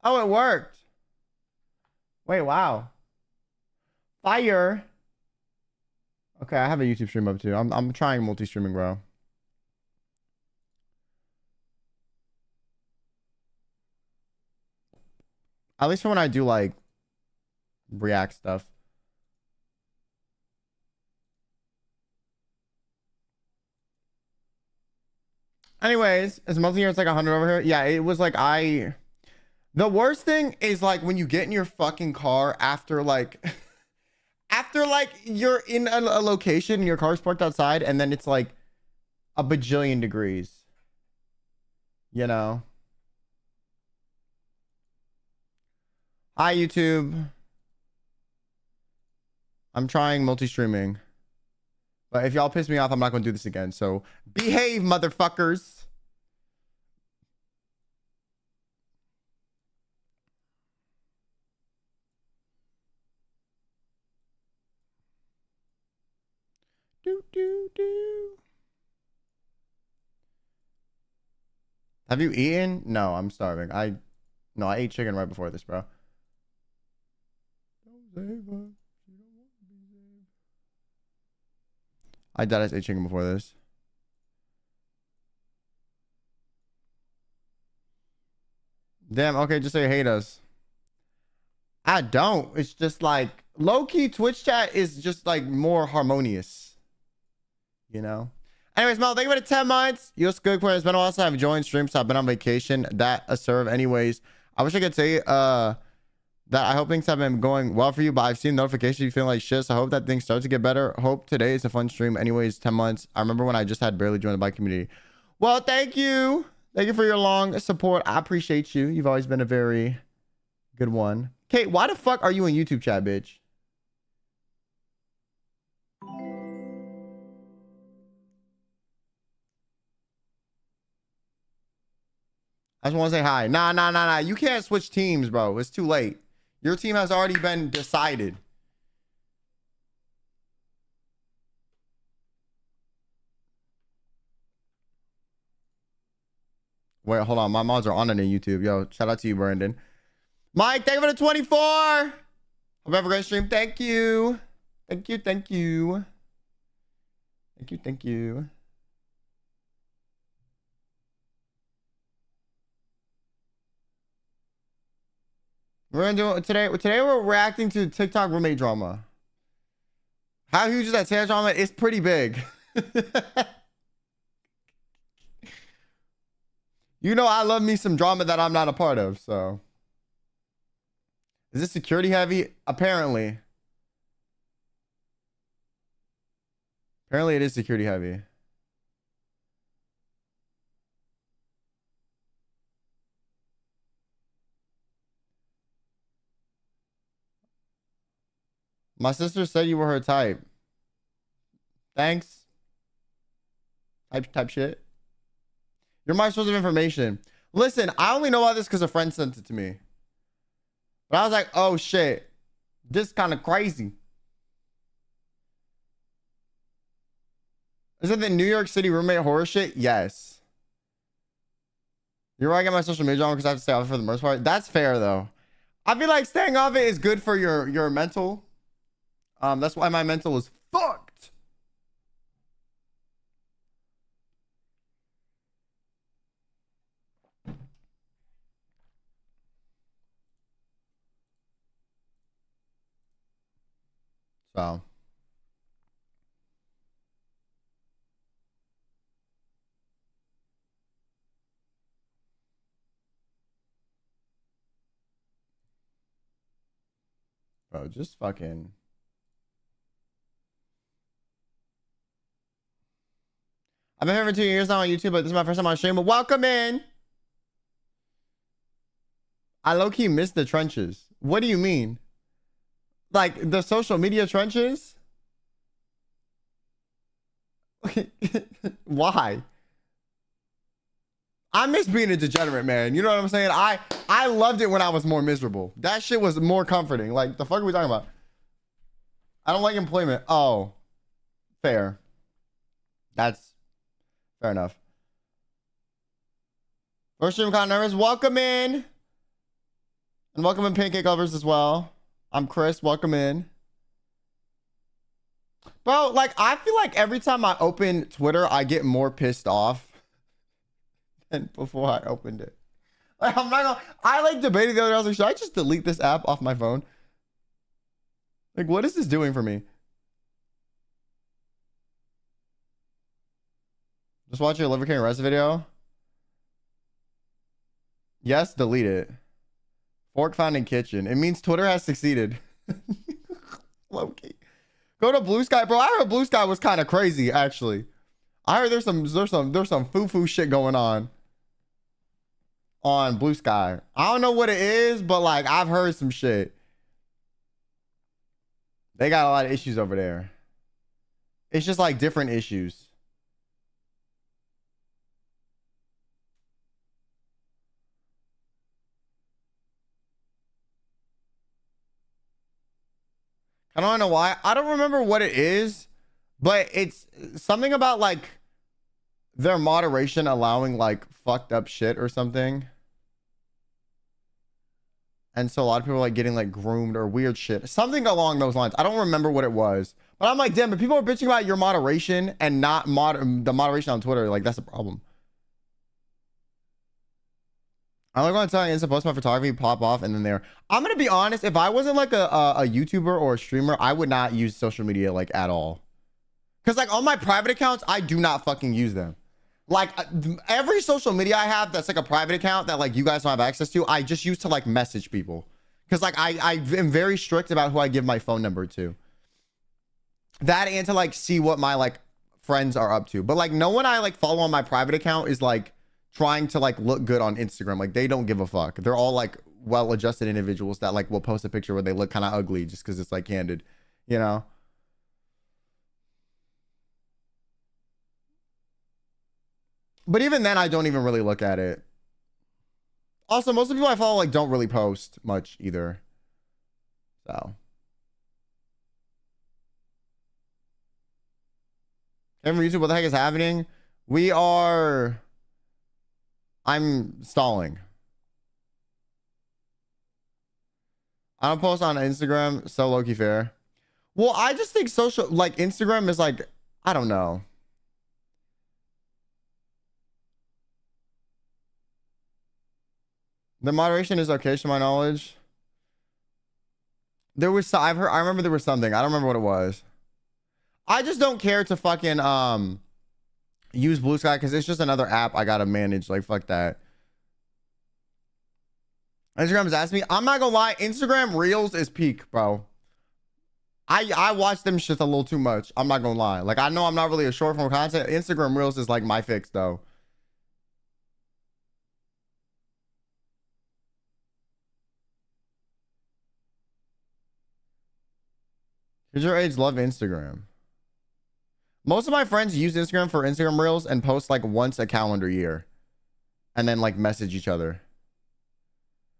Oh, it worked. Wait, wow. Fire. Okay, I have a YouTube stream up too. I'm trying multi-streaming, bro. At least for when I do like React stuff. Anyways, it's monthly here. It's like 100 over here. Yeah, it was like the worst thing is like when you get in your fucking car after like after like you're in a location and your car's parked outside and then it's like a bajillion degrees. You know. Hi YouTube. I'm trying multi-streaming. But if y'all piss me off, I'm not going to do this again. So behave, motherfuckers. Do, do, do. Have you eaten? No, I'm starving. I ate chicken right before this, bro. I ate chicken before this. Damn, okay, just say you hate us. I don't. It's just like low-key Twitch chat is just like more harmonious. You know? Anyways, Mel, thank you for the 10 months. You're good, Quinn. It's been a while since I've joined streams. I've been on vacation. That a serve. Anyways, I wish I could say that I hope things have been going well for you, but I've seen notifications you feeling like shit. So I hope that things start to get better. Hope today is a fun stream. Anyways, 10 months. I remember when I just had barely joined the bike community. Well, thank you. Thank you for your long support. I appreciate you. You've always been a very good one. Kate, why the fuck are you in YouTube chat, bitch? I just want to say hi. Nah. You can't switch teams, bro. It's too late. Your team has already been decided. Wait, hold on. My mods are on it on YouTube. Yo, shout out to you, Brandon. Mike, thank you for the 24. Hope you have a great stream. Thank you. Thank you. Thank you. Thank you. Thank you. We're gonna do today. Today we're reacting to TikTok roommate drama. How huge is that TikTok drama? It's pretty big. You know I love me some drama that I'm not a part of, so. Is this security heavy? Apparently. Apparently it is security heavy. My sister said you were her type. Thanks. Type shit. You're my source of information. Listen, I only know about this because a friend sent it to me. But I was like, oh shit. This is kind of crazy. Is it the New York City roommate horror shit? Yes. You're right, I get my social media on because I have to stay off it for the most part. That's fair though. I feel like staying off it is good for your mental. That's why my mental is fucked. So. Bro, just fucking. I've been here for 2 years now on YouTube, but this is my first time on stream. But welcome in. I low-key miss the trenches. What do you mean? Like the social media trenches? Why? I miss being a degenerate, man. You know what I'm saying? I loved it when I was more miserable. That shit was more comforting. Like, the fuck are we talking about? I don't like employment. Oh. Fair. That's fair enough. First stream kind of nervous. Welcome in. And welcome in pancake lovers as well. I'm Chris. Welcome in. Bro, like, I feel like every time I open Twitter, I get more pissed off than before I opened it. Like, I'm not gonna, I like debated the other day. I was like, should I just delete this app off my phone? Like, what is this doing for me? Just watch your Liver King Rest video. Yes, delete it. Fork found in kitchen. It means Twitter has succeeded. Low-key. Go to Blue Sky, bro. I heard Blue Sky was kind of crazy, actually. I heard there's some foo-foo shit going on Blue Sky. I don't know what it is, but like I've heard some shit. They got a lot of issues over there. It's just like different issues. I don't know why. I don't remember what it is, but it's something about like their moderation allowing like fucked up shit or something. And so a lot of people are like getting like groomed or weird shit. Something along those lines. I don't remember what it was. But I'm like, damn, but people are bitching about your moderation and not the moderation on Twitter. Like, that's a problem. I'm like going to tell you, post my photography, pop off, and then there. I'm going to be honest. If I wasn't like a YouTuber or a streamer, I would not use social media like at all. Because like on my private accounts, I do not fucking use them. Like every social media I have that's like a private account that like you guys don't have access to, I just use to like message people. Because like I am very strict about who I give my phone number to. That and to like see what my like friends are up to. But like no one I like follow on my private account is like trying to like look good on Instagram. Like they don't give a fuck. They're all like well-adjusted individuals that like will post a picture where they look kind of ugly just because it's like candid, you know? But even then, I don't even really look at it. Also, most of the people I follow like don't really post much either. So. Hey, YouTube, what the heck is happening? I'm stalling. I don't post on Instagram, so low-key fair. Well, I just think social, like Instagram is like, I don't know. The moderation is okay to my knowledge. There was, I remember there was something. I don't remember what it was. I just don't care to fucking use Blue Sky because it's just another app I gotta manage. Like fuck that. Instagram's asking me. I'm not gonna lie. Instagram Reels is peak, bro. I watch them shit a little too much. I'm not gonna lie. Like I know I'm not really a short form content. Instagram Reels is like my fix though. Kids your age love Instagram. Most of my friends use Instagram for Instagram Reels and post like once a calendar year. And then like message each other.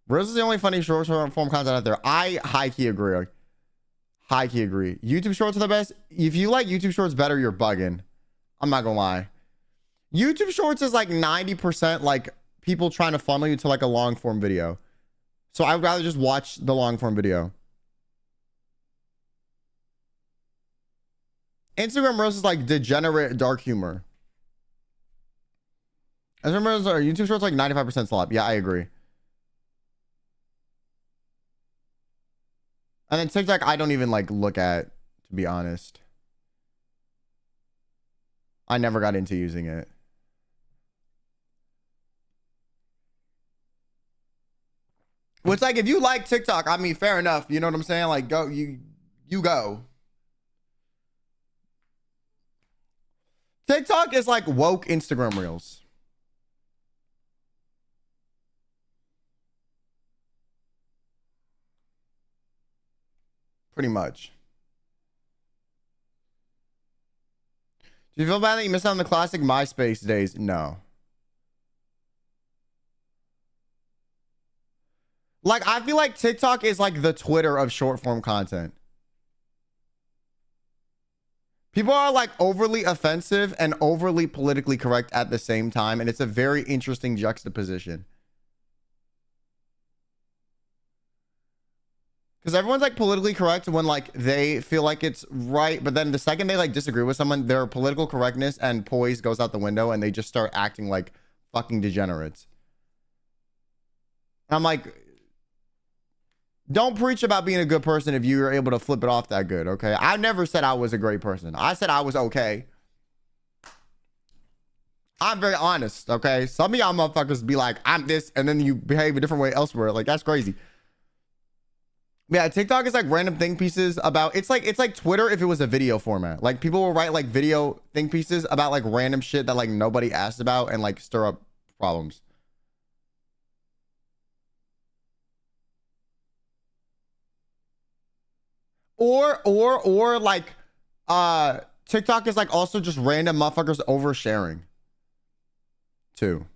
Reels is the only funny short form content out there. I high-key agree. High-key agree. YouTube Shorts are the best. If you like YouTube Shorts better, you're bugging. I'm not gonna lie. YouTube Shorts is like 90% like people trying to funnel you to like a long form video. So I would rather just watch the long form video. Instagram Reels is like degenerate dark humor. Instagram Reels are YouTube Shorts like 95% slop. Yeah, I agree. And then TikTok, I don't even like look at, to be honest. I never got into using it. Which like if you like TikTok, I mean, fair enough. You know what I'm saying? Like go, you go. TikTok is like woke Instagram Reels. Pretty much. Do you feel bad that you missed out on the classic MySpace days? No. Like, I feel like TikTok is like the Twitter of short form content. People are like overly offensive and overly politically correct at the same time. And it's a very interesting juxtaposition. Because everyone's like politically correct when like they feel like it's right, but then the second they like disagree with someone, their political correctness and poise goes out the window and they just start acting like fucking degenerates. And I'm like, don't preach about being a good person if you're able to flip it off that good, okay? I never said I was a great person. I said I was okay. I'm very honest, okay? Some of y'all motherfuckers be like, I'm this, and then you behave a different way elsewhere. Like, that's crazy. Yeah, TikTok is like random think pieces about, it's like Twitter if it was a video format. Like, people will write like video think pieces about like random shit that like nobody asked about and like stir up problems. Or like TikTok is like also just random motherfuckers oversharing too.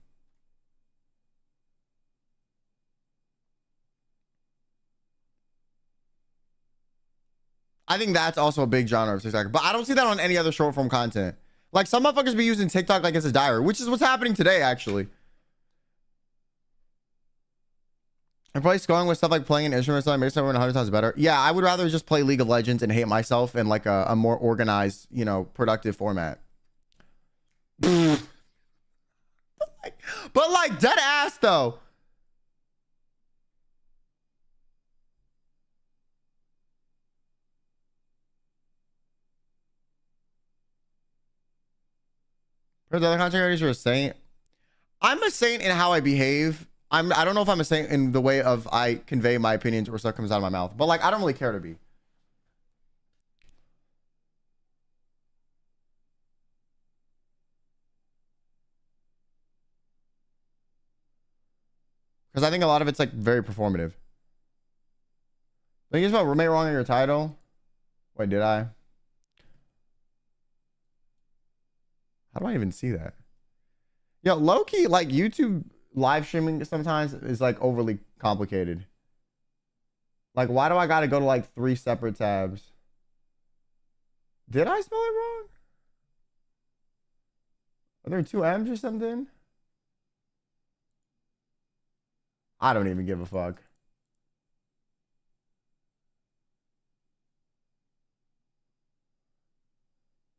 I think that's also a big genre of TikTok, but I don't see that on any other short form content. Like, some motherfuckers be using TikTok like it's a diary, which is what's happening today, actually. I'm probably going with stuff like playing an instrument that makes everyone 100 times better. Yeah, I would rather just play League of Legends and hate myself in like a more organized, you know, productive format. But like dead ass though. For the other content creators, you're a saint. I'm a saint in how I behave. I don't know if I'm a saint in the way of I convey my opinions or stuff comes out of my mouth, but like I don't really care to be. Because I think a lot of it's like very performative. Think it's about roommate wrong in your title. Wait, did I? How do I even see that? Yo, low-key, like YouTube live streaming sometimes is like overly complicated. Like, why do I gotta go to like 3 separate tabs? Did I spell it wrong? Are there 2 M's or something? I don't even give a fuck.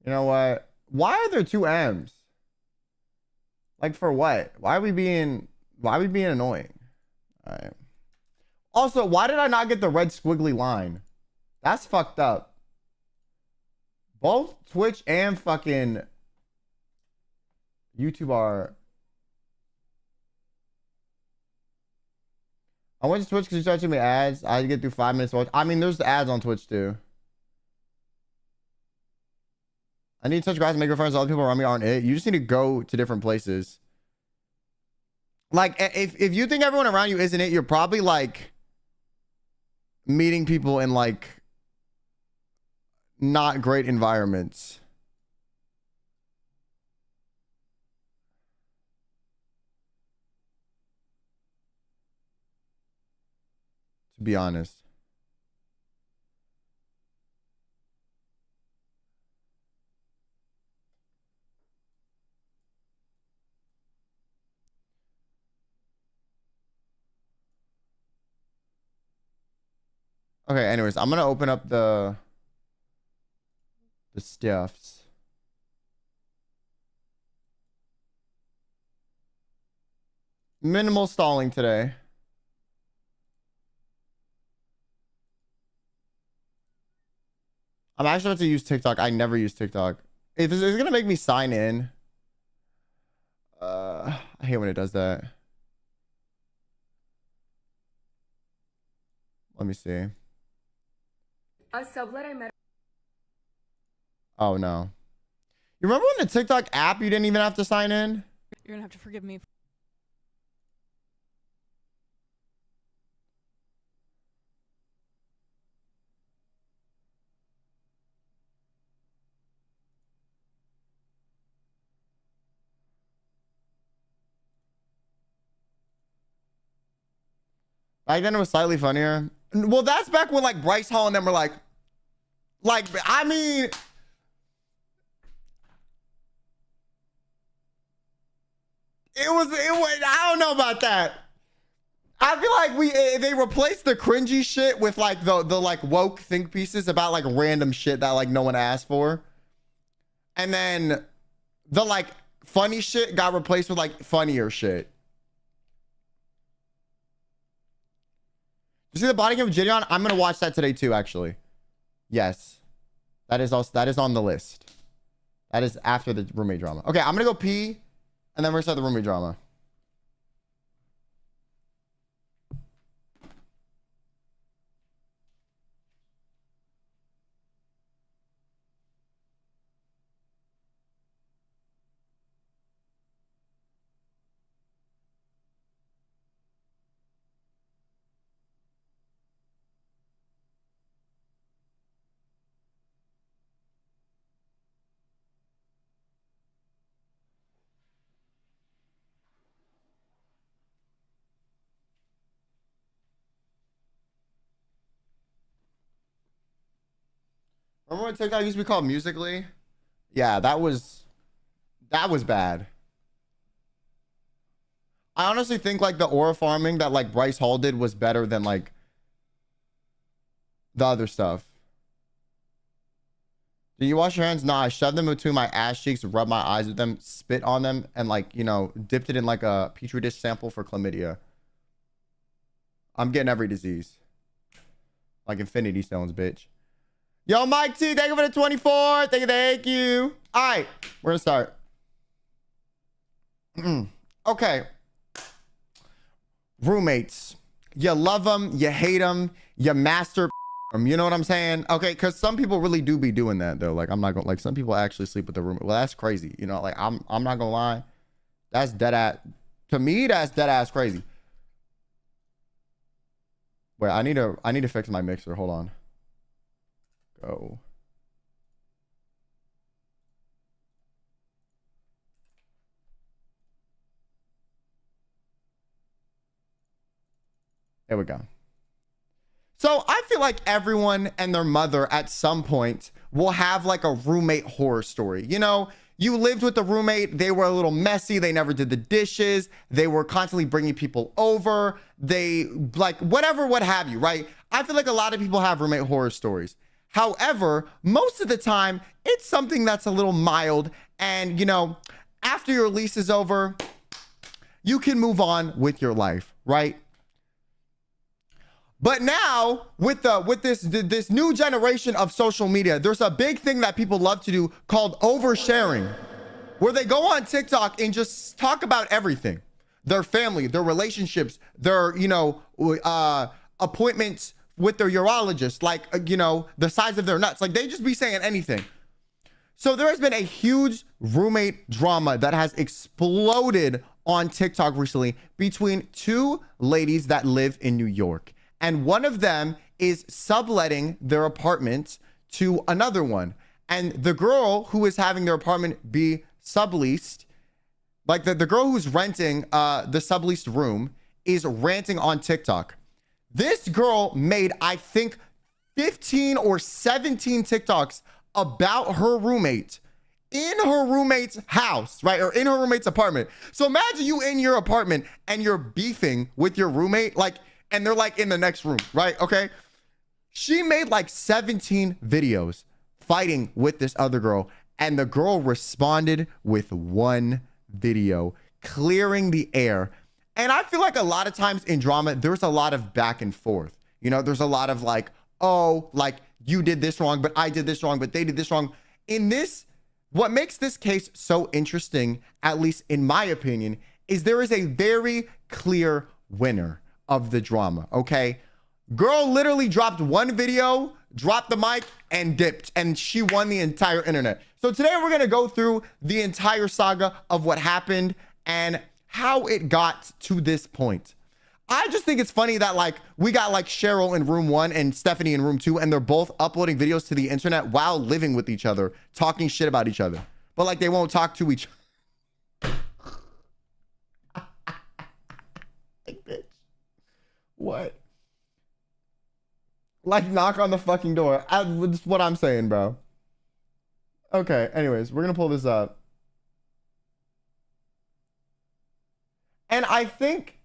You know what? Why are there 2 M's? Like, for what? Why are we being annoying? All right. Also, why did I not get the red squiggly line? That's fucked up. Both Twitch and fucking YouTube are. I went to Twitch because you started too many ads. I had to get through 5 minutes. I mean, there's the ads on Twitch too. I need to touch grass and make friends. Other people around me aren't it. You just need to go to different places. Like, if you think everyone around you isn't it, you're probably like meeting people in like not great environments. To be honest. Okay, anyways, I'm gonna open up the stuffs. Minimal stalling today. I'm actually about to use TikTok. I never use TikTok. If it's gonna make me sign in. I hate when it does that. Let me see. Oh no. You remember when the TikTok app you didn't even have to sign in? You're gonna have to forgive me. Back then it was slightly funnier. Well, that's back when like Bryce Hall and them were like, I mean, it was, I don't know about that. I feel like they replaced the cringy shit with like the like woke think pieces about like random shit that like no one asked for. And then the like funny shit got replaced with like funnier shit. You see the body cam of Gideon? I'm gonna watch that today too, actually. Yes. That is on the list. That is after the roommate drama. Okay, I'm gonna go pee and then we're gonna start the roommate drama. Remember when TikTok used to be called Musically? Yeah, that was bad. I honestly think like the aura farming that like Bryce Hall did was better than like the other stuff. Do you wash your hands? Nah, I shoved them between my ass cheeks, rub my eyes with them, spit on them, and like, you know, dipped it in like a petri dish sample for chlamydia. I'm getting every disease. Like Infinity Stones, bitch. Yo, Mike T, thank you for the 24. Thank you. All right, we're gonna start. Okay. Roommates. You love them, you hate them, you master them. You know what I'm saying? Okay, because some people really do be doing that though. Like I'm not gonna like some people actually sleep with their roommate. Well, that's crazy. You know, like I'm not gonna lie. That's dead ass. To me, that's dead ass crazy. Wait, I need to fix my mixer. Hold on. Go. There we go. So I feel like everyone and their mother at some point will have like a roommate horror story. You know, you lived with a roommate. They were a little messy. They never did the dishes. They were constantly bringing people over. They like whatever, what have you, right? I feel like a lot of people have roommate horror stories. However, most of the time it's something that's a little mild. And, you know, after your lease is over, you can move on with your life, right? But now with this new generation of social media, there's a big thing that people love to do called oversharing, where they go on TikTok and just talk about everything, their family, their relationships, their, you know, appointments with their urologist, like, you know, the size of their nuts. Like they just be saying anything. So there has been a huge roommate drama that has exploded on TikTok recently between two ladies that live in New York. And one of them is subletting their apartment to another one. And the girl who is having their apartment be subleased, like the girl who's renting the subleased room, is ranting on TikTok. This girl made, I think, 15 or 17 TikToks about her roommate in her roommate's house, right? Or in her roommate's apartment. So imagine you in your apartment and you're beefing with your roommate, like, and they're like in the next room, right? Okay. She made like 17 videos fighting with this other girl, and the girl responded with one video, clearing the air. And I feel like a lot of times in drama, there's a lot of back and forth. You know, there's a lot of like, oh, like you did this wrong, but I did this wrong, but they did this wrong. In this, what makes this case so interesting, at least in my opinion, is there is a very clear winner of the drama, okay? Girl literally dropped one video, dropped the mic, and dipped, and she won the entire internet. So today we're gonna go through the entire saga of what happened and how it got to this point. I just think it's funny that like we got like Cheryl in room 1 and Stephanie in room 2, and they're both uploading videos to the internet while living with each other, talking shit about each other, but like they won't talk to each other. Like, bitch. What? Like knock on the fucking door. That's what I'm saying, bro. Okay, anyways, we're gonna pull this up. And I think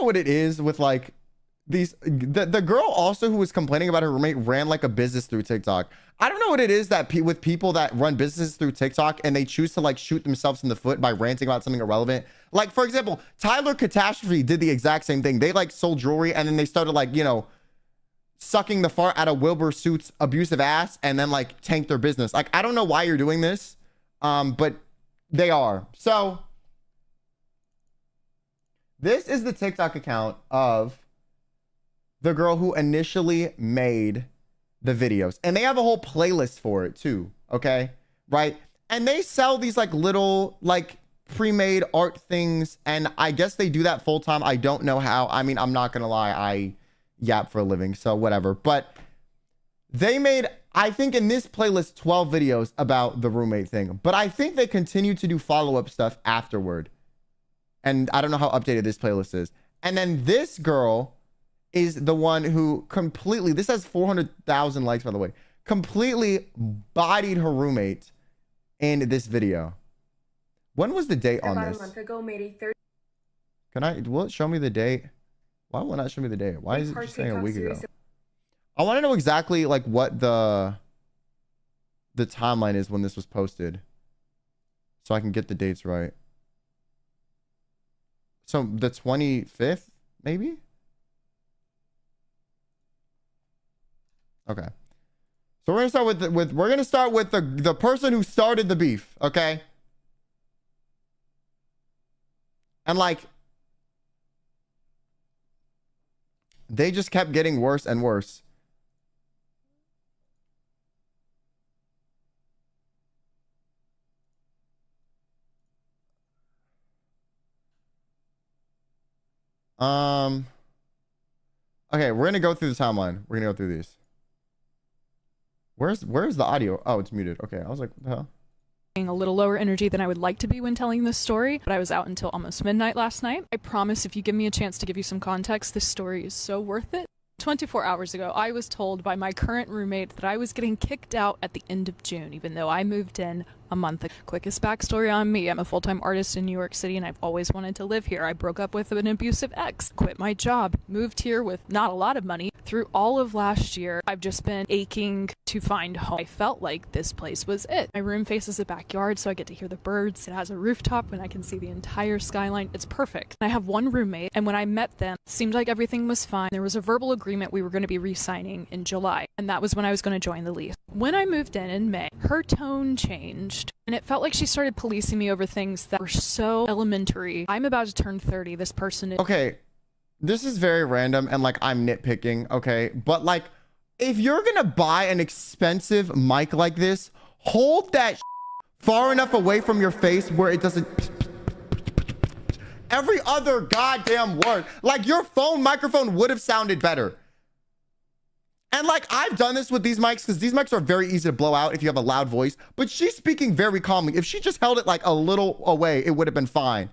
what it is with like the girl also who was complaining about her roommate ran like a business through TikTok. I don't know what it is that with people that run businesses through TikTok and they choose to like shoot themselves in the foot by ranting about something irrelevant. Like, for example, Tyler Catastrophe did the exact same thing. They like sold jewelry and then they started like, you know, sucking the fart out of Wilbur Soot's abusive ass and then like tanked their business. Like, I don't know why you're doing this, but they are. So this is the TikTok account of the girl who initially made the videos, and they have a whole playlist for it too. Okay, right? And they sell these like little like pre-made art things, and I guess they do that full time. I don't know how. I mean, I'm not gonna lie, I yap for a living, so whatever. But they made, I think in this playlist, 12 videos about the roommate thing, but I think they continue to do follow-up stuff afterward, and I don't know how updated this playlist is. And then this girl is the one who completely, this has 400,000 likes, by the way, completely bodied her roommate in this video. When was the date on this? About a month ago, made a 30. Will it show me the date? Why will it not show me the date? Why is it just saying a week ago? I want to know exactly like what the timeline is when this was posted, so I can get the dates right. So the 25th, maybe? Okay. So we're gonna start with the person who started the beef, okay? And like they just kept getting worse and worse. Okay, we're gonna go through the timeline. We're gonna go through these. Where's the audio? Oh, it's muted. Okay, I was like, what the hell? A little lower energy than I would like to be when telling this story, but I was out until almost midnight last night. I promise if you give me a chance to give you some context, this story is so worth it. 24 hours ago, I was told by my current roommate that I was getting kicked out at the end of June, even though I moved in a month ago. Quickest backstory on me: I'm a full-time artist in New York City and I've always wanted to live here. I broke up with an abusive ex, quit my job, moved here with not a lot of money. Through all of last year, I've just been aching to find home. I felt like this place was it. My room faces a backyard, so I get to hear the birds. It has a rooftop and I can see the entire skyline. It's perfect. I have one roommate, and when I met them, it seemed like everything was fine. There was a verbal agreement we were going to be re-signing in July, and that was when I was going to join the lease. When I moved in May, her tone changed, and it felt like she started policing me over things that were so elementary. I'm about to turn 30. This person is... Okay, this is very random and like I'm nitpicking, okay? But like, if you're gonna buy an expensive mic like this, hold that far enough away from your face where it doesn't... Every other goddamn word. Like, your phone microphone would have sounded better. And like, I've done this with these mics because these mics are very easy to blow out if you have a loud voice, but she's speaking very calmly. If she just held it like a little away, it would have been fine.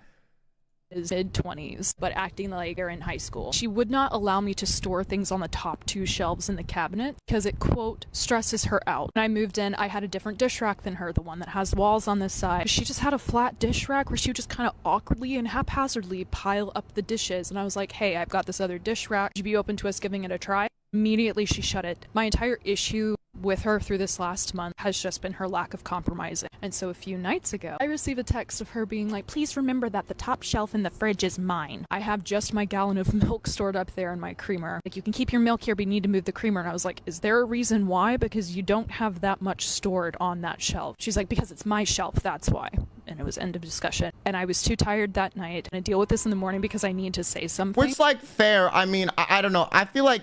Mid-20s, but acting like they're in high school. She would not allow me to store things on the top 2 shelves in the cabinet because it, quote, stresses her out. When I moved in, I had a different dish rack than her, the one that has walls on this side. She just had a flat dish rack where she would just kind of awkwardly and haphazardly pile up the dishes, and I was like, hey, I've got this other dish rack. Would you be open to us giving it a try? Immediately she shut it. My entire issue with her through this last month has just been her lack of compromising. And so a few nights ago, I received a text of her being like, please remember that the top shelf in the fridge is mine. I have just my gallon of milk stored up there in my creamer. Like, you can keep your milk here, but you need to move the creamer. And I was like, is there a reason why? Because you don't have that much stored on that shelf. She's like, because it's my shelf, that's why. And it was end of discussion. And I was too tired that night to deal with this in the morning because I need to say something. Which, like, fair. I mean, I don't know. I feel like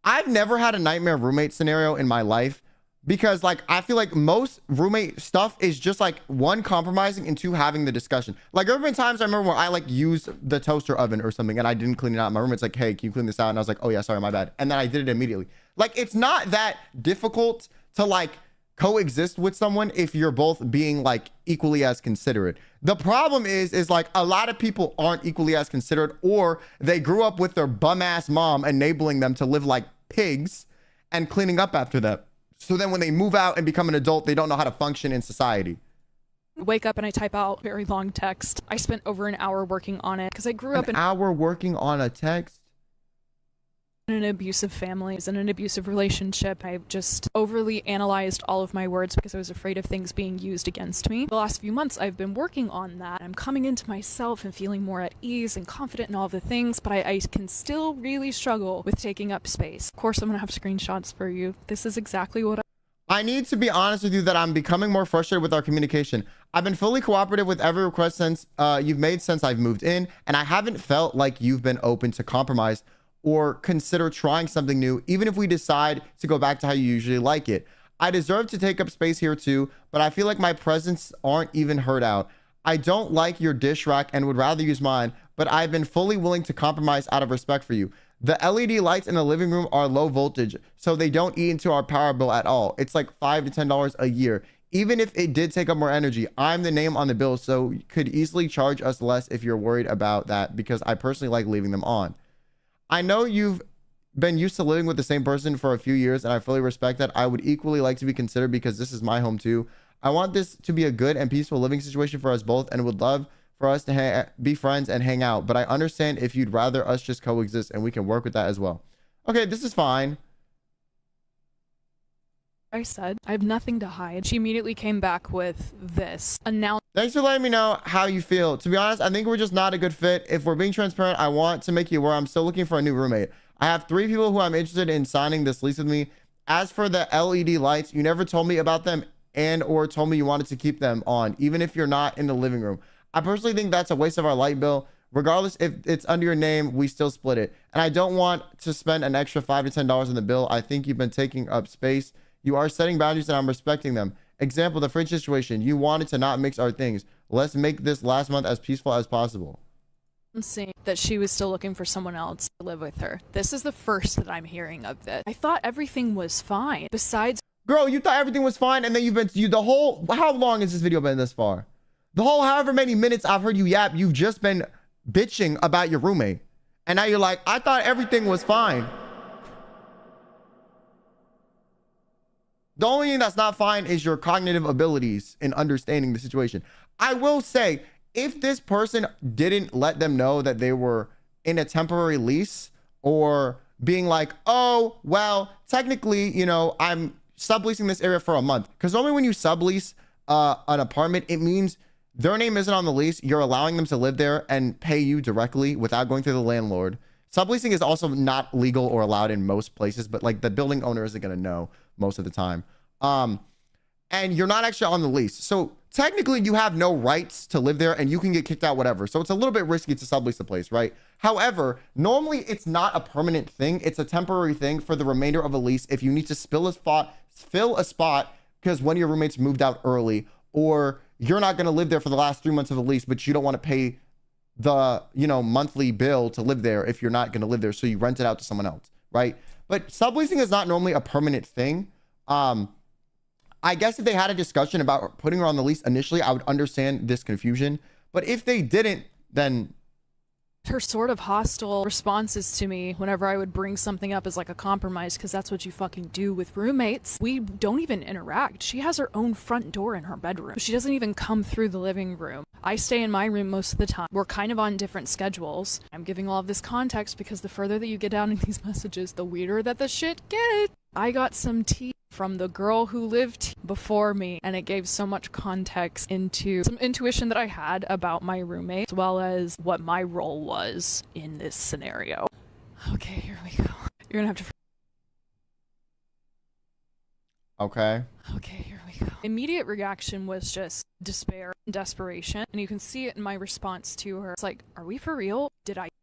I've never had a nightmare roommate scenario in my life because, like, I feel like most roommate stuff is just like 1, compromising, and 2, having the discussion. Like, there have been times I remember where I like used the toaster oven or something and I didn't clean it out. My roommate's like, hey, can you clean this out? And I was like, oh yeah, sorry, my bad. And then I did it immediately. Like, it's not that difficult to like coexist with someone if you're both being like equally as considerate. The problem is like a lot of people aren't equally as considerate, or they grew up with their bum ass mom enabling them to live like pigs and cleaning up after them. So then when they move out and become an adult, they don't know how to function in society. Wake up and I type out very long text. I spent over an hour working on it because I grew up An hour working on a text? in an abusive family, in an abusive relationship. I just overly analyzed all of my words because I was afraid of things being used against me. The last few months I've been working on that. I'm coming into myself and feeling more at ease and confident in all the things, but I can still really struggle with taking up space. Of course, I'm gonna have screenshots for you. This is exactly what I need to be honest with you that I'm becoming more frustrated with our communication. I've been fully cooperative with every request since you've made since I've moved in, and I haven't felt like you've been open to compromise or consider trying something new, even if we decide to go back to how you usually like it. I deserve to take up space here too, but I feel like my presents aren't even heard out. I don't like your dish rack and would rather use mine, but I've been fully willing to compromise out of respect for you. The LED lights in the living room are low voltage, so they don't eat into our power bill at all. It's like $5 to $10 a year. Even if it did take up more energy, I'm the name on the bill, so you could easily charge us less if you're worried about that, because I personally like leaving them on. I know you've been used to living with the same person for a few years, and I fully respect that. I would equally like to be considered because this is my home too. I want this to be a good and peaceful living situation for us both, and would love for us to be friends and hang out, but I understand if you'd rather us just coexist, and we can work with that as well. Okay, this is fine. I said. I have nothing to hide. She immediately came back with this announcement. Thanks for letting me know how you feel. To be honest, I think we're just not a good fit. If we're being transparent, I want to make you aware I'm still looking for a new roommate. I have 3 people who I'm interested in signing this lease with me. As for the LED lights, you never told me about them and or told me you wanted to keep them on, even if you're not in the living room. I personally think that's a waste of our light bill. Regardless if it's under your name, we still split it. And I don't want to spend an extra $5 to $10 on the bill. I think you've been taking up space. You are setting boundaries and I'm respecting them. Example, the fridge situation. You wanted to not mix our things. Let's make this last month as peaceful as possible. Saying that she was still looking for someone else to live with her. This is the first that I'm hearing of this. I thought everything was fine. Besides, girl, you thought everything was fine, and then the whole, how long has this video been this far? The whole however many minutes I've heard you yap, you've just been bitching about your roommate. And now you're like, I thought everything was fine. The only thing that's not fine is your cognitive abilities in understanding the situation. I will say, if this person didn't let them know that they were in a temporary lease, or being like, oh, well, technically, you know, I'm subleasing this area for a month. Because only when you sublease an apartment, it means their name isn't on the lease. You're allowing them to live there and pay you directly without going through the landlord. Subleasing is also not legal or allowed in most places, but like the building owner isn't going to know most of the time. And you're not actually on the lease. So technically you have no rights to live there and you can get kicked out, whatever. So it's a little bit risky to sublease the place, right? However, normally it's not a permanent thing. It's a temporary thing for the remainder of a lease. If you need to fill a spot because one of your roommates moved out early, or you're not going to live there for the last 3 months of the lease, but you don't want to pay the, you know, monthly bill to live there if you're not going to live there. So you rent it out to someone else, right? But subleasing is not normally a permanent thing. I guess if they had a discussion about putting her on the lease initially, I would understand this confusion. But if they didn't, then her sort of hostile responses to me whenever I would bring something up as like a compromise, because that's what you fucking do with roommates. We don't even interact. She has her own front door in her bedroom. She doesn't even come through the living room. I stay in my room most of the time. We're kind of on different schedules. I'm giving all of this context because the further that you get down in these messages, the weirder that the shit gets. I got some tea from the girl who lived before me, and it gave so much context into some intuition that I had about my roommate, as well as what my role was in this scenario. Okay, here we go. You're gonna have to... Okay, here we go. Immediate reaction was just despair and desperation, and you can see it in my response to her. It's like, are we for real?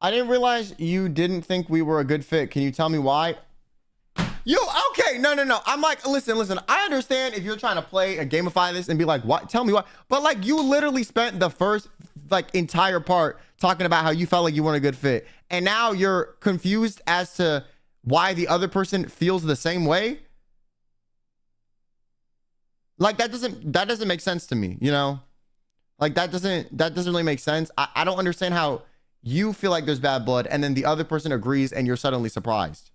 I didn't realize you didn't think we were a good fit. Can you tell me why? Okay, no. I'm like, listen. I understand if you're trying to play and gamify this and be like, what? Tell me why. But like, you literally spent the first like entire part talking about how you felt like you weren't a good fit, and now you're confused as to why the other person feels the same way. Like that doesn't make sense to me, you know? Like that doesn't really make sense. I don't understand how you feel like there's bad blood and then the other person agrees and you're suddenly surprised.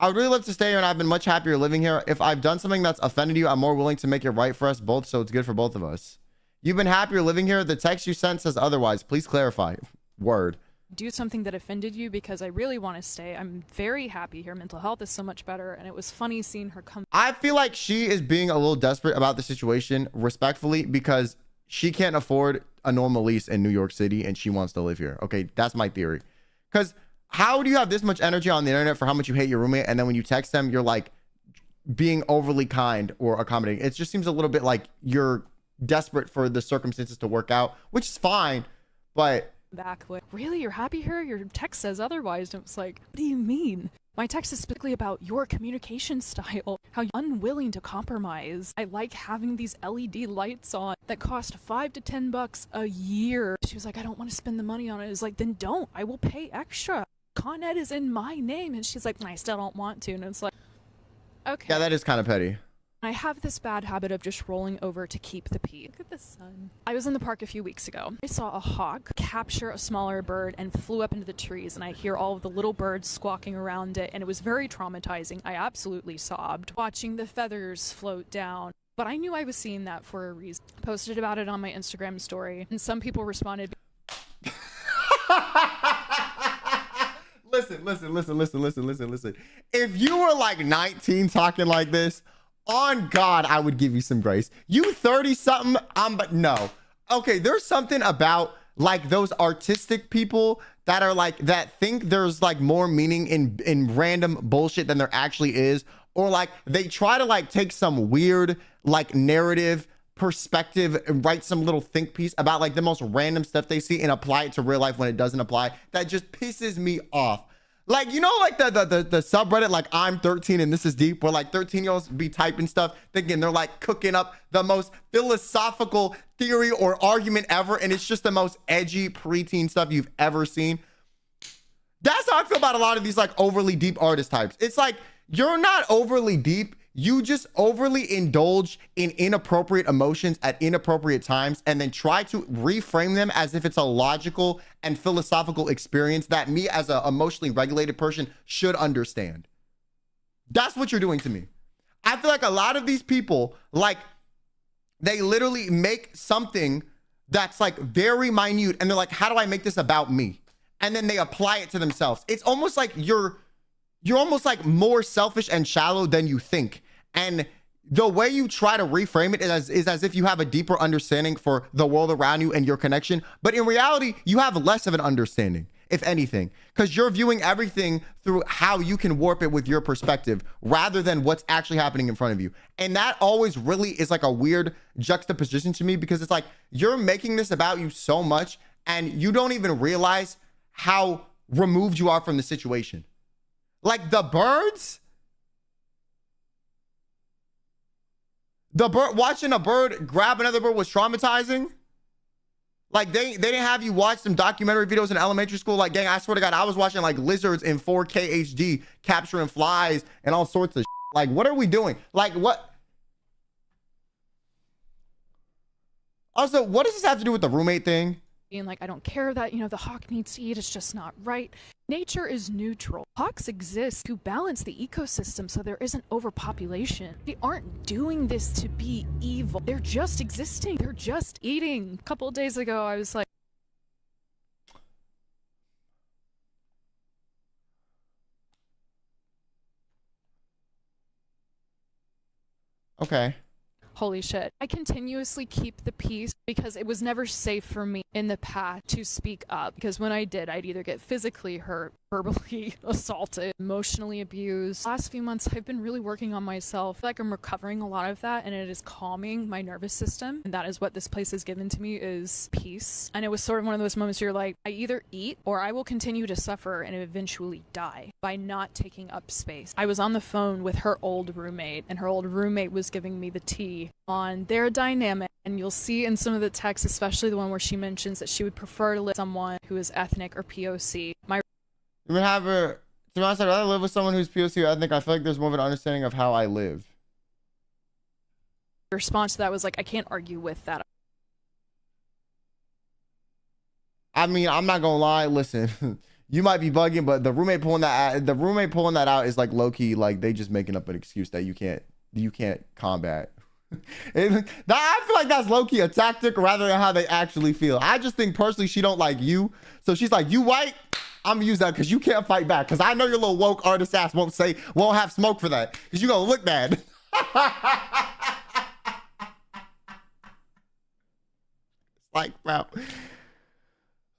I would really love to stay here and I've been much happier living here. If I've done something that's offended you, I'm more willing to make it right for us both so it's good for both of us. You've been happier living here. The text you sent says otherwise. Please clarify. Word. Do something that offended you because I really want to stay. I'm very happy here. Mental health is so much better, and it was funny seeing her come. I feel like she is being a little desperate about the situation, respectfully, because she can't afford a normal lease in New York City and she wants to live here. Okay, that's my theory. Because how do you have this much energy on the internet for how much you hate your roommate, and then when you text them, you're like being overly kind or accommodating? It just seems a little bit like you're desperate for the circumstances to work out, which is fine, but Back with, really, you're happy here? Your text says otherwise. And it was like, what do you mean? My text is specifically about your communication style, how you're unwilling to compromise. I like having these LED lights on that cost $5 to $10 a year. She was like, I don't want to spend the money on it. I was like, then don't. I will pay extra. Con Ed is in my name. And she's like, I still don't want to. And it's like, okay. yeah, that is kind of petty. I have this bad habit of just rolling over to keep the peace. Look at the sun. I was in the park a few weeks ago. I saw a hawk capture a smaller bird and flew up into the trees, and I hear all of the little birds squawking around it, and it was very traumatizing. I absolutely sobbed watching the feathers float down. But I knew I was seeing that for a reason. Posted about it on my Instagram story, and some people responded. Listen. If you were like 19 talking like this, on God, I would give you some grace. You 30 something, but no. Okay, there's something about like those artistic people that are like, that think there's like more meaning in random bullshit than there actually is. Or like they try to like take some weird like narrative perspective and write some little think piece about like the most random stuff they see and apply it to real life when it doesn't apply. That just pisses me off. Like, you know, like the subreddit, like I'm 13 and this is deep, where like 13-year-olds be typing stuff thinking they're like cooking up the most philosophical theory or argument ever, and it's just the most edgy preteen stuff you've ever seen. That's how I feel about a lot of these like overly deep artist types. It's like, you're not overly deep. You just overly indulge in inappropriate emotions at inappropriate times and then try to reframe them as if it's a logical and philosophical experience that me as an emotionally regulated person should understand. That's what you're doing to me. I feel like a lot of these people, like, they literally make something that's like very minute and they're like, how do I make this about me? And then they apply it to themselves. It's almost like you're almost like more selfish and shallow than you think. And the way you try to reframe it is as if you have a deeper understanding for the world around you and your connection. But in reality, you have less of an understanding, if anything, because you're viewing everything through how you can warp it with your perspective rather than what's actually happening in front of you. And that always really is like a weird juxtaposition to me, because it's like you're making this about you so much and you don't even realize how removed you are from the situation. Like the birds, watching a bird grab another bird was traumatizing. Like they didn't have you watch some documentary videos in elementary school. Like, gang, I swear to God, I was watching like lizards in 4K HD capturing flies and all sorts of shit. Like, what are we doing? Like, what? Also, what does this have to do with the roommate thing? Being like, I don't care that, you know, the hawk needs to eat, it's just not right. Nature is neutral. Hawks exist to balance the ecosystem so there isn't overpopulation. They aren't doing this to be evil. They're just existing. They're just eating. A couple of days ago, I was like, Okay. holy shit. I continuously keep the peace because it was never safe for me in the past to speak up, because when I did, I'd either get physically hurt, verbally assaulted, emotionally abused. Last few months, I've been really working on myself. I feel like I'm recovering a lot of that, and it is calming my nervous system. And that is what this place has given to me, is peace. And it was sort of one of those moments where you're like, I either eat or I will continue to suffer and eventually die by not taking up space. I was on the phone with her old roommate, and her old roommate was giving me the tea on their dynamic. And you'll see in some of the texts, especially the one where she mentions that she would prefer to live with someone who is ethnic or POC. You would have her, to be honest, I'd rather live with someone who's POC or ethnic. I feel like there's more of an understanding of how I live. Response to that was like, I can't argue with that. I mean, I'm not gonna lie, listen, you might be bugging, but the roommate pulling that out is like low key, like they just making up an excuse that you can't combat. I feel like that's low key a tactic rather than how they actually feel. I just think personally she don't like you, so she's like, you white, I'm gonna use that because you can't fight back. Because I know your little woke artist ass won't have smoke for that because you gonna look bad. Like, bro.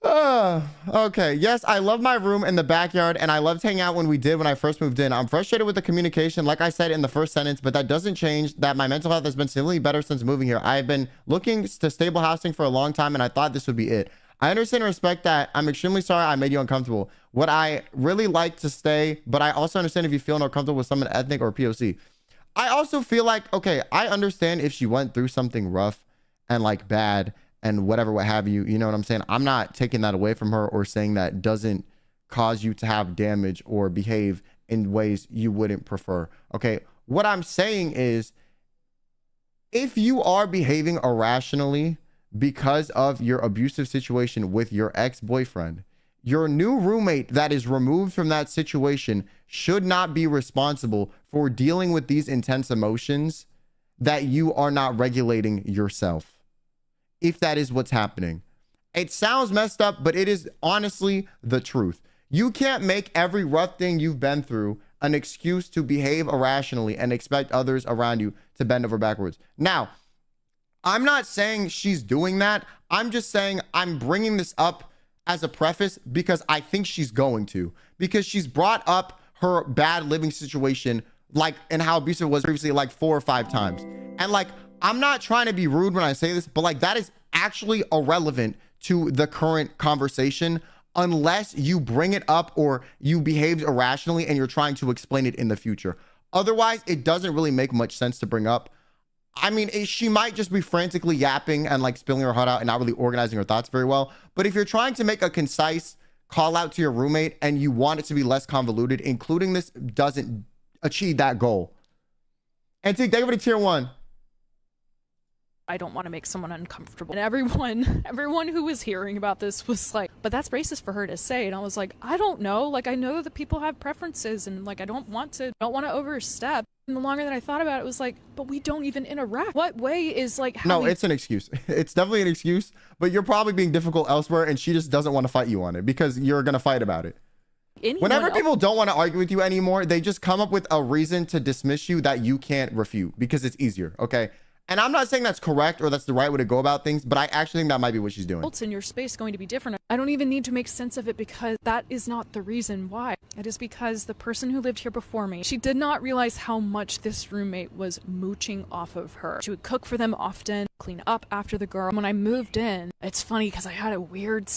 Okay. Yes, I love my room in the backyard and I loved hanging out when I first moved in. I'm frustrated with the communication, like I said in the first sentence, but that doesn't change that my mental health has been significantly better since moving here. I've been looking to stable housing for a long time and I thought this would be it. I understand and respect that. I'm extremely sorry I made you uncomfortable. Would I really like to stay, but I also understand if you feel uncomfortable with someone ethnic or POC. I also feel like, okay, I understand if she went through something rough and like bad and whatever, what have you, you know what I'm saying? I'm not taking that away from her or saying that doesn't cause you to have damage or behave in ways you wouldn't prefer. Okay. What I'm saying is if you are behaving irrationally because of your abusive situation with your ex-boyfriend, your new roommate that is removed from that situation should not be responsible for dealing with these intense emotions that you are not regulating yourself. If that is what's happening. It sounds messed up, but it is honestly the truth. You can't make every rough thing you've been through an excuse to behave irrationally and expect others around you to bend over backwards. Now, I'm not saying she's doing that. I'm just saying I'm bringing this up as a preface because I think she's going to. Because she's brought up her bad living situation, like, and how abusive it was previously, like 4 or 5 times. And like, I'm not trying to be rude when I say this, but like that is actually irrelevant to the current conversation unless you bring it up or you behaved irrationally and you're trying to explain it in the future. Otherwise, it doesn't really make much sense to bring up. I mean, she might just be frantically yapping and like spilling her heart out and not really organizing her thoughts very well. But if you're trying to make a concise call out to your roommate and you want it to be less convoluted, including this doesn't achieve that goal. And thank you for the tier 1. I don't want to make someone uncomfortable. And everyone who was hearing about this was like, but that's racist for her to say. And I was like, I don't know. Like, I know that people have preferences and like, I don't want to overstep. And the longer that I thought about it, it was like, but we don't even interact. What way is like having... No, it's an excuse. It's definitely an excuse, but you're probably being difficult elsewhere and she just doesn't want to fight you on it because you're going to fight about it. Whenever people don't want to argue with you anymore, they just come up with a reason to dismiss you that you can't refute because it's easier. Okay. And I'm not saying that's correct or that's the right way to go about things, but I actually think that might be what she's doing. What's in your space going to be different? I don't even need to make sense of it because that is not the reason why. It is because the person who lived here before me, she did not realize how much this roommate was mooching off of her. She would cook for them often, clean up after the girl. When I moved in, it's funny because I had a weird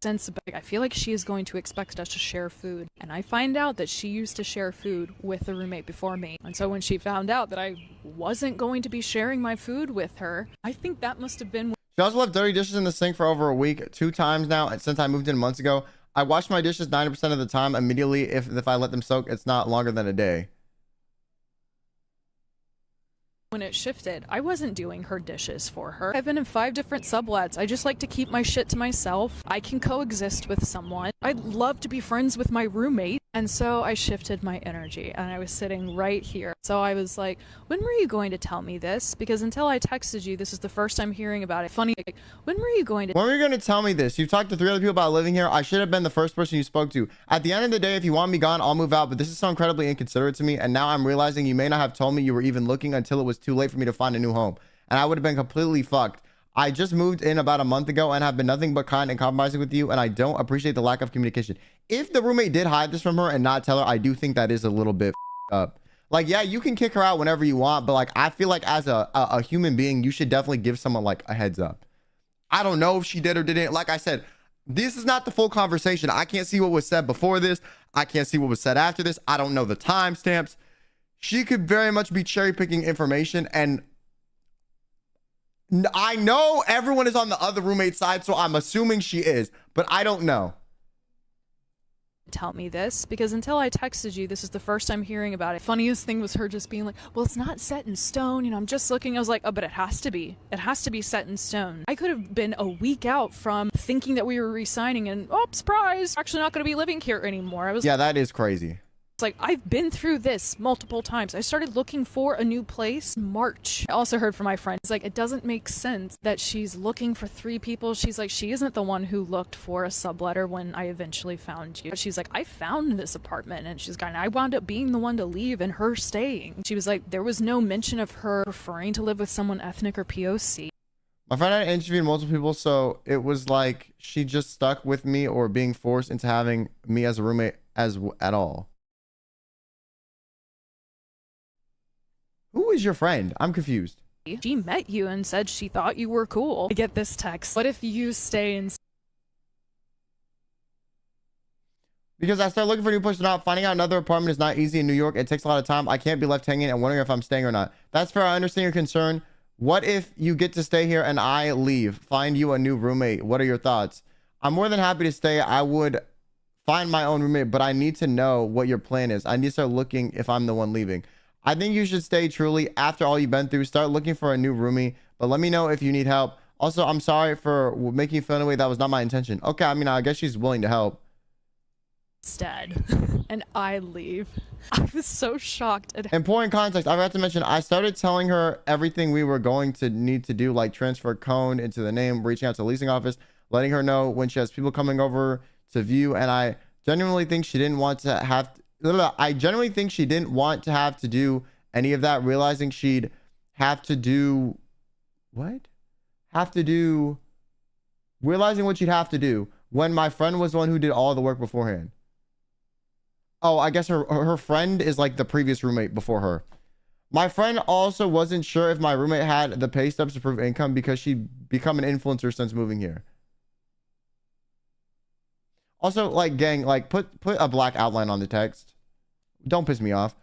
sense of, I feel like she is going to expect us to share food. And I find out that she used to share food with the roommate before me. And so when she found out that I wasn't going to be sharing my food with her, I think that must have been... She also left dirty dishes in the sink for over a week, 2 times now, and since I moved in months ago. I wash my dishes 90% of the time immediately. If I let them soak, it's not longer than a day. When it shifted, I wasn't doing her dishes for her. I've been in 5 different sublets. I just like to keep my shit to myself. I can coexist with someone. I'd love to be friends with my roommate. And so I shifted my energy and I was sitting right here. So I was like, when were you going to tell me this? Because until I texted you, this is the first time hearing about it. Funny, like, when were you going to tell me this? You've talked to 3 other people about living here. I should have been the first person you spoke to. At the end of the day, if you want me gone, I'll move out. But this is so incredibly inconsiderate to me. And now I'm realizing you may not have told me you were even looking until it was too late for me to find a new home. And I would have been completely fucked. I just moved in about a month ago and have been nothing but kind and compromising with you, and I don't appreciate the lack of communication. If the roommate did hide this from her and not tell her, I do think that is a little bit up. Like, yeah, you can kick her out whenever you want, but like, I feel like as a human being, you should definitely give someone like a heads up. I don't know if she did or didn't. Like I said, this is not the full conversation. I can't see what was said before this. I can't see what was said after this. I don't know the timestamps. She could very much be cherry picking information, and I know everyone is on the other roommate side, so I'm assuming she is, but I don't know. tell me this, because until I texted you, this is the first I'm hearing about it. Funniest thing was her just being like, well, it's not set in stone, you know, I'm just looking. I was like, oh, but it has to be. It has to be set in stone. I could have been a week out from thinking that we were re-signing and, oh, surprise, actually not going to be living here anymore. I was Yeah, that is crazy. It's like, I've been through this multiple times. I started looking for a new place in March. I also heard from my friend, it's like, it doesn't make sense that she's looking for 3 people. She's like, she isn't the one who looked for a subletter when I eventually found you. She's like, I found this apartment, and she's kind of, I wound up being the one to leave and her staying. She was like, there was no mention of her preferring to live with someone ethnic or POC. My friend had interviewed multiple people, so it was like she just stuck with me or being forced into having me as a roommate at all. Who is your friend? I'm confused. She met you and said she thought you were cool. I get this text. What if you stay in? Because I started looking for a new place or not. Finding out another apartment is not easy in New York. It takes a lot of time. I can't be left hanging and wondering if I'm staying or not. That's fair. I understand your concern. What if you get to stay here and I leave? Find you a new roommate. What are your thoughts? I'm more than happy to stay. I would find my own roommate, but I need to know what your plan is. I need to start looking if I'm the one leaving. I think you should stay truly after all you've been through. Start looking for a new roomie, but let me know if you need help. Also, I'm sorry for making you feel in a way that was not my intention. Okay, I mean, I guess she's willing to help. Instead, and I leave. I was so shocked at important context. I forgot to mention, I started telling her everything we were going to need to do, like transfer cone into the name, reaching out to the leasing office, letting her know when she has people coming over to view. And I genuinely think she didn't want to have to do any of that, realizing she'd have to do realizing what she'd have to do when my friend was the one who did all the work beforehand. Oh, I guess her friend is like the previous roommate before her. My friend also wasn't sure if my roommate had the pay stubs to prove income because she'd become an influencer since moving here. Also, like, gang, like, put a black outline on the text. Don't piss me off.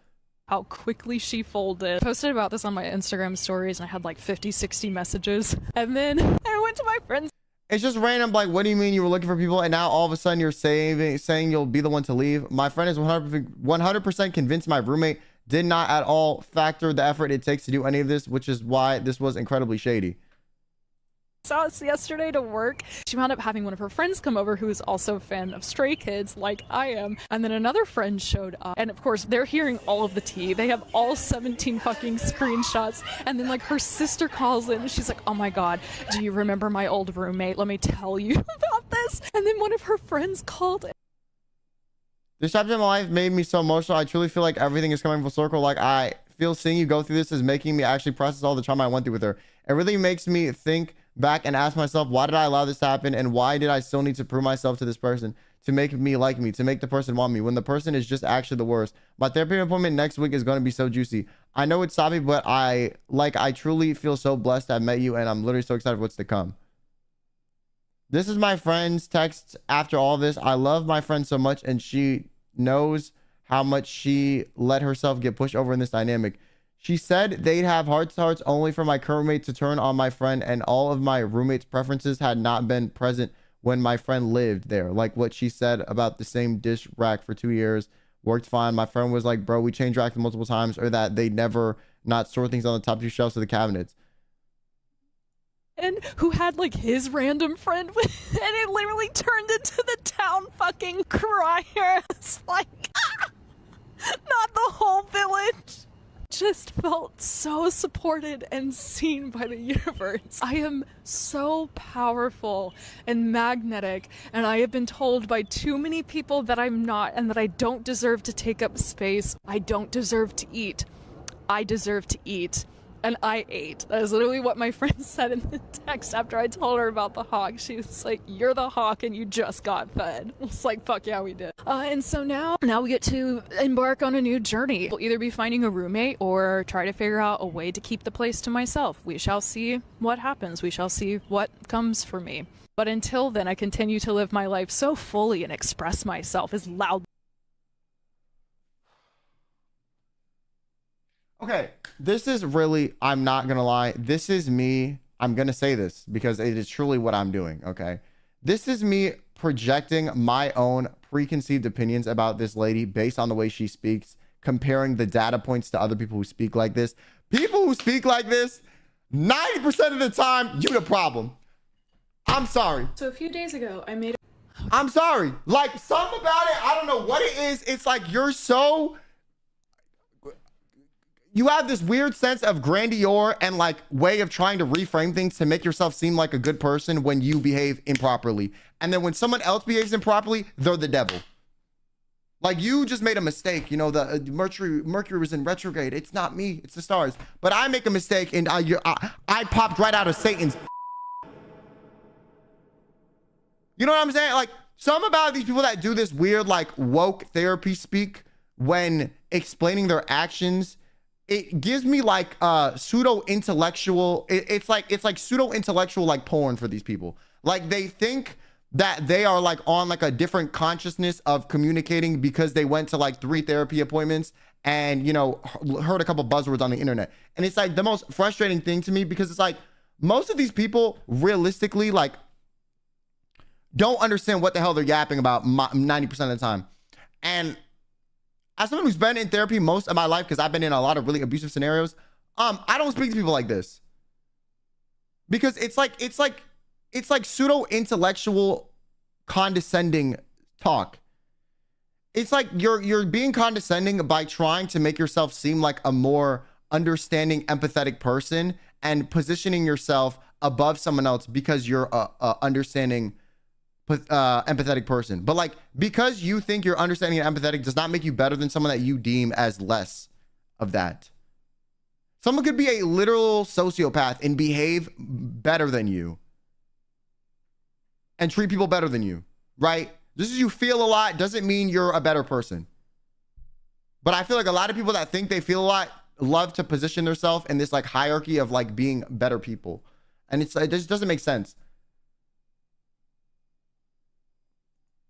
how quickly she folded. I posted about this on my Instagram stories and I had like 50, 60 messages. And then I went to my friend's. It's just random. Like, what do you mean you were looking for people and now all of a sudden you're saying you'll be the one to leave? My friend is 100% convinced my roommate did not at all factor the effort it takes to do any of this, which is why this was incredibly shady. Saw us yesterday to work. She wound up having one of her friends come over who is also a fan of Stray Kids like I am, and then another friend showed up, and of course they're hearing all of the tea. They have all 17 fucking screenshots, and then like her sister calls in and she's like, oh my god, do you remember my old roommate? Let me tell you about this. And then one of her friends called in. This chapter in my life made me so emotional. I truly feel like everything is coming full circle. Like, I feel seeing you go through this is making me actually process all the trauma I went through with her. It really makes me think back and ask myself, why did I allow this to happen? And why did I still need to prove myself to this person to make me like me, to make the person want me when the person is just actually the worst? My therapy appointment next week is going to be so juicy. I know it's sloppy, but I truly feel so blessed I met you, and I'm literally so excited for what's to come. This is my friend's text after all this. I love my friend so much, and she knows how much she let herself get pushed over in this dynamic. She said they'd have heart-to-hearts only for my current roommate to turn on my friend, and all of my roommate's preferences had not been present when my friend lived there. Like what she said about the same dish rack for 2 years worked fine. My friend was like, bro, we changed racks multiple times, or that they never not store things on the top 2 shelves of the cabinets. And who had like his random friend with, and it literally turned into the town fucking crier. It's like, not the whole village. Just felt so supported and seen by the universe. I am so powerful and magnetic, and I have been told by too many people that I'm not, and that I don't deserve to take up space. I don't deserve to eat. I deserve to eat. And I ate. That is literally what my friend said in the text after I told her about the hawk. She was like, you're the hawk and you just got fed. I was like, fuck yeah, we did. And so now we get to embark on a new journey. We'll either be finding a roommate or try to figure out a way to keep the place to myself. We shall see what happens. We shall see what comes for me. But until then, I continue to live my life so fully and express myself as loud. Okay, this is really, I'm not gonna lie, this is me. I'm gonna say this because it is truly what I'm doing, okay? This is me projecting my own preconceived opinions about this lady based on the way she speaks, comparing the data points to other people who speak like this. People who speak like this, 90% of the time, you the problem. I'm sorry. So a few days ago, I made I'm sorry. Like, something about it, I don't know what it is. It's like you have this weird sense of grandeur and like way of trying to reframe things to make yourself seem like a good person when you behave improperly. And then when someone else behaves improperly, they're the devil. Like, you just made a mistake. You know, the Mercury was in retrograde. It's not me, it's the stars. But I make a mistake and I popped right out of Satan's. You know what I'm saying? Like, some about these people that do this weird, like, woke therapy speak when explaining their actions, it gives me like pseudo-intellectual. It's like pseudo-intellectual, like, porn for these people. Like, they think that they are like on like a different consciousness of communicating because they went to like 3 therapy appointments and, you know, heard a couple buzzwords on the internet. And it's like the most frustrating thing to me because it's like most of these people realistically, like, don't understand what the hell they're yapping about 90% of the time. And as someone who's been in therapy most of my life, because I've been in a lot of really abusive scenarios, I don't speak to people like this. Because it's like pseudo-intellectual condescending talk. It's like you're being condescending by trying to make yourself seem like a more understanding, empathetic person and positioning yourself above someone else because you're a understanding, empathetic person. But like, because you think you're understanding and empathetic does not make you better than someone that you deem as less of that. Someone could be a literal sociopath and behave better than you and treat people better than you, right? Just as you feel a lot doesn't mean you're a better person. But I feel like a lot of people that think they feel a lot love to position themselves in this like hierarchy of like being better people. And it just doesn't make sense.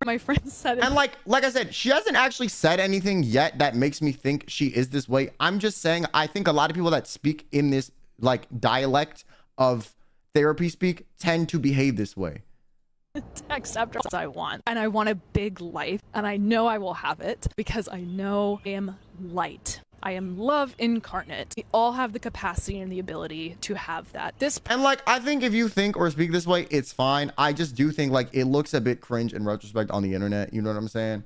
my friend said it. And like I said, she hasn't actually said anything yet that makes me think she is this way. I'm just saying, I think a lot of people that speak in this like dialect of therapy speak tend to behave this way. Text after I want, and I want a big life, and I know I will have it because I know I am light. I am love incarnate. We all have the capacity and the ability to have that. And like, I think if you think or speak this way, it's fine. I just do think like it looks a bit cringe in retrospect on the internet. You know what I'm saying?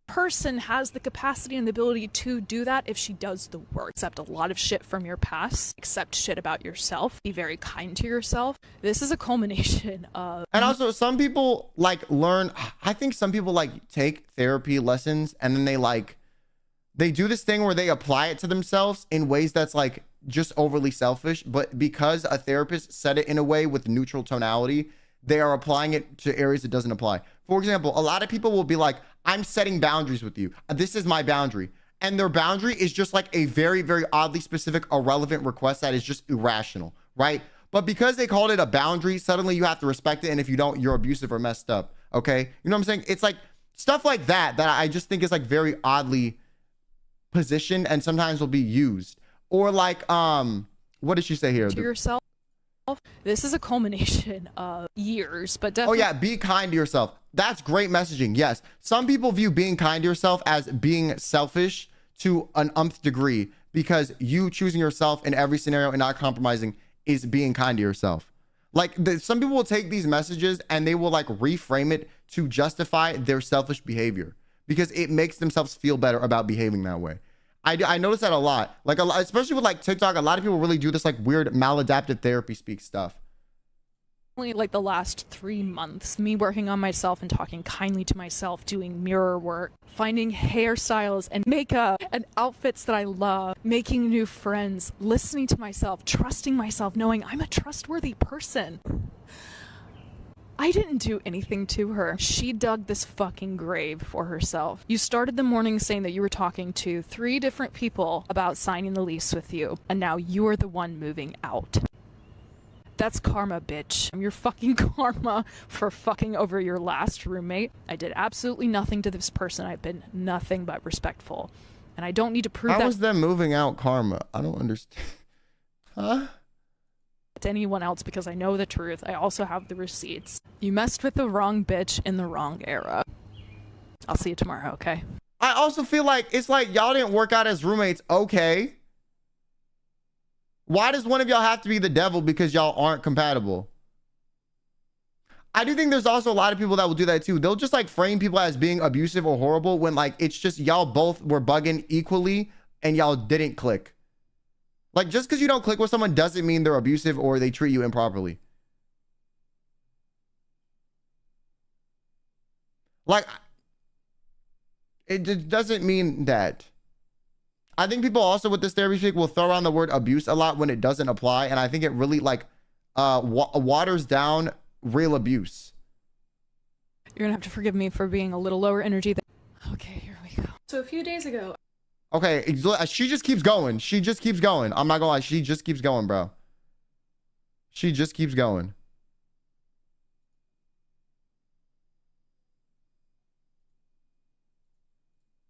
Person has the capacity and the ability to do that if she does the work. Accept a lot of shit from your past. Accept shit about yourself. Be very kind to yourself. This is a culmination of... And also, some people like learn... I think some people like take therapy lessons and then they do this thing where they apply it to themselves in ways that's like just overly selfish. But because a therapist said it in a way with neutral tonality, they are applying it to areas it doesn't apply. For example, a lot of people will be like, I'm setting boundaries with you. This is my boundary. And their boundary is just like a very, very oddly specific, irrelevant request that is just irrational, right? But because they called it a boundary, suddenly you have to respect it. And if you don't, you're abusive or messed up, okay? You know what I'm saying? It's like stuff like that I just think is like very oddly positioned and sometimes will be used. Or like, what did she say here? To yourself. This is a culmination of years, but definitely... Oh yeah, be kind to yourself. That's great messaging. Yes. Some people view being kind to yourself as being selfish to an umpth degree because you choosing yourself in every scenario and not compromising is being kind to yourself. Like some people will take these messages and they will like reframe it to justify their selfish behavior because it makes themselves feel better about behaving that way. I notice that a lot, like especially with like TikTok, a lot of people really do this like weird maladaptive therapy speak stuff. Like the last 3 months, me working on myself and talking kindly to myself, doing mirror work, finding hairstyles and makeup and outfits that I love, making new friends, listening to myself, trusting myself, knowing I'm a trustworthy person. I didn't do anything to her. She dug this fucking grave for herself. You started the morning saying that you were talking to 3 different people about signing the lease with you, and now you are the one moving out. That's karma, bitch. I'm your fucking karma for fucking over your last roommate. I did absolutely nothing to this person. I've been nothing but respectful. And I don't need to prove that. How was them moving out karma? I don't understand. Huh? to anyone else because I know the truth. I also have the receipts. You messed with the wrong bitch in the wrong era. I'll see you tomorrow, okay? I also feel like it's like y'all didn't work out as roommates. Okay. Why does one of y'all have to be the devil because y'all aren't compatible? I do think there's also a lot of people that will do that too. They'll just like frame people as being abusive or horrible when like it's just y'all both were bugging equally and y'all didn't click. Like just because you don't click with someone doesn't mean they're abusive or they treat you improperly. Like it just doesn't mean that. I think people also with this therapy speak will throw around the word abuse a lot when it doesn't apply. And I think it really like waters down real abuse. You're gonna have to forgive me for being a little lower energy than... Okay, here we go. So a few days ago... Okay, she just keeps going. She just keeps going. I'm not gonna lie. She just keeps going, bro. She just keeps going.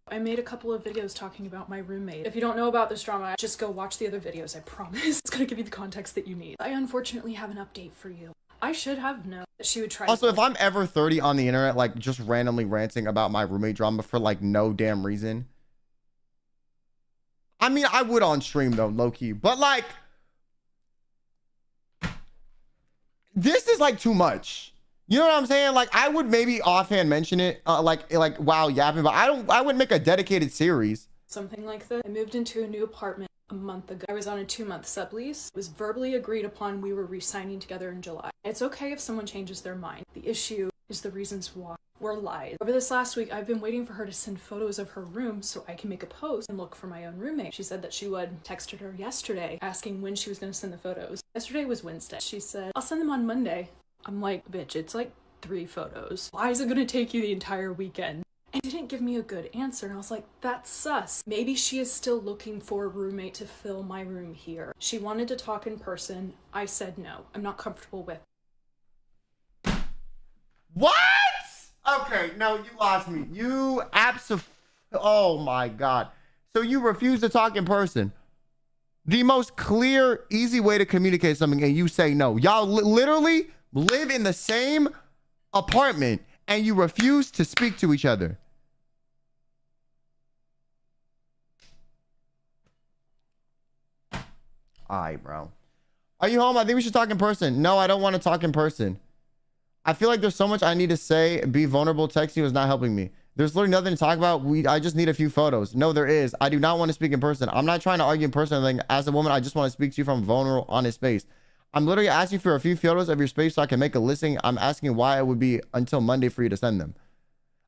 I made a couple of videos talking about my roommate. If you don't know about this drama, just go watch the other videos, I promise. It's gonna give you the context that you need. I unfortunately have an update for you. I should have known that she would try. Also, if I'm ever 30 on the internet, like just randomly ranting about my roommate drama for like no damn reason. I mean, I would on stream though, low key, but like, this is like too much. You know what I'm saying? Like, I would maybe offhand mention it, like wow, yapping, but I wouldn't make a dedicated series. Something like this. I moved into a new apartment a month ago. I was on a 2-month sublease. It was verbally agreed upon we were re-signing together in July. It's okay if someone changes their mind. The issue is the reasons why were lies. Over this last week, I've been waiting for her to send photos of her room so I can make a post and look for my own roommate. She said that she would. Texted her yesterday asking when she was going to send the photos. Yesterday was Wednesday. She said, I'll send them on Monday. I'm like, bitch, it's like 3 photos. Why is it going to take you the entire weekend? And didn't give me a good answer, and I was like, that's sus. Maybe she is still looking for a roommate to fill my room here. She wanted to talk in person. I said no. I'm not comfortable with it. What? Okay, no, you lost me. You oh my God. So you refuse to talk in person. The most clear, easy way to communicate something, and you say no. Y'all literally live in the same apartment and you refuse to speak to each other. All right, bro. Are you home? I think we should talk in person. No, I don't want to talk in person. I feel like there's so much I need to say. Be vulnerable. Texting is not helping me. There's literally nothing to talk about. I just need a few photos. No, there is. I do not want to speak in person. I'm not trying to argue in person. Like, as a woman, I just want to speak to you from a vulnerable, honest space. I'm literally asking for a few photos of your space so I can make a listing. I'm asking why it would be until Monday for you to send them.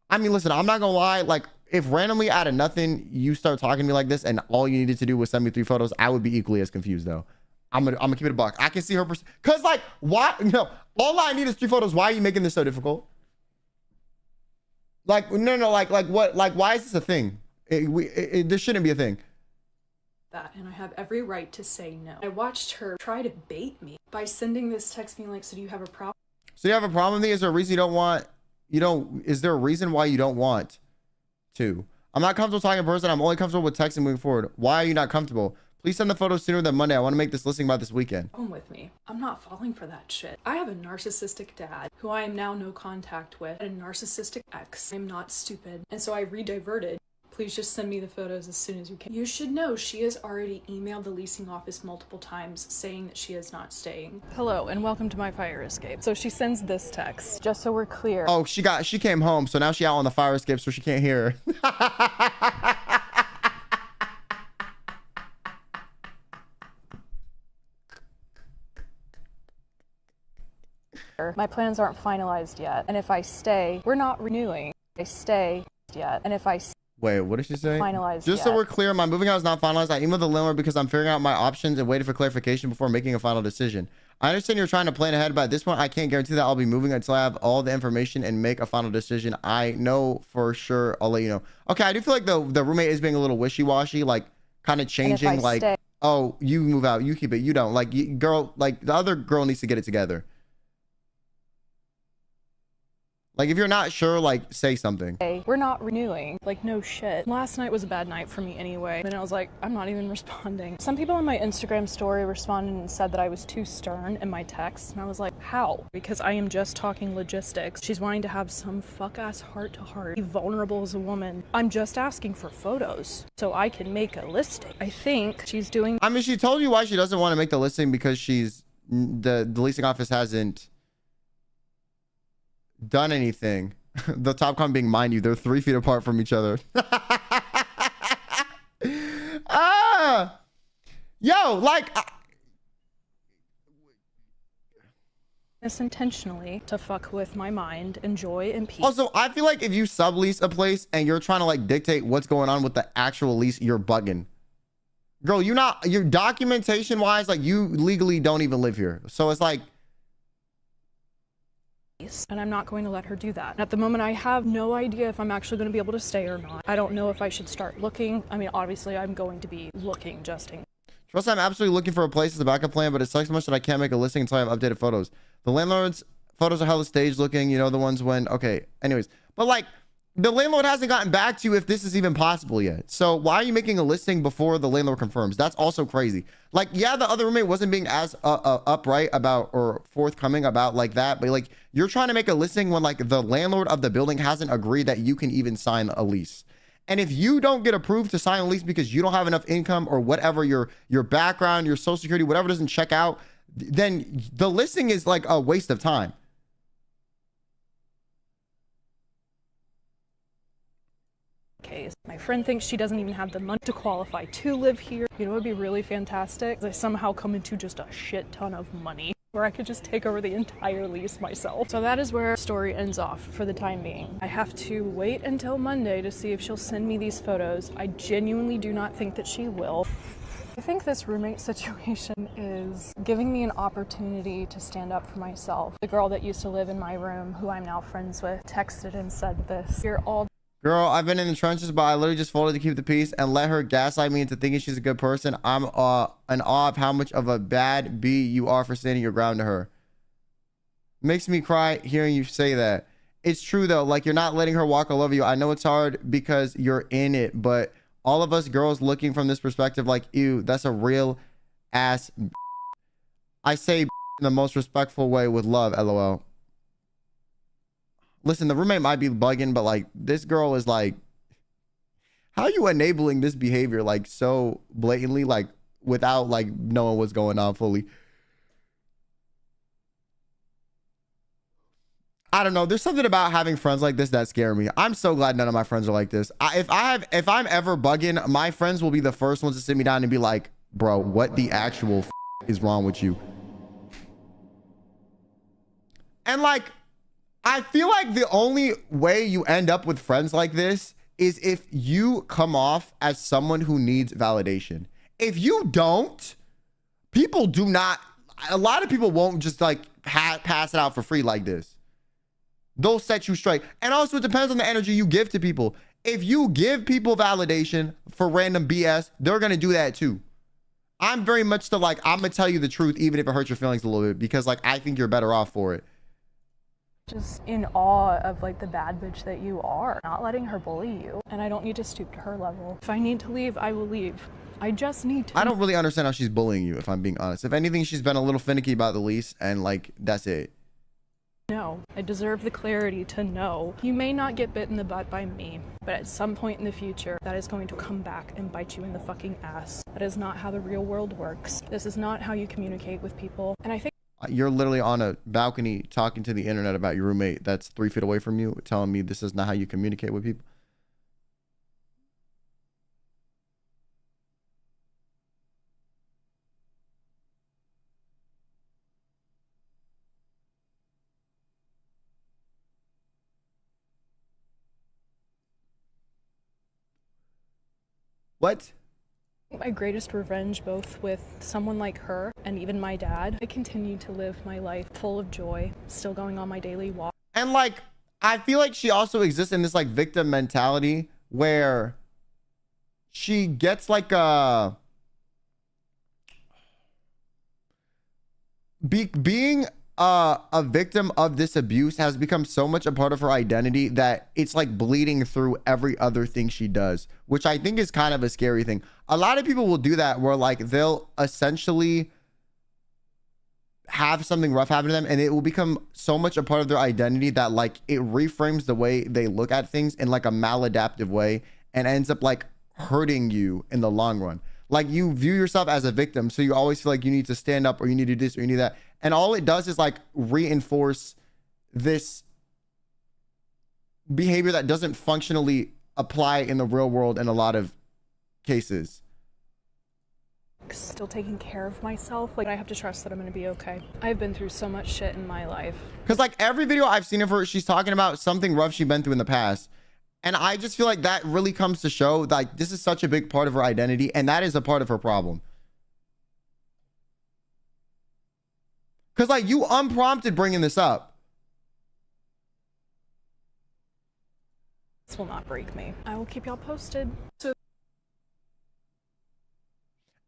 I mean, listen, I'm not gonna lie. Like, if randomly out of nothing you start talking to me like this and all you needed to do was send me 3 photos, I would be equally as confused though. I'm gonna keep it a buck. I can see her because like, why? No, all I need is 3 photos. Why are you making this so difficult? Like, no, like what? Like, why is this a thing? This shouldn't be a thing. That, and I have every right to say no. I watched her try to bait me by sending this text being like, so do you have a problem? So you have a problem with me? Is there a reason you don't want, is there a reason why you don't want to? I'm not comfortable talking in person. I'm only comfortable with texting moving forward. Why are you not comfortable? Please send the photos sooner than Monday. I want to make this listing by this weekend. Come with me. I'm not falling for that shit. I have a narcissistic dad who I am now no contact with, and a narcissistic ex. I'm not stupid. And so I rediverted. Please just send me the photos as soon as you can. You should know she has already emailed the leasing office multiple times saying that she is not staying. Hello and welcome to my fire escape. So she sends this text, just so we're clear. Oh, she came home, so now she out on the fire escape so she can't hear her. My plans aren't finalized yet, and if I stay, we're not renewing. I stay yet, and if I Wait, what did she say? Finalized Just yet. so we're clear, my moving out is not finalized. I emailed the landlord because I'm figuring out my options and waiting for clarification before making a final decision. I understand you're trying to plan ahead, but at this point, I can't guarantee that I'll be moving until I have all the information and make a final decision. I know for sure. I'll let you know. Okay, I do feel like the roommate is being a little wishy-washy, like kind of changing, like, oh, you move out, you keep it, you don't. Like, girl, like the other girl needs to get it together. Like, if you're not sure, like, say something. Hey, we're not renewing. Like, no shit. Last night was a bad night for me anyway. And I was like, I'm not even responding. Some people on my Instagram story responded and said that I was too stern in my text. And I was like, how? Because I am just talking logistics. She's wanting to have some fuck-ass heart-to-heart. Be vulnerable as a woman. I'm just asking for photos so I can make a listing. I think she's doing... I mean, she told you why she doesn't want to make the listing because the leasing office hasn't done anything. The top comment being, mind you, they're 3 feet apart from each other. Yo, like this intentionally to fuck with my mind and joy and peace. Also, I feel like if you sublease a place and you're trying to like dictate what's going on with the actual lease, you're bugging. Girl, you're documentation wise, like you legally don't even live here. So it's like, and I'm not going to let her do that. At the moment, I have no idea if I'm actually going to be able to stay or not. I don't know if I should start looking. I mean, obviously, I'm going to be looking just in. Trust, I'm absolutely looking for a place as a backup plan, but it sucks so much that I can't make a listing until I have updated photos. The landlord's photos are hella staged looking, you know, the ones when, okay, anyways. But like, the landlord hasn't gotten back to you if this is even possible yet. So why are you making a listing before the landlord confirms? That's also crazy. Like, yeah, the other roommate wasn't being as upright about or forthcoming about like that, but like you're trying to make a listing when like the landlord of the building hasn't agreed that you can even sign a lease. And if you don't get approved to sign a lease because you don't have enough income or whatever, your background, your social security, whatever doesn't check out, then the listing is like a waste of time. Case. My friend thinks she doesn't even have the money to qualify to live here. You know, it would be really fantastic. I somehow come into just a shit ton of money where I could just take over the entire lease myself. So that is where the story ends off for the time being. I have to wait until Monday to see if she'll send me these photos. I genuinely do not think that she will. I think this roommate situation is giving me an opportunity to stand up for myself. The girl that used to live in my room, who I'm now friends with, texted and said this. You're all... Girl, I've been in the trenches, but I literally just folded to keep the peace and let her gaslight me into thinking she's a good person. I'm in awe of how much of a bad bee you are for standing your ground to her. Makes me cry hearing you say that. It's true though, like you're not letting her walk all over you. I know it's hard because you're in it, but all of us girls looking from this perspective, like, ew, that's a real ass. I say in the most respectful way with love, LOL. Listen, the roommate might be bugging, but like this girl is like, how are you enabling this behavior like so blatantly, like without like knowing what's going on fully? I don't know. There's something about having friends like this that scare me. I'm so glad none of my friends are like this. If I'm ever bugging, my friends will be the first ones to sit me down and be like, bro, what the actual is wrong with you? And like, I feel like the only way you end up with friends like this is if you come off as someone who needs validation. If you don't, people do not, a lot of people won't just like pass it out for free like this. They'll set you straight. And also it depends on the energy you give to people. If you give people validation for random BS, they're going to do that too. I'm very much the like, I'm going to tell you the truth, even if it hurts your feelings a little bit, because like, I think you're better off for it. Just in awe of like the bad bitch that you are, not letting her bully you. And I don't need to stoop to her level. If I need to leave, I will leave. I just need to. I don't really understand how she's bullying you, if I'm being honest. If anything, she's been a little finicky about the lease and like, that's it. No, I deserve the clarity to know. You may not get bit in the butt by me, but at some point in the future, that is going to come back and bite you in the fucking ass. That is not how the real world works. This is not how you communicate with people. And I think you're literally on a balcony talking to the internet about your roommate that's 3 feet away from you, telling me this is not how you communicate with people. What? my greatest revenge, both with someone like her and even my dad. I continue to live my life full of joy, still going on my daily walk. And like, I feel like she also exists in this like victim mentality where she gets like a being a victim of this abuse has become so much a part of her identity that it's like bleeding through every other thing she does, which I think is kind of a scary thing. A lot of people will do that where like they'll essentially have something rough happen to them and it will become so much a part of their identity that like it reframes the way they look at things in like a maladaptive way and ends up like hurting you in the long run. Like you view yourself as a victim, so you always feel like you need to stand up or you need to do this or you need that. And all it does is like reinforce this behavior that doesn't functionally apply in the real world in a lot of cases. Still taking care of myself. Like I have to trust that I'm going to be okay. I've been through so much shit in my life. Because like every video I've seen of her, she's talking about something rough she's been through in the past. And I just feel like that really comes to show like this is such a big part of her identity and that is a part of her problem. Because like you unprompted bringing this up. This will not break me. I will keep y'all posted.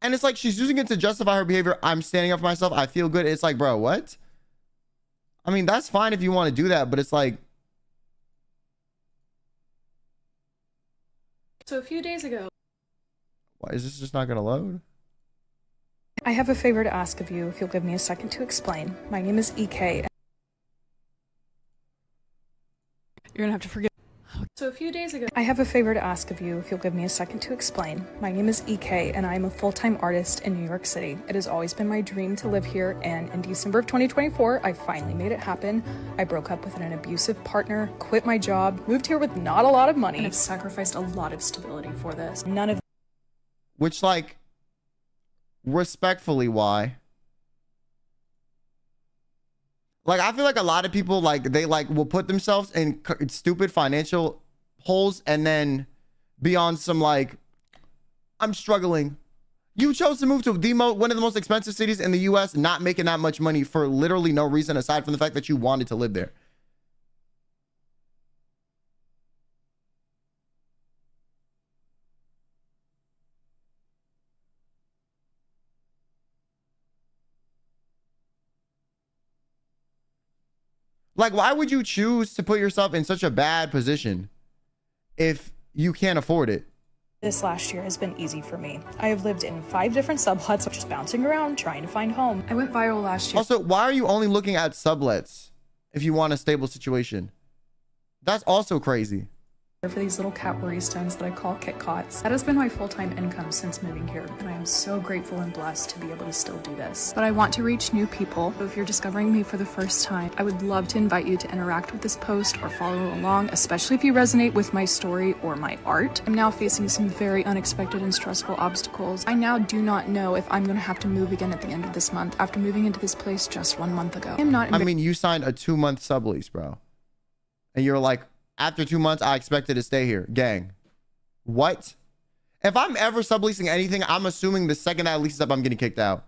And it's like she's using it to justify her behavior. I'm standing up for myself. I feel good. It's like, bro, what? I mean, that's fine if you want to do that, but it's like. So a few days ago. Why is this just not going to load? I have a favor to ask of you if you'll give me a second to explain. My name is EK. You're gonna have to forgive. So a few days ago, I have a favor to ask of you if you'll give me a second to explain. My name is EK and I am a full-time artist in New York City. It has always been my dream to live here, and in December of 2024, I finally made it happen. I broke up with an abusive partner, quit my job, moved here with not a lot of money, and have sacrificed a lot of stability for this. None of which, like, respectfully, why? Like, I feel like a lot of people, like, they, like, will put themselves in stupid financial holes and then be on some, like, I'm struggling. You chose to move to one of the most expensive cities in the U.S., not making that much money for literally no reason aside from the fact that you wanted to live there. Like, why would you choose to put yourself in such a bad position if you can't afford it? This last year has been easy for me. I have lived in 5 different subhuts, just bouncing around, trying to find home. I went viral last year. Also, why are you only looking at sublets if you want a stable situation? That's also crazy. For these little cat worry stones that I call Kit Cots. That has been my full-time income since moving here, and I am so grateful and blessed to be able to still do this. But I want to reach new people. So if you're discovering me for the first time, I would love to invite you to interact with this post or follow along, especially if you resonate with my story or my art. I'm now facing some very unexpected and stressful obstacles. I now do not know if I'm going to have to move again at the end of this month after moving into this place just 1 month ago. I mean, you signed a 2-month sublease, bro. And you're like, after 2 months, I expected to stay here. Gang. What? If I'm ever subleasing anything, I'm assuming the second that lease is up, I'm getting kicked out.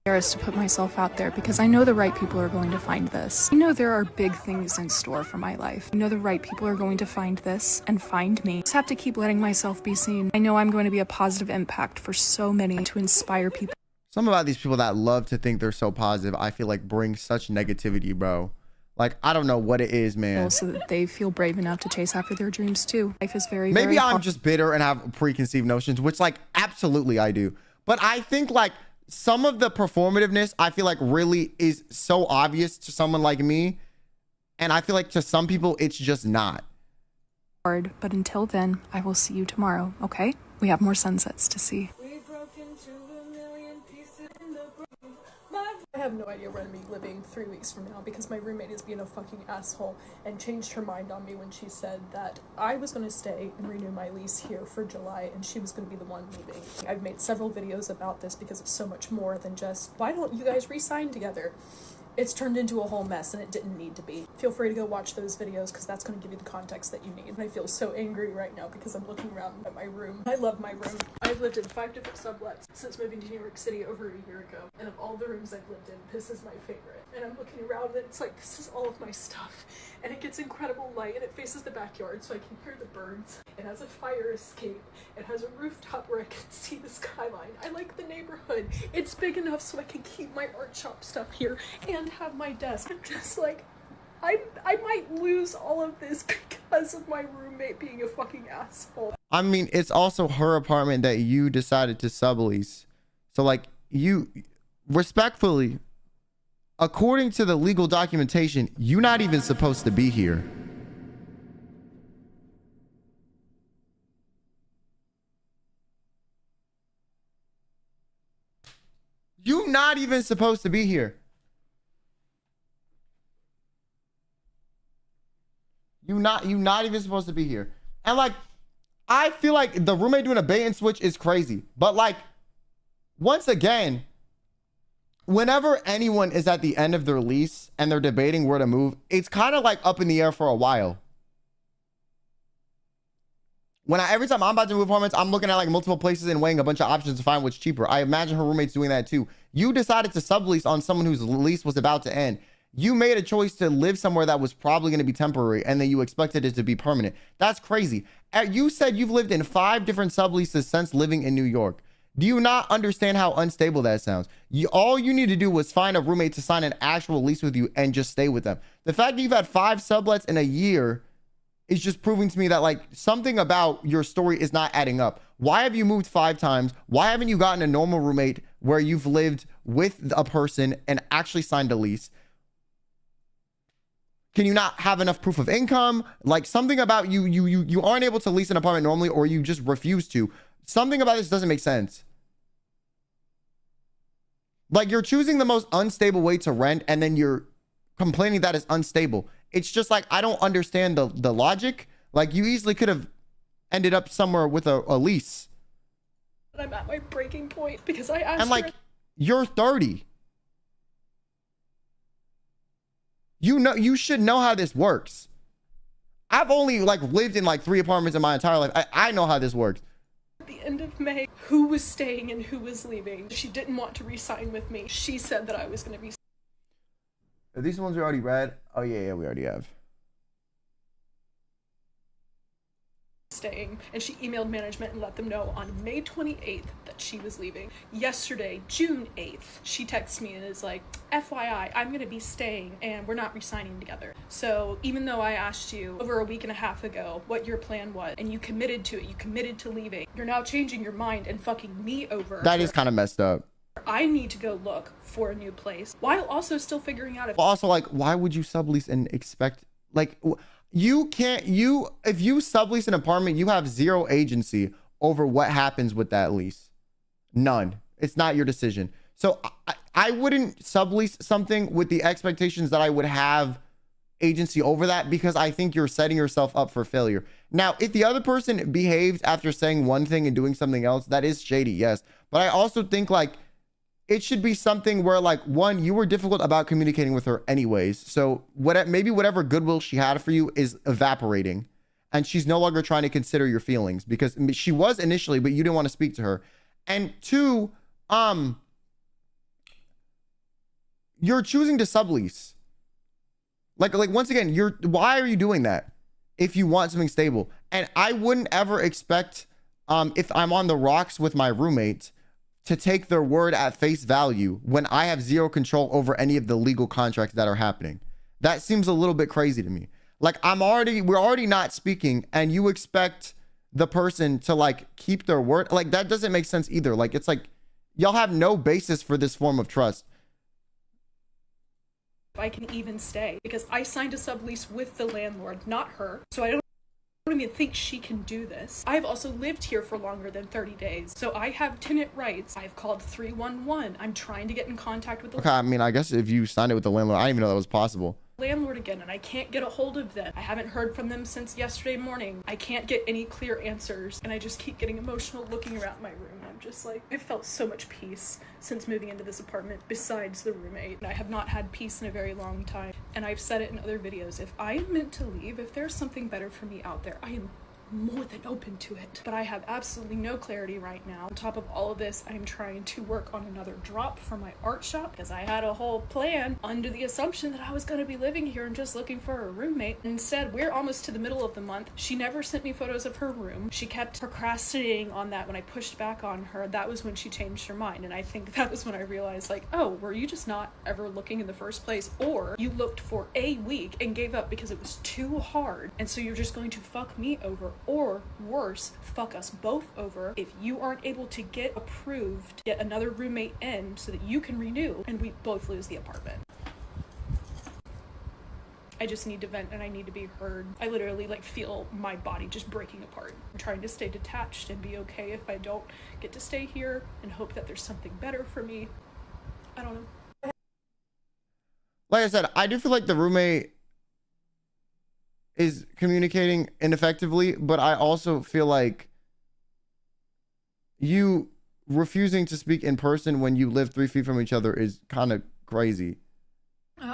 Embarrassed to put myself out there because I know the right people are going to find this. I know there are big things in store for my life. I know the right people are going to find this and find me. I just have to keep letting myself be seen. I know I'm going to be a positive impact for so many, to inspire people. Some about these people that love to think they're so positive, I feel like bring such negativity, bro. Like, I don't know what it is, man. So that they feel brave enough to chase after their dreams too. Life is very, maybe I'm just bitter and have preconceived notions, which, like, absolutely I do. But I think, like, some of the performativeness, I feel like really is so obvious to someone like me. And I feel like to some people, it's just not. Hard, but until then, I will see you tomorrow, okay? We have more sunsets to see. I have no idea where I'm going to be living 3 weeks from now because my roommate is being a fucking asshole and changed her mind on me when she said that I was going to stay and renew my lease here for July and she was going to be the one moving. I've made several videos about this because it's so much more than just, why don't you guys re-sign together? It's turned into a whole mess and it didn't need to be. Feel free to go watch those videos because that's going to give you the context that you need. And I feel so angry right now because I'm looking around at my room. I love my room. I've lived in 5 different sublets since moving to New York City over a year ago, and of all the rooms I've lived in, this is my favorite. And I'm looking around and it's like, this is all of my stuff. And it gets incredible light and it faces the backyard so I can hear the birds. It has a fire escape. It has a rooftop where I can see the skyline. I like the neighborhood. It's big enough so I can keep my art shop stuff here and have my desk. I'm just like, I might lose all of this because of my roommate being a fucking asshole. I mean, it's also her apartment that you decided to sublease. So like, you respectfully, according to the legal documentation, you're not even supposed to be here. You're not even supposed to be here. You're not even supposed to be here. And like, I feel like the roommate doing a bait and switch is crazy. But like, once again, whenever anyone is at the end of their lease and they're debating where to move, it's kind of like up in the air for a while. Every time I'm about to move apartments, I'm looking at like multiple places and weighing a bunch of options to find what's cheaper. I imagine her roommate's doing that too. You decided to sublease on someone whose lease was about to end. You made a choice to live somewhere that was probably going to be temporary and then you expected it to be permanent. That's crazy. You said you've lived in 5 different subleases since living in New York. Do you not understand how unstable that sounds? All you need to do was find a roommate to sign an actual lease with you and just stay with them. The fact that you've had 5 sublets in a year is just proving to me that like something about your story is not adding up. Why have you moved 5 times? Why haven't you gotten a normal roommate where you've lived with a person and actually signed a lease? Can you not have enough proof of income? Like something about you aren't able to lease an apartment normally, or you just refuse to. Something about this doesn't make sense. Like you're choosing the most unstable way to rent and then you're complaining that it's unstable. It's just like, I don't understand the logic. Like you easily could have ended up somewhere with a lease. I'm at my breaking point because I asked and like, you're 30. You should know how this works. I've only like lived in like 3 apartments in my entire life. I know how this works. At the end of May, who was staying and who was leaving. She didn't want to re-sign with me. She said that I was going to be. Are these ones we already read? Oh yeah, we already have. Staying, and she emailed management and let them know on May 28th that she was leaving. Yesterday, June 8th, she texts me and is like, FYI, I'm gonna be staying and we're not re-signing together. So even though I asked you over a week and a half ago what your plan was and you committed to it, you committed to leaving, you're now changing your mind and fucking me over. That is kind of messed up. I need to go look for a new place while also still figuring out if also like, why would you sublease and expect like if you sublease an apartment, you have 0 agency over what happens with that lease. None. It's not your decision. So I wouldn't sublease something with the expectations that I would have agency over that, because I think you're setting yourself up for failure. Now, if the other person behaves after saying one thing and doing something else, that is shady, yes. But I also think like it should be something where like, one, you were difficult about communicating with her anyways. So maybe whatever goodwill she had for you is evaporating and she's no longer trying to consider your feelings, because she was initially, but you didn't want to speak to her. And 2, you're choosing to sublease. Like once again, why are you doing that if you want something stable? And I wouldn't ever expect, if I'm on the rocks with my roommate, to take their word at face value when I have 0 control over any of the legal contracts that are happening. That seems a little bit crazy to me. Like we're already not speaking and you expect the person to like keep their word. Like that doesn't make sense either. Like it's like y'all have no basis for this form of trust. I can even stay because I signed a sublease with the landlord, not her. So I don't even think she can do this. I've also lived here for longer than 30 days, so I have tenant rights. I've called 311. I'm trying to get in contact with the I mean, I guess if you signed it with the landlord, I didn't even know that was possible. Landlord again, and I can't get a hold of them. I haven't heard from them since yesterday morning. I can't get any clear answers, and I just keep getting emotional looking around my room. I'm just like, I felt so much peace since moving into this apartment besides the roommate. I have not had peace in a very long time, and I've said it in other videos. If I am meant to leave, if there's something better for me out there, I am more than open to it. But I have absolutely no clarity right now. On top of all of this, I'm trying to work on another drop for my art shop because I had a whole plan under the assumption that I was going to be living here and just looking for a roommate. Instead, we're almost to the middle of the month. She never sent me photos of her room. She kept procrastinating on that. When I pushed back on her, that was when she changed her mind. And I think that was when I realized, like, oh, were you just not ever looking in the first place? Or you looked for a week and gave up because it was too hard. And so you're just going to fuck me over, or worse, fuck us both over if you aren't able to get approved, get another roommate in so that you can renew and we both lose the apartment. I just need to vent and I need to be heard. I literally like feel my body just breaking apart. I'm trying to stay detached and be okay if I don't get to stay here and hope that there's something better for me. I don't know. Like I said, I do feel like the roommate is communicating ineffectively, but I also feel like you refusing to speak in person when you live 3 feet from each other is kind of crazy.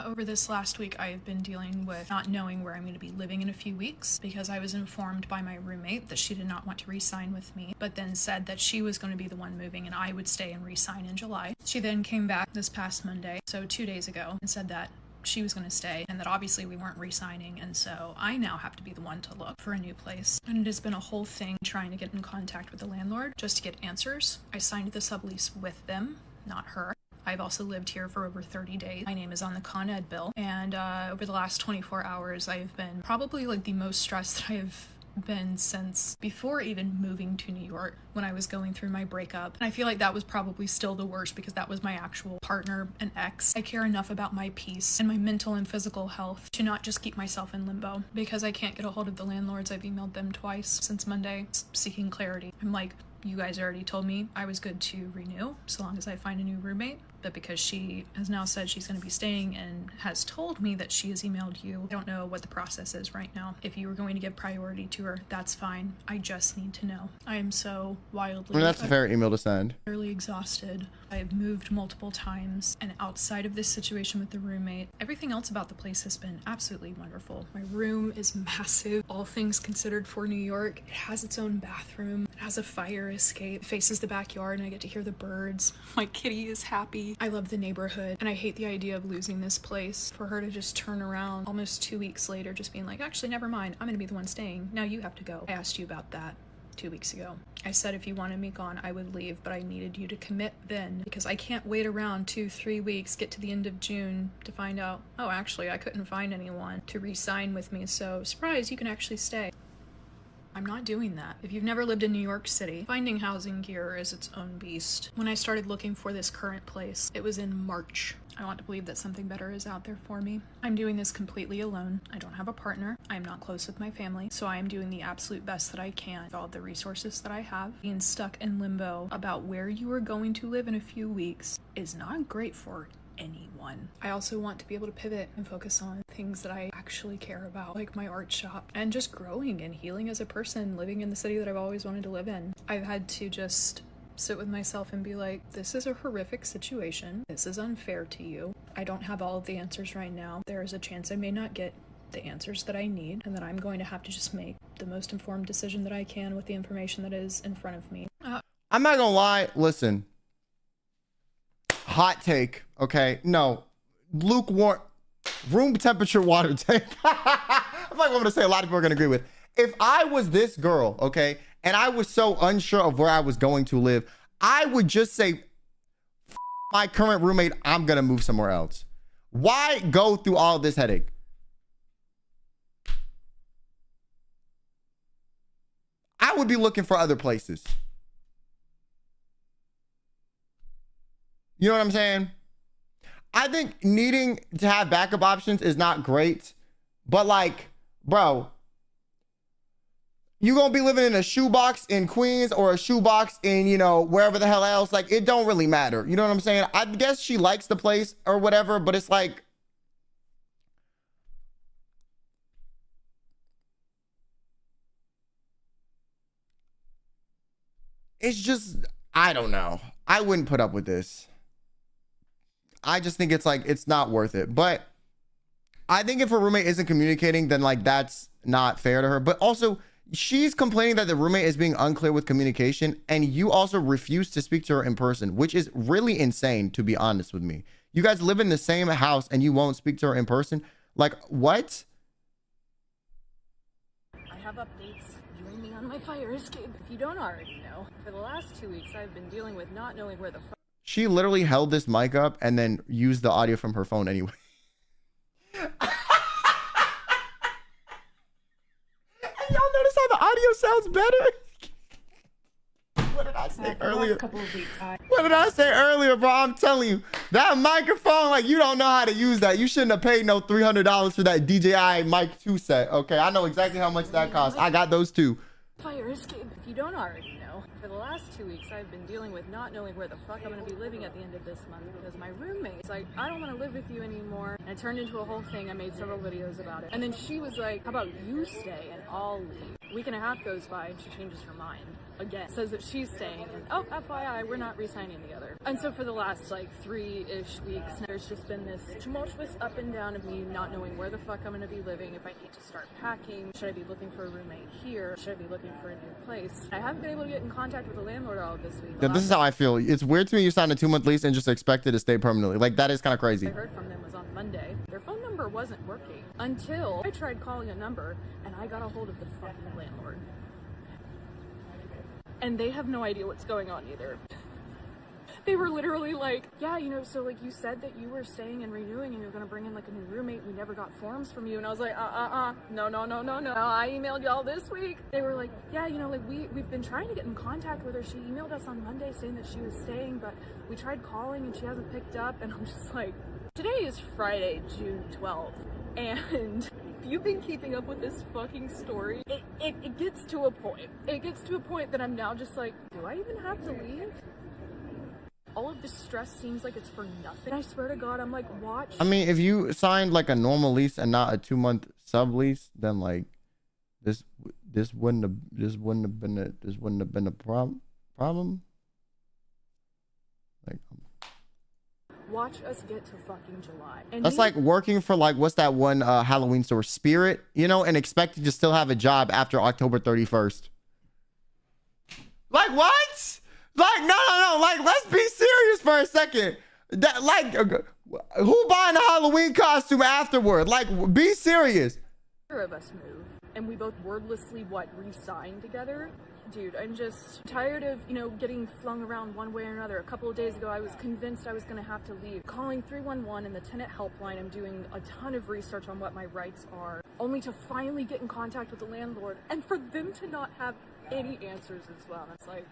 Over this last week, I've been dealing with not knowing where I'm going to be living in a few weeks because I was informed by my roommate that she did not want to re-sign with me, but then said that she was going to be the one moving and I would stay and re-sign in July. She then came back this past Monday, so 2 days ago, and said that she was going to stay and that obviously we weren't re-signing, and so I now have to be the one to look for a new place. And it has been a whole thing trying to get in contact with the landlord just to get answers. I signed the sublease with them, not her. I've also lived here for over 30 days. My name is on the Con Ed bill, and over the last 24 hours I've been probably like the most stressed that I've been since before even moving to New York, when I was going through my breakup. And I feel like that was probably still the worst because that was my actual partner and ex. I care enough about my peace and my mental and physical health to not just keep myself in limbo. Because I can't get a hold of the landlords, I've emailed them twice since Monday seeking clarity. I'm like, you guys already told me I was good to renew so long as I find a new roommate. But because she has now said she's going to be staying and has told me that she has emailed you, I don't know what the process is right now. If you were going to give priority to her, that's fine. I just need to know. I am so wildly... I mean, that's a fair email to send. Fairly exhausted. I've moved multiple times, and outside of this situation with the roommate, everything else about the place has been absolutely wonderful. My room is massive, all things considered for New York. It has its own bathroom. It has a fire escape. It faces the backyard, and I get to hear the birds. My kitty is happy. I love the neighborhood, and I hate the idea of losing this place. For her to just turn around almost 2 weeks later, just being like, actually, never mind. I'm gonna be the one staying. Now you have to go. I asked you about that 2 weeks ago. I said if you wanted me gone, I would leave, but I needed you to commit then, because I can't wait around 2-3 weeks, get to the end of June to find out, oh, actually, I couldn't find anyone to re-sign with me, so surprise, you can actually stay. I'm not doing that. If you've never lived in New York City, finding housing here is its own beast. When I started looking for this current place, it was in March. I want to believe that something better is out there for me. I'm doing this completely alone. I don't have a partner. I'm not close with my family, so I am doing the absolute best that I can with all the resources that I have. Being stuck in limbo about where you are going to live in a few weeks is not great for anyone. I also want to be able to pivot and focus on things that I actually care about, like my art shop, and just growing and healing as a person, living in the city that I've always wanted to live in. I've had to just sit with myself and be like, this is a horrific situation. This is unfair to you. I don't have all of the answers right now. There is a chance I may not get the answers that I need, and that I'm going to have to just make the most informed decision that I can with the information that is in front of me. I'm not gonna lie. Listen. Hot take, okay? No, lukewarm, room temperature water take. I feel like I'm gonna say a lot of people are gonna agree with. If I was this girl, okay, and I was so unsure of where I was going to live, I would just say, my current roommate, I'm gonna move somewhere else. Why go through all of this headache? I would be looking for other places. You know what I'm saying? I think needing to have backup options is not great, but like, bro, you gonna be living in a shoebox in Queens or a shoebox in, you know, wherever the hell else. Like, it don't really matter. You know what I'm saying? I guess she likes the place or whatever, but it's like, it's just, I don't know. I wouldn't put up with this. I just think it's like, it's not worth it. But I think if her roommate isn't communicating, then like, that's not fair to her. But also, she's complaining that the roommate is being unclear with communication, and you also refuse to speak to her in person, which is really insane, to be honest with me. You guys live in the same house and you won't speak to her in person? Like, what? I have updates. Join me on my fire escape. If you don't already know, for the last 2 weeks, I've been dealing with not knowing where the fuck. She literally held this mic up and then used the audio from her phone anyway. And y'all notice how the audio sounds better? What did I say earlier? What did I say earlier, bro? I'm telling you, that microphone, like, you don't know how to use that. You shouldn't have paid no $300 for that DJI Mic 2 set. Okay, I know exactly how much that costs. I got those too. Fire escape. If you don't already know, for the last 2 weeks, I've been dealing with not knowing where the fuck I'm gonna be living at the end of this month because my roommate's like, I don't want to live with you anymore. And it turned into a whole thing. I made several videos about it. And then she was like, how about you stay and I'll leave? A week and a half goes by and she changes her mind. Again, says that she's staying, and oh, FYI, we're not re-signing together. And so for the last like 3-ish weeks, there's just been this tumultuous up and down of me not knowing where the fuck I'm gonna be living, if I need to start packing, should I be looking for a roommate here, should I be looking for a new place. I haven't been able to get in contact with the landlord all of this week. Yeah, this is how I feel. It's weird to me you signed a 2-month lease and just expected to stay permanently. Like, that is kind of crazy. I heard from them was on Monday. Their phone number wasn't working until I tried calling a number and I got a hold of the fucking landlord. And they have no idea what's going on either. They were literally like, yeah, you know, so like you said that you were staying and renewing and you're gonna bring in like a new roommate. We never got forms from you. And I was like, no. I emailed y'all this week. They were like, yeah, you know, like we've been trying to get in contact with her. She emailed us on Monday saying that she was staying, but we tried calling and she hasn't picked up. And I'm just like, today is Friday, June 12th. And if you've been keeping up with this fucking story, it gets to a point. It gets to a point that I'm now just like, do I even have to leave? All of this stress seems like it's for nothing. I swear to God, I'm like, watch. I mean, if you signed like a normal lease and not a 2-month sublease, then like this wouldn't have been a problem. Like, watch us get to fucking July. And that's like working for like, what's that one Halloween store, Spirit, you know, and expecting to still have a job after October 31st. Like, what? Like, no. Like, let's be serious for a second. That, like, who buying a Halloween costume afterward? Like, be serious. Neither of us move, and we both wordlessly re-signed together. Dude, I'm just tired of, you know, getting flung around one way or another. A couple of days ago, I was convinced I was going to have to leave. Calling 311 and the tenant helpline, I'm doing a ton of research on what my rights are, only to finally get in contact with the landlord, and for them to not have any answers as well. It's like,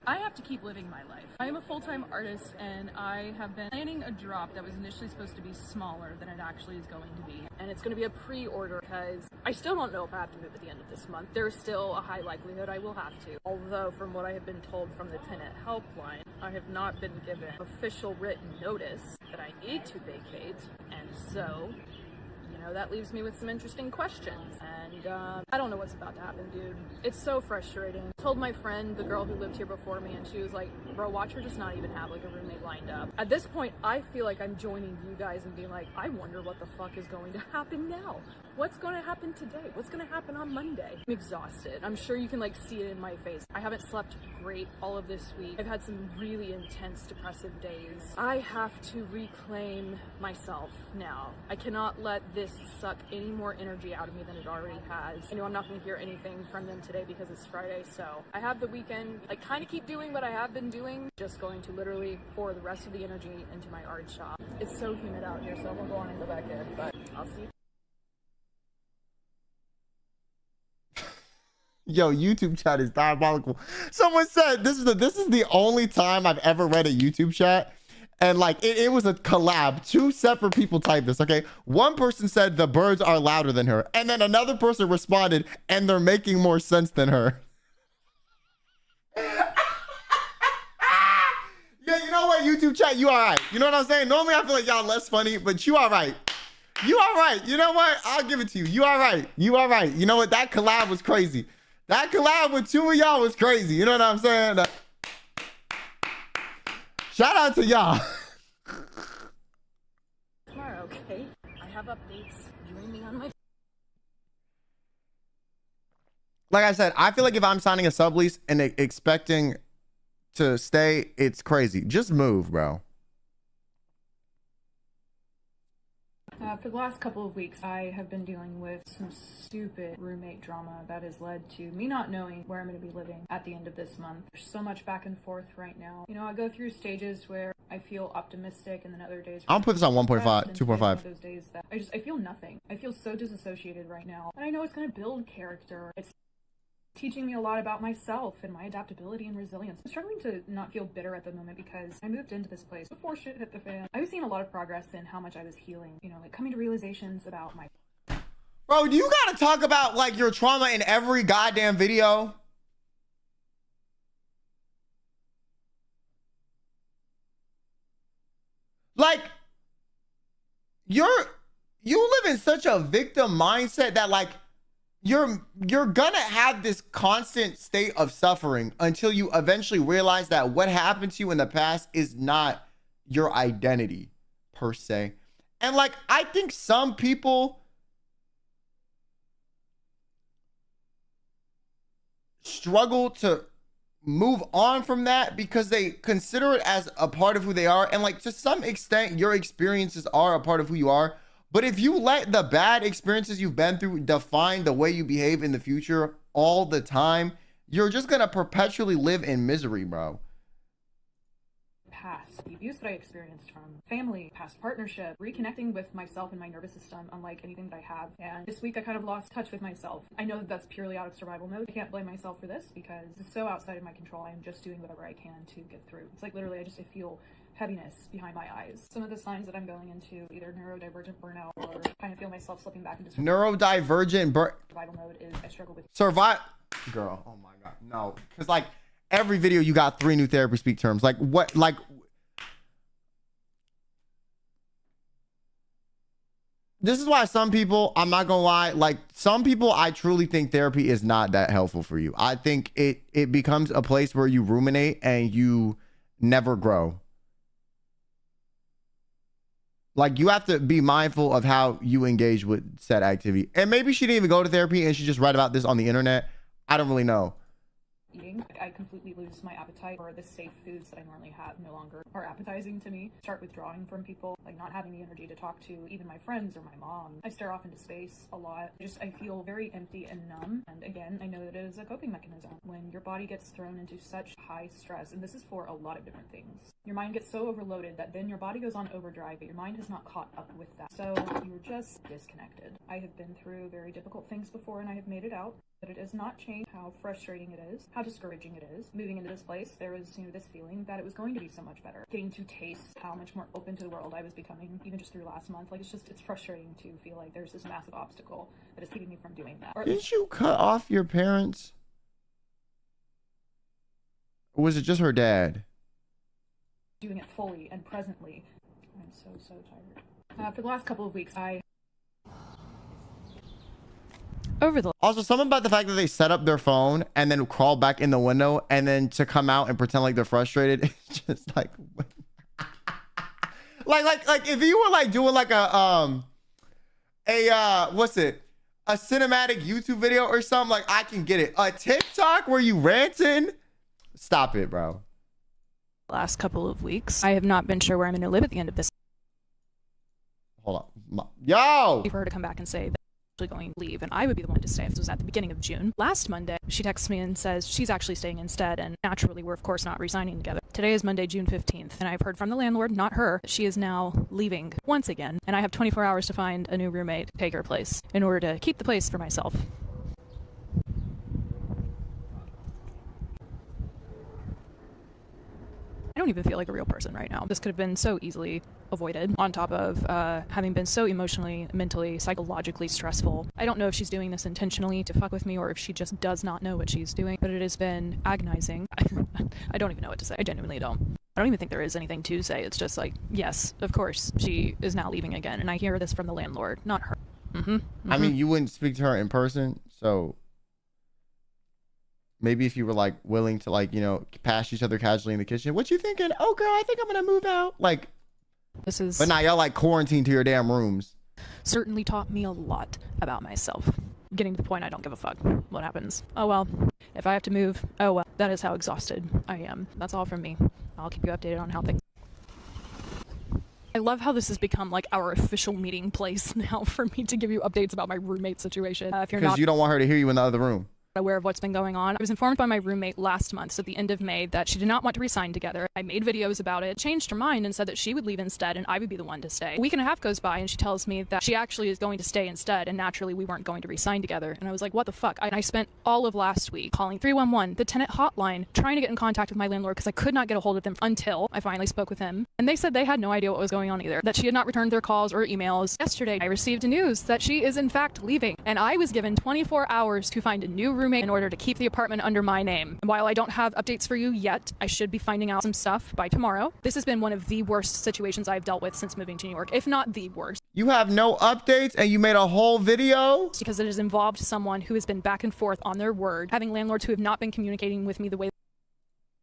I have to keep living my life. I am a full-time artist and I have been planning a drop that was initially supposed to be smaller than it actually is going to be. And it's going to be a pre-order because I still don't know if I have to move at the end of this month. There's still a high likelihood I will have to. Although from what I have been told from the tenant helpline, I have not been given official written notice that I need to vacate. And so, you know, that leaves me with some interesting questions. And I don't know what's about to happen, dude. It's so frustrating. I told my friend, the girl who lived here before me, and she was like, bro, watch her just not even have like a roommate lined up. At this point, I feel like I'm joining you guys and being like, I wonder what the fuck is going to happen now. What's going to happen today? What's going to happen on Monday? I'm exhausted. I'm sure you can like see it in my face. I haven't slept great all of this week. I've had some really intense depressive days. I have to reclaim myself now. I cannot let this suck any more energy out of me than it already has. I know I'm not going to hear anything from them today because it's Friday, so I have the weekend. I kind of keep doing what I have been doing, just going to literally pour the rest of the energy into my art shop. It's so humid out here, so I'm going to go on and go back in, but I'll see you. Yo, YouTube chat is diabolical. Someone said this is the only time I've ever read a YouTube chat, and like it was a collab. 2 separate people typed this. Okay, one person said the birds are louder than her, and then another person responded, and they're making more sense than her. Yeah, you know what, YouTube chat, you all right. You know what I'm saying? Normally I feel like y'all less funny, but you all right. You all right. You know what? I'll give it to you. You all right. You all right. You know what? That collab was crazy. That collab with 2 of y'all was crazy. You know what I'm saying? Shout out to y'all. Tomorrow, okay? I have updates. Join me on my like I said, I feel like if I'm signing a sublease and expecting to stay, it's crazy. Just move, bro. For the last couple of weeks, I have been dealing with some stupid roommate drama that has led to me not knowing where I'm going to be living at the end of this month. There's so much back and forth right now. You know, I go through stages where I feel optimistic, and then other days I'll put this on 1.5, 2.5. Those days that I feel nothing. I feel so disassociated right now. And I know it's going to build character. It's teaching me a lot about myself and my adaptability and resilience. I'm struggling to not feel bitter at the moment because I moved into this place before shit hit the fan. I was seeing a lot of progress in how much I was healing, you know, like coming to realizations about my... Bro, do you gotta talk about like your trauma in every goddamn video? Like, you live in such a victim mindset that like you're gonna have this constant state of suffering until you eventually realize that what happened to you in the past is not your identity per se. And like, I think some people struggle to move on from that because they consider it as a part of who they are. And like, to some extent, your experiences are a part of who you are. But if you let the bad experiences you've been through define the way you behave in the future all the time, you're just going to perpetually live in misery, bro. Past, the abuse that I experienced from family, past partnership, reconnecting with myself and my nervous system, unlike anything that I have. And this week I kind of lost touch with myself. I know that that's purely out of survival mode. I can't blame myself for this because it's so outside of my control. I am just doing whatever I can to get through. It's like literally I feel heaviness behind my eyes. Some of the signs that I'm going into, either neurodivergent burnout or kind of feel myself slipping back into neurodivergent survival mode, is I struggle with girl. Oh my god, no, because like every video you got 3 new therapy speak terms. Like what? Like this is why some people, I'm not gonna lie, like some people, I truly think therapy is not that helpful for you. I think it becomes a place where you ruminate and you never grow. Like, you have to be mindful of how you engage with said activity. And maybe she didn't even go to therapy and she just read about this on the internet. I don't really know. Eating, I completely lose my appetite, or the safe foods that I normally have no longer are appetizing to me. Start withdrawing from people, like not having the energy to talk to even my friends or my mom. I stare off into space a lot. I feel very empty and numb. And again, I know that it is a coping mechanism. When your body gets thrown into such high stress, and this is for a lot of different things, your mind gets so overloaded that then your body goes on overdrive, but your mind has not caught up with that. So you're just disconnected. I have been through very difficult things before and I have made it out. But it has not changed how frustrating it is, how discouraging it is. Moving into this place, there was, this feeling that it was going to be so much better. Getting to taste how much more open to the world I was becoming, even just through last month. Like, it's frustrating to feel like there's this massive obstacle that is keeping me from doing that. Did you cut off your parents? Or was it just her dad? Doing it fully and presently. I'm so tired. For the last couple of weeks, Also, something about the fact that they set up their phone and then crawl back in the window and then to come out and pretend like they're frustrated. It's just like, like if you were like doing like a cinematic YouTube video or something, like I can get it. A TikTok where you ranting? Stop it, bro. Last couple of weeks, I have not been sure where I'm going to live at the end of this. Hold on. Yo! For her to come back and say that going to leave and I would be the one to stay. This was at the beginning of June. Last Monday, she texts me and says she's actually staying instead, and naturally we're of course not resigning together. Today is Monday, June 15th, and I've heard from the landlord, not her, that she is now leaving once again, and I have 24 hours to find a new roommate to take her place in order to keep the place for myself. I don't even feel like a real person right now. This could have been so easily avoided, on top of having been so emotionally, mentally, psychologically stressful. I don't know if she's doing this intentionally to fuck with me or if she just does not know what she's doing, but it has been agonizing. I don't even know what to say. I genuinely don't. I don't even think there is anything to say. It's just like, yes, of course, she is now leaving again, and I hear this from the landlord, not her. I mean, you wouldn't speak to her in person, so maybe if you were like willing to like, pass each other casually in the kitchen, what you thinking? Oh girl, I think I'm gonna move out. Like, but now y'all like quarantined to your damn rooms. Certainly taught me a lot about myself. getting to the point I don't give a fuck what happens. Oh well. If I have to move, oh well. That is how exhausted I am. That's all from me. I'll keep you updated on how things. I love how this has become like our official meeting place now for me to give you updates about my roommate situation. If you're not, Because you don't want her to hear you in the other room. Aware of what's been going on. I was informed by my roommate last month, so at the end of May, that she did not want to resign together. I made videos about it, changed her mind, and said that she would leave instead and I would be the one to stay. A week and a half goes by and she tells me that she actually is going to stay instead, and naturally we weren't going to resign together. And I was like, what the fuck? I spent all of last week calling 311, the tenant hotline, trying to get in contact with my landlord because I could not get a hold of them until I finally spoke with him. And they said they had no idea what was going on either, that she had not returned their calls or emails. Yesterday, I received news that she is in fact leaving, and I was given 24 hours to find a new roommate in order to keep the apartment under my name. And while I don't have updates for you yet, I should be finding out some stuff by tomorrow. This has been one of the worst situations I've dealt with since moving to New York, if not the worst. You have no updates and you made a whole video? Because it has involved someone who has been back and forth on their word, having landlords who have not been communicating with me the way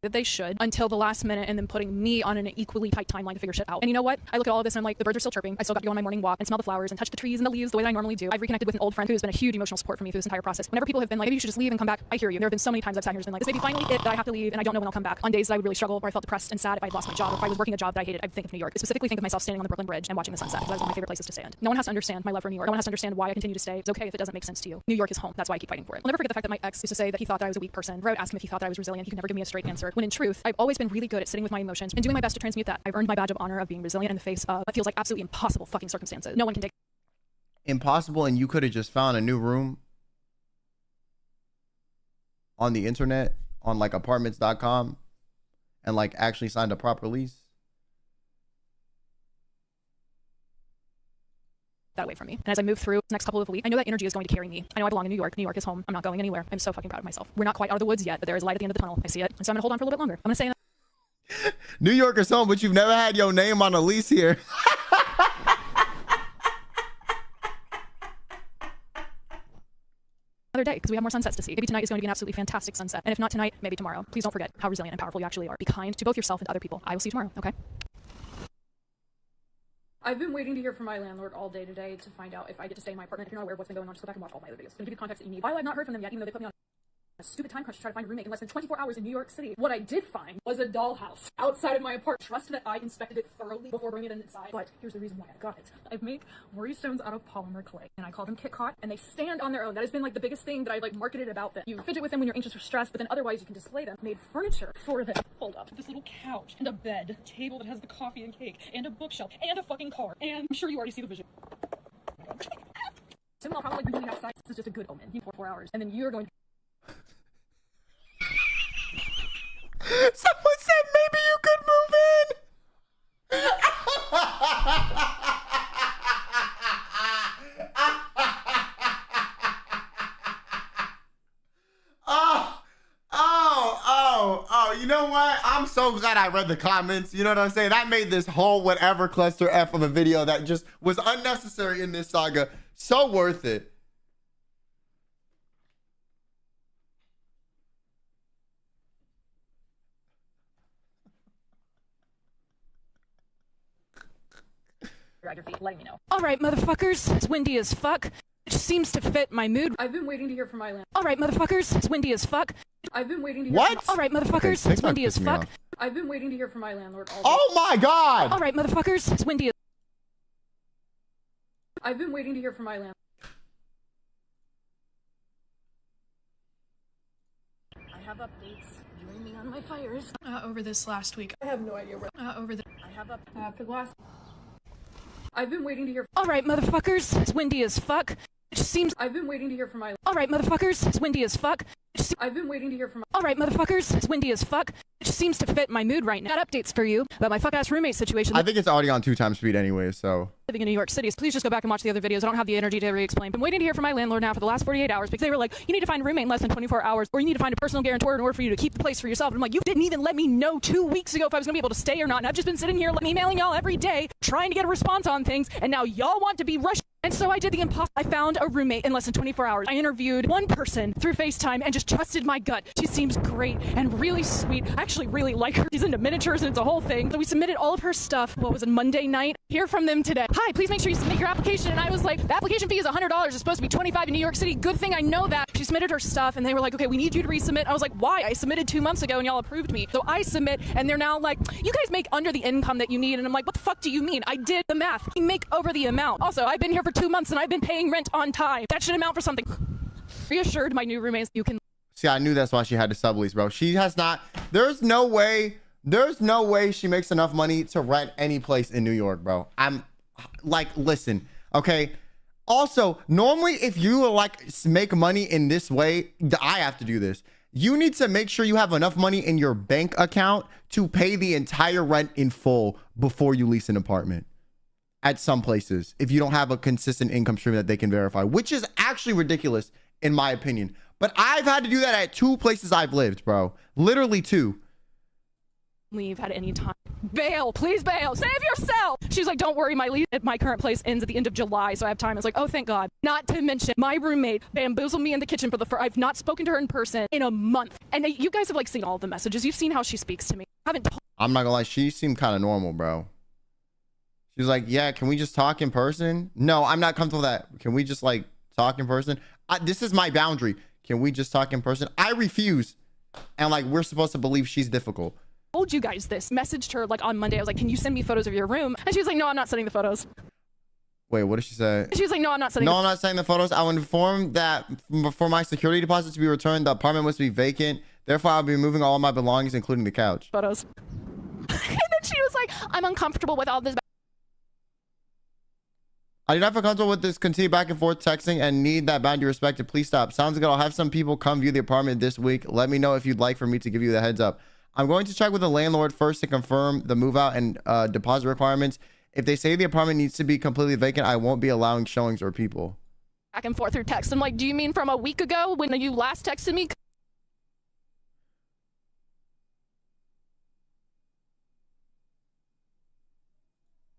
that they should until the last minute, and then putting me on an equally tight timeline to figure shit out. And you know what? I look at all of this and I'm like, the birds are still chirping. I still got to go on my morning walk and smell the flowers and touch the trees and the leaves the way that I normally do. I've reconnected with an old friend who has been a huge emotional support for me through this entire process. Whenever people have been like, maybe you should just leave and come back, I hear you. There have been so many times I've sat here and been like, this may be finally it, that I have to leave and I don't know when I'll come back. On days that I would really struggle, where I felt depressed and sad if I had lost my job, or if I was working a job that I hated, I'd think of New York. I specifically think of myself standing on the Brooklyn Bridge and watching the sunset, because that was one of my favorite places to stand. No one has to understand my love for New York. No one has to understand why I continue to stay. It's okay if it doesn't make sense to you. New York is home. That's why I keep fighting for it. I'll never forget the fact that my ex used to say that he thought that I was a weak person. Whenever I would ask him if he thought that I was resilient, he could never give me a straight answer. When in truth, I've always been really good at sitting with my emotions and doing my best to transmute that. I've earned my badge of honor of being resilient in the face of what feels like absolutely impossible fucking circumstances. No one can take Impossible, and you could have just found a new room on the internet on like apartments.com and like actually signed a proper lease. that away from me. And as I move through the next couple of weeks, I know that energy is going to carry me. I know I belong in New York. New York is home. I'm not going anywhere. I'm so fucking proud of myself. We're not quite out of the woods yet, but there is light at the end of the tunnel. I see it. And so I'm gonna hold on for a little bit longer. I'm gonna say New York is home, but you've never had your name on a lease here. another day, because we have more sunsets to see. Maybe tonight is going to be an absolutely fantastic sunset. And if not tonight, maybe tomorrow. Please don't forget how resilient and powerful you actually are. Be kind to both yourself and to other people. I will see you tomorrow, okay? I've been waiting to hear from my landlord all day today to find out if I get to stay in my apartment. If you're not aware of what's been going on, just go back and watch all my other videos. I'm going to give you the context that you need. While I've not heard from them yet, even though they put me on a stupid time crunch to try to find a roommate in less than 24 hours in New York City, what I did find was a dollhouse outside of my apartment. Trust that I inspected it thoroughly before bringing it inside. But here's the reason why I got it. I make worry stones out of polymer clay, and I call them Kit-Cot, and they stand on their own. That has been like the biggest thing that I've marketed about them. You fidget with them when you're anxious or stressed, but then otherwise you can display them. Made furniture for them. Hold up. This little couch and a bed, a table that has the coffee and cake, and a bookshelf, and a fucking car. And I'm sure you already see the vision. Soon I'll probably be moving outside. This is just a good omen. You 4 hours, and then you're going to Someone said maybe you could move in. Oh, you know what? I'm so glad I read the comments. You know what I'm saying? That made this whole whatever cluster F of a video that just was unnecessary in this saga so worth it. drag your feet, letting me know. All right, motherfuckers, it's windy as fuck. It seems to fit my mood. I've been waiting to hear from my land. All right, motherfuckers, it's windy as fuck. I've been waiting to hear What? All right, motherfuckers, Okay, it's windy as fuck. off. I've been waiting to hear from my landlord all day. Oh my God! All right, motherfuckers, it's windy as I've been waiting to hear from my landlord. I have updates. Join me on my fires. Over this last week. I have no idea where. Over the. I have up. For the last. I've been waiting to hear. All right, motherfuckers, it's windy as fuck. It just seems. I've been waiting to hear from my. All right, motherfuckers, it's windy as fuck. I've been waiting to hear from. All right, motherfuckers, it's windy as fuck. It just seems to fit my mood right now. Got updates for you about my fuck-ass roommate situation. I think it's already on 2x speed anyway, so. Living in New York City. So please just go back and watch the other videos. I don't have the energy to re-explain. I'm waiting to hear from my landlord now for the last 48 hours because they were like, you need to find a roommate in less than 24 hours, or you need to find a personal guarantor in order for you to keep the place for yourself. And I'm like, you didn't even let me know 2 weeks ago if I was gonna be able to stay or not. And I've just been sitting here emailing y'all every day, trying to get a response on things, and now y'all want to be rushed. And so I did the impossible. I found a roommate in less than 24 hours. I interviewed one person through FaceTime and just just trusted my gut. She seems great and really sweet. I actually really like her. She's into miniatures and it's a whole thing. So we submitted all of her stuff. What was it, Monday night? Hear from them today. Hi, please make sure you submit your application. And I was like, the application fee is $100. It's supposed to be $25 in New York City. Good thing I know that. She submitted her stuff and they were like, okay, we need you to resubmit. I was like, why? I submitted 2 months ago and y'all approved me. So I submit and they're now like, you guys make under the income that you need. And I'm like, what the fuck do you mean? I did the math. We make over the amount. Also, I've been here for 2 months and I've been paying rent on time. That should amount for something. Reassured my new roommates you can. See, I knew that's why she had to sublease, bro. She has not. There's no way she makes enough money to rent any place in New York, bro. I'm like, listen, okay. Also, normally if you like make money in this way, I have to do this. You need to make sure you have enough money in your bank account to pay the entire rent in full before you lease an apartment. At some places, if you don't have a consistent income stream that they can verify, which is actually ridiculous in my opinion. But I've had to do that at 2 places I've lived, bro. Literally 2. Leave at any time. Bail, please bail, save yourself. She's like, don't worry, my lease at my current place ends at the end of July, so I have time. I was like, oh, thank God. Not to mention, my roommate bamboozled me in the kitchen for the first. I've not spoken to her in person in a month. And you guys have like seen all the messages. You've seen how she speaks to me. I haven't told. I'm not gonna lie, she seemed kind of normal, bro. She was like, yeah, can we just talk in person? No, I'm not comfortable with that. Can we just like talk in person? This is my boundary. Can we just talk in person? I refuse. And like, we're supposed to believe she's difficult. Told you guys this. Messaged her like on Monday. I was like, can you send me photos of your room? And she was like, no, I'm not sending the photos. Wait, what did she say? She was like, no, I'm not sending. No, I'm not sending the photos. I will inform that for my security deposit to be returned, the apartment must be vacant. Therefore, I'll be removing all of my belongings, including the couch. Photos. And then she was like, I'm uncomfortable with all this. I do not feel comfortable with this continue back and forth texting and need that boundary respected. Please stop. Sounds good. I'll have some people come view the apartment this week. Let me know if you'd like for me to give you the heads up. I'm going to check with the landlord first to confirm the move out and deposit requirements. If they say the apartment needs to be completely vacant, I won't be allowing showings or people. Back and forth through text. I'm like, do you mean from a week ago when you last texted me?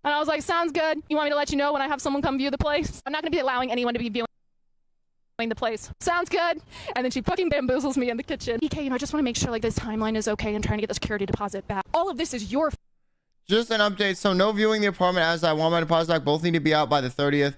And I was like, sounds good. You want me to let you know when I have someone come view the place? I'm not going to be allowing anyone to be viewing the place. Sounds good. And then she fucking bamboozles me in the kitchen. EK, I just want to make sure like this timeline is okay and trying to get the security deposit back. All of this is your. Just an update. So no viewing the apartment as I want my deposit back. Both need to be out by the 30th.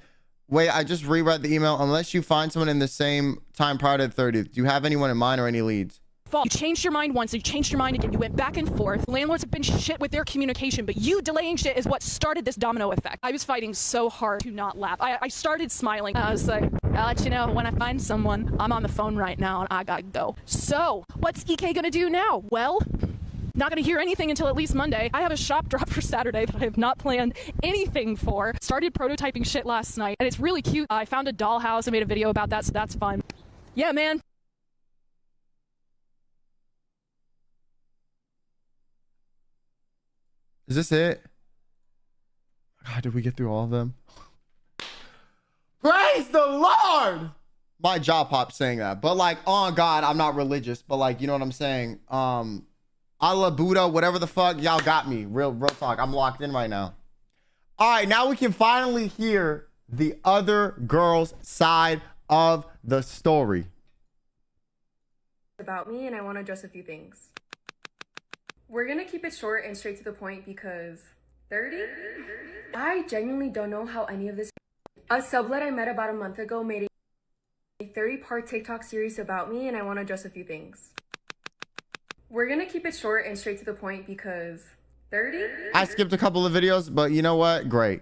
Wait, I just reread the email. Unless you find someone in the same time prior to the 30th. Do you have anyone in mind or any leads? You changed your mind once, you changed your mind again. You went back and forth. Landlords have been shit with their communication, but you delaying shit is what started this domino effect. I was fighting so hard to not laugh. I started smiling. I was like, I'll let you know when I find someone. I'm on the phone right now and I gotta go. So, what's EK gonna do now? Well, not gonna hear anything until at least Monday. I have a shop drop for Saturday that I have not planned anything for. Started prototyping shit last night, and it's really cute. I found a dollhouse. I made a video about that, so that's fun. Yeah, man. Is this it? God, did we get through all of them? Praise the Lord! My jaw popped saying that. But like, oh God, I'm not religious. But like, you know what I'm saying? Allah, Buddha, whatever the fuck, y'all got me. Real talk. I'm locked in right now. All right, now we can finally hear the other girl's side of the story. About me, and I want to address a few things. We're gonna keep it short and straight to the point because 30? I genuinely don't know how any of this. A sublet I met about a month ago made a 30-part TikTok series about me, and I want to address a few things. We're gonna keep it short and straight to the point because 30? I skipped a couple of videos, but you know what? Great.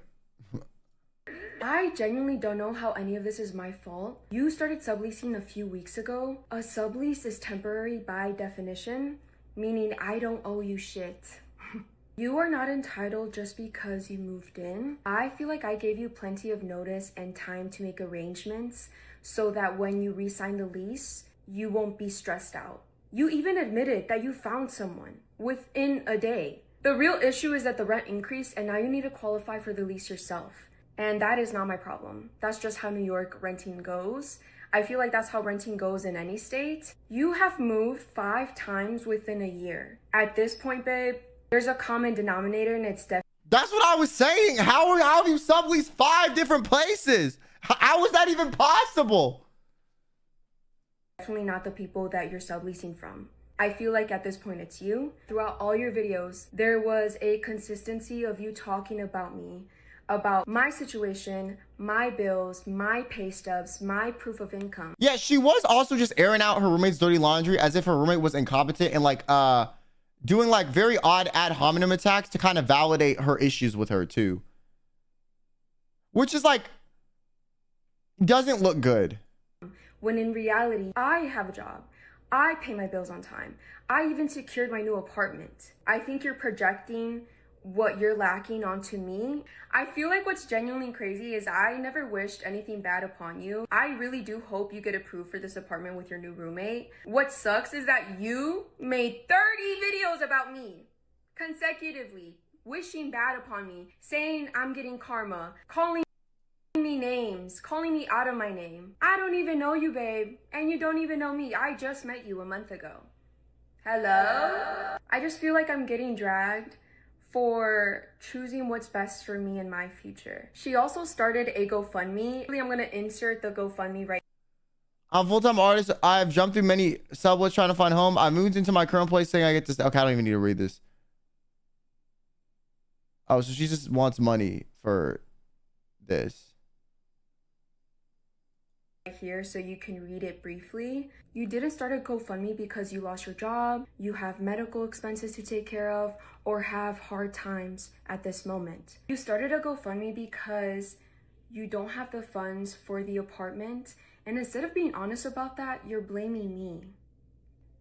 I genuinely don't know how any of this is my fault. You started subleasing a few weeks ago. A sublease is temporary by definition, meaning I don't owe you shit. You are not entitled just because you moved in. I feel like I gave you plenty of notice and time to make arrangements so that when you re-sign the lease, you won't be stressed out. You even admitted that you found someone within a day. The real issue is that the rent increased and now you need to qualify for the lease yourself. And that is not my problem. That's just how New York renting goes. I feel like that's how renting goes in any state. You have moved 5 times within a year. At this point, babe, there's a common denominator and it's definitely. That's what I was saying. How have you subleased 5 different places? How is that even possible? definitely not the people that you're subleasing from. I feel like at this point it's you. Throughout all your videos, there was a consistency of you talking about me, about my situation, my bills, my pay stubs, my proof of income. Yeah, she was also just airing out her roommate's dirty laundry as if her roommate was incompetent and like doing like very odd ad hominem attacks to kind of validate her issues with her too. Which is like, doesn't look good. When in reality, I have a job. I pay my bills on time. I even secured my new apartment. I think you're projecting what you're lacking onto me. I feel like what's genuinely crazy is I never wished anything bad upon you. I really do hope you get approved for this apartment with your new roommate. What sucks is that you made 30 videos about me consecutively, wishing bad upon me, saying I'm getting karma, calling me names, calling me out of my name. I don't even know you, babe, and you don't even know me. I just met you a month ago. Hello? I just feel like I'm getting dragged for choosing what's best for me and my future. She also started a GoFundMe. I'm gonna insert the GoFundMe right. I'm a full-time artist. I've jumped through many subways trying to find home. I moved into my current place saying I get this. Okay, I don't even need to read this. Oh, so she just wants money for this. Here so you can read it briefly. You didn't start a GoFundMe because you lost your job, you have medical expenses to take care of, or have hard times at this moment. You started a GoFundMe because you don't have the funds for the apartment, and instead of being honest about that, you're blaming me.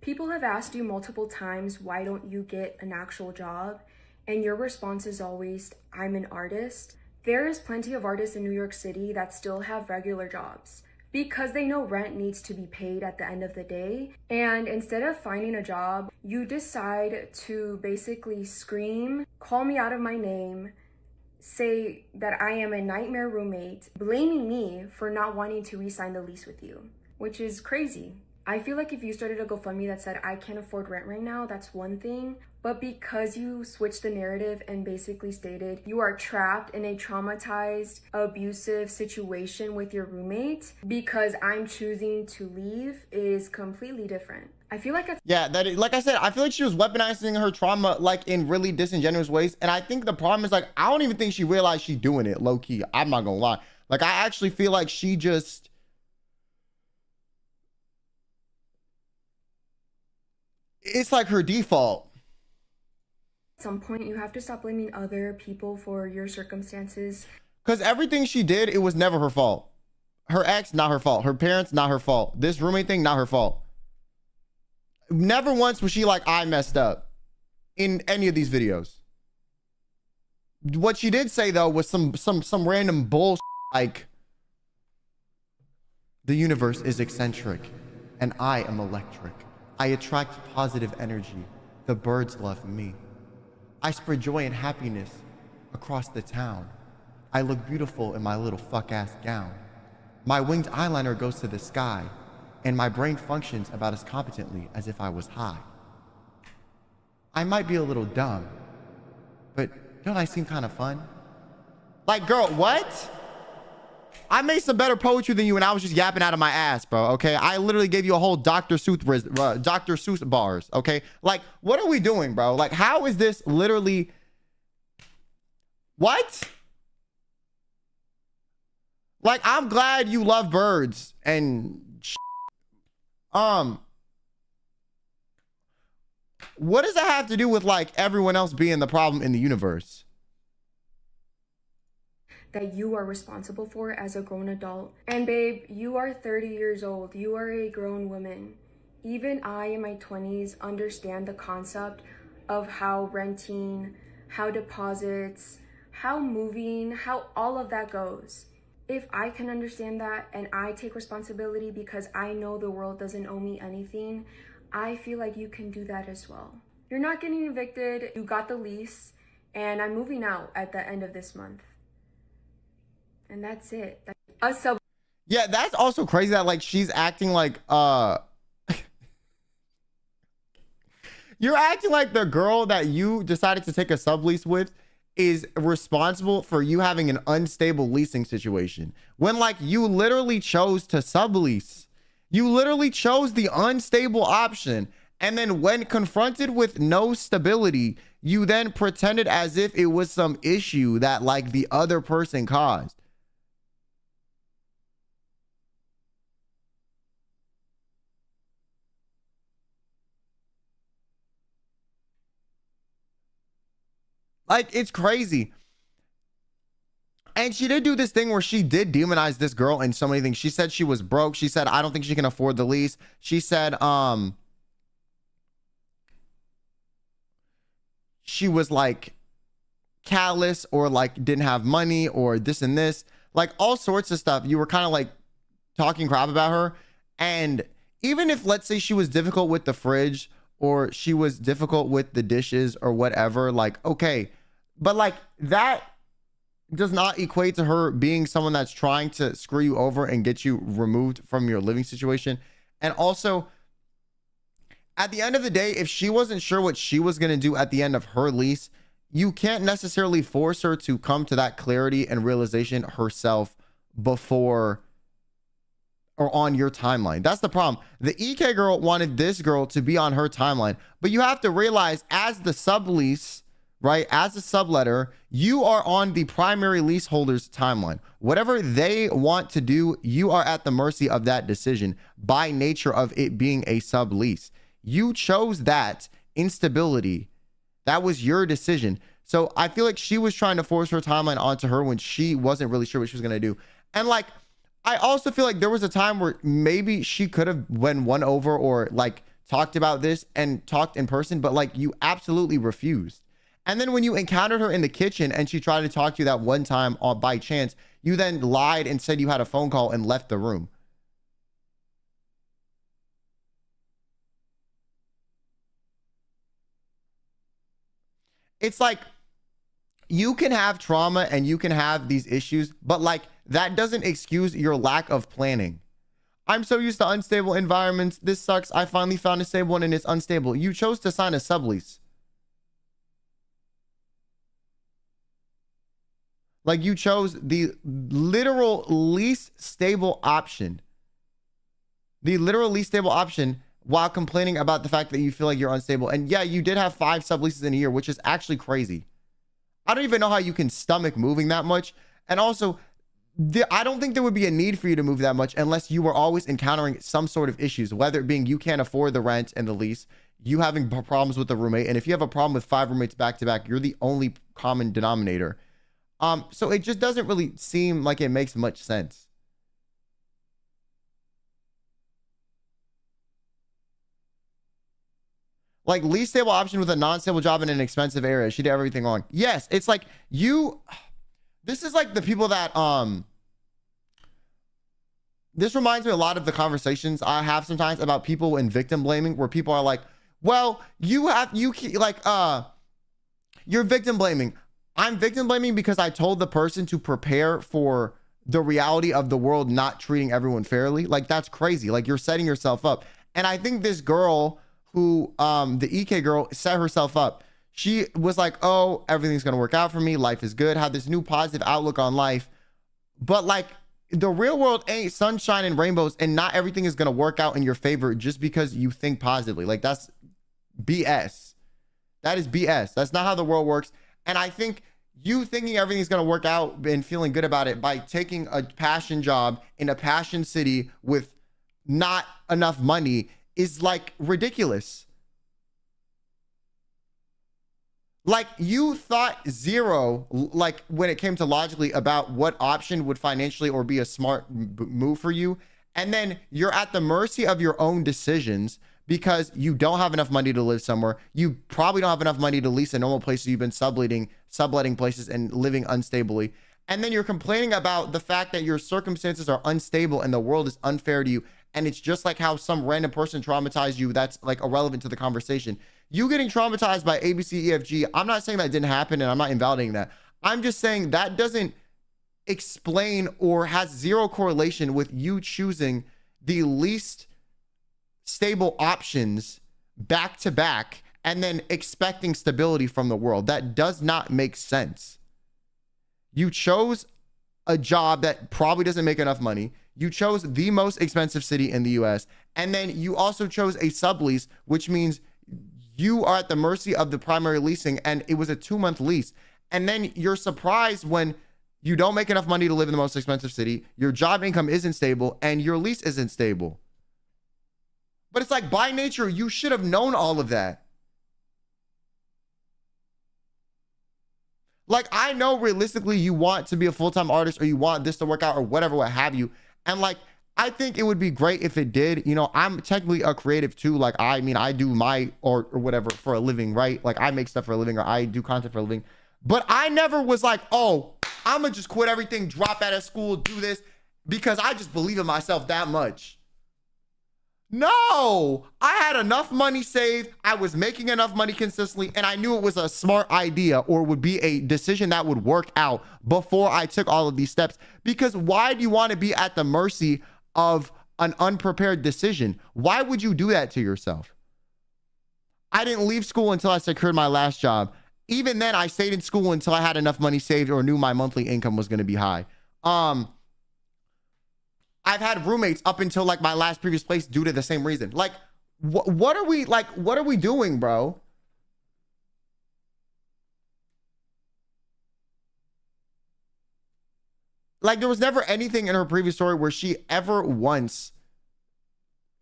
People have asked you multiple times, why don't you get an actual job? And your response is always, I'm an artist. There is plenty of artists in New York City that still have regular jobs, because they know rent needs to be paid at the end of the day. And instead of finding a job, you decide to basically scream, call me out of my name, say that I am a nightmare roommate, blaming me for not wanting to re-sign the lease with you, which is crazy. I feel like if you started a GoFundMe that said, I can't afford rent right now, that's one thing. But because you switched the narrative and basically stated you are trapped in a traumatized, abusive situation with your roommate because I'm choosing to leave is completely different. I feel like yeah, that is, like I said, I feel like she was weaponizing her trauma like in really disingenuous ways. And I think the problem is like, I don't even think she realized she's doing it low key. I'm not gonna lie. Like, I actually feel like she just, it's like her default. at some point you have to stop blaming other people for your circumstances. Because everything she did, it was never her fault. Her ex, not her fault. Her parents, not her fault. This roommate thing, not her fault. Never once was she like, I messed up in any of these videos. What she did say though was some random bullshit like, the universe is eccentric and I am electric. I attract positive energy. The birds love me. I spread joy and happiness across the town. I look beautiful in my little fuck-ass gown. My winged eyeliner goes to the sky, and my brain functions about as competently as if I was high. I might be a little dumb, but don't I seem kind of fun? Like, girl, what? I made some better poetry than you and I was just yapping out of my ass, bro, okay? I literally gave you a whole Dr. Seuss bars, okay? Like, what are we doing, bro? Like, how is this literally... What? Like, I'm glad you love birds and what does that have to do with, like, everyone else being the problem in the universe? That you are responsible for as a grown adult. And babe, you are 30 years old. You are a grown woman. Even I in my 20s understand the concept of how renting, how deposits, how moving, how all of that goes. If I can understand that and I take responsibility because I know the world doesn't owe me anything, I feel like you can do that as well. You're not getting evicted, you got the lease, and I'm moving out at the end of this month. And that's it. Yeah, that's also crazy that like she's acting like you're acting like the girl that you decided to take a sublease with is responsible for you having an unstable leasing situation when like you literally chose to sublease. You literally chose the unstable option. And then when confronted with no stability, you then pretended as if it was some issue that like the other person caused. Like, it's crazy. And she did do this thing where she did demonize this girl in so many things. She said she was broke. She said, I don't think she can afford the lease. She said, she was like callous or like didn't have money or this and this, like all sorts of stuff. You were kind of like talking crap about her. And even if, let's say, she was difficult with the fridge or she was difficult with the dishes or whatever, like, okay, but like that does not equate to her being someone that's trying to screw you over and get you removed from your living situation. And also, at the end of the day, if she wasn't sure what she was going to do at the end of her lease, you can't necessarily force her to come to that clarity and realization herself before or on your timeline. That's the problem. The EK girl wanted this girl to be on her timeline, but you have to realize, as the sublease, right, as a subletter, you are on the primary leaseholder's timeline. Whatever they want to do, you are at the mercy of that decision by nature of it being a sublease. You chose that instability. That was your decision. So I feel like she was trying to force her timeline onto her when she wasn't really sure what she was going to do. And like, I also feel like there was a time where maybe she could have won over or like talked about this and talked in person, but like you absolutely refused. And then when you encountered her in the kitchen and she tried to talk to you that one time by chance, you then lied and said you had a phone call and left the room. It's like, you can have trauma and you can have these issues, but like that doesn't excuse your lack of planning. I'm so used to unstable environments. This sucks. I finally found a stable one and it's unstable. You chose to sign a sublease. Like, you chose the literal least stable option. The literal least stable option while complaining about the fact that you feel like you're unstable. And yeah, you did have 5 subleases in a year, which is actually crazy. I don't even know how you can stomach moving that much. And also, I don't think there would be a need for you to move that much unless you were always encountering some sort of issues, whether it being you can't afford the rent and the lease, you having problems with the roommate. And if you have a problem with 5 roommates back to back, you're the only common denominator. So it just doesn't really seem like it makes much sense. Like, least stable option with a non-stable job in an expensive area. She did everything wrong. Yes, it's like this is like the people that this reminds me a lot of the conversations I have sometimes about people in victim blaming, where people are like, well, you're victim blaming. I'm victim blaming because I told the person to prepare for the reality of the world not treating everyone fairly. Like, that's crazy. Like, you're setting yourself up. And I think this girl who, the EK girl, set herself up. She was like, oh, everything's going to work out for me. Life is good. Had this new positive outlook on life. But like, the real world ain't sunshine and rainbows, and not everything is going to work out in your favor just because you think positively. Like, that's BS. That is BS. That's not how the world works. And I think you thinking everything's going to work out and feeling good about it by taking a passion job in a passion city with not enough money is like ridiculous. Like, you thought zero, like when it came to logically about what option would financially or be a smart move for you. And then you're at the mercy of your own decisions because you don't have enough money to live somewhere. You probably don't have enough money to lease a normal place. So you've been subletting places and living unstably. And then you're complaining about the fact that your circumstances are unstable and the world is unfair to you. And it's just like how some random person traumatized you. That's like irrelevant to the conversation. You getting traumatized by ABCEFG. I'm not saying that didn't happen and I'm not invalidating that. I'm just saying that doesn't explain or has zero correlation with you choosing the least stable options back to back and then expecting stability from the world. That does not make sense. You chose a job that probably doesn't make enough money. You chose the most expensive city in the US. And then you also chose a sublease, which means you are at the mercy of the primary leasing. And it was a 2-month lease. And then you're surprised when you don't make enough money to live in the most expensive city. Your job income isn't stable and your lease isn't stable. But it's like, by nature, you should have known all of that. Like, I know realistically you want to be a full-time artist or you want this to work out or whatever, what have you. And like, I think it would be great if it did. You know, I'm technically a creative too. Like, I mean, I do my art or whatever for a living, right? Like, I make stuff for a living or I do content for a living. But I never was like, oh, I'm gonna just quit everything, drop out of school, do this, because I just believe in myself that much. No, I had enough money saved. I was making enough money consistently, and I knew it was a smart idea or would be a decision that would work out before I took all of these steps. Because why do you want to be at the mercy of an unprepared decision? Why would you do that to yourself? I didn't leave school until I secured my last job. Even then, I stayed in school until I had enough money saved or knew my monthly income was going to be high. I've had roommates up until like my last previous place due to the same reason. Like, what are we doing, bro? Like, there was never anything in her previous story where she ever once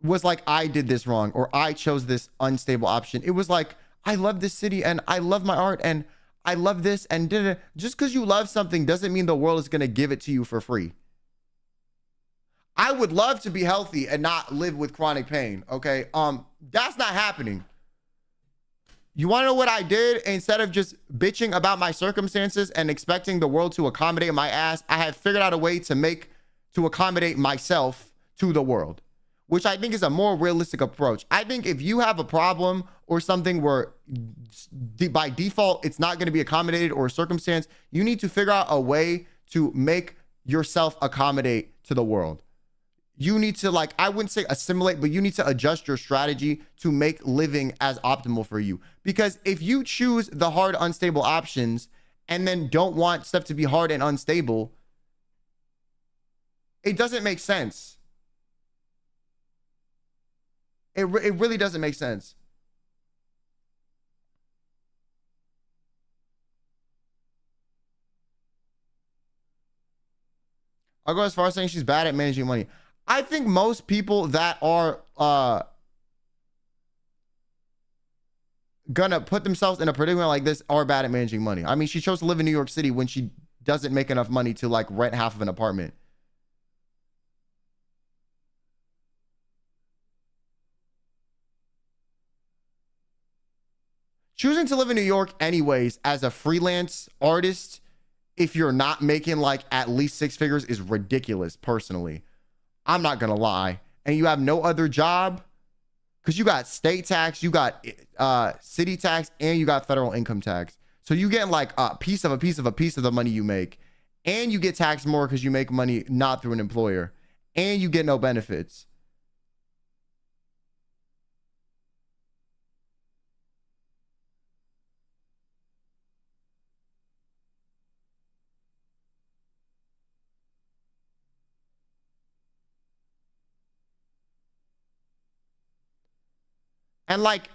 was like, I did this wrong or I chose this unstable option. It was like, I love this city and I love my art and I love this and just because you love something doesn't mean the world is going to give it to you for free. I would love to be healthy and not live with chronic pain. Okay. That's not happening. You want to know what I did? Instead of just bitching about my circumstances and expecting the world to accommodate my ass, I have figured out a way to accommodate myself to the world, which I think is a more realistic approach. I think if you have a problem or something where by default, it's not going to be accommodated or a circumstance, you need to figure out a way to make yourself accommodate to the world. You need to, like, I wouldn't say assimilate, but you need to adjust your strategy to make living as optimal for you. Because if you choose the hard, unstable options and then don't want stuff to be hard and unstable, it doesn't make sense. It really doesn't make sense. I'll go as far as saying she's bad at managing money. I think most people that are gonna put themselves in a predicament like this are bad at managing money. I mean, she chose to live in New York City when she doesn't make enough money to like rent half of an apartment. Choosing to live in New York anyways as a freelance artist, if you're not making like at least 6 figures, is ridiculous personally. I'm not gonna lie. And you have no other job because you got state tax, you got city tax, and you got federal income tax. So you get like a piece of the money you make, and you get taxed more because you make money not through an employer, and you get no benefits. And like,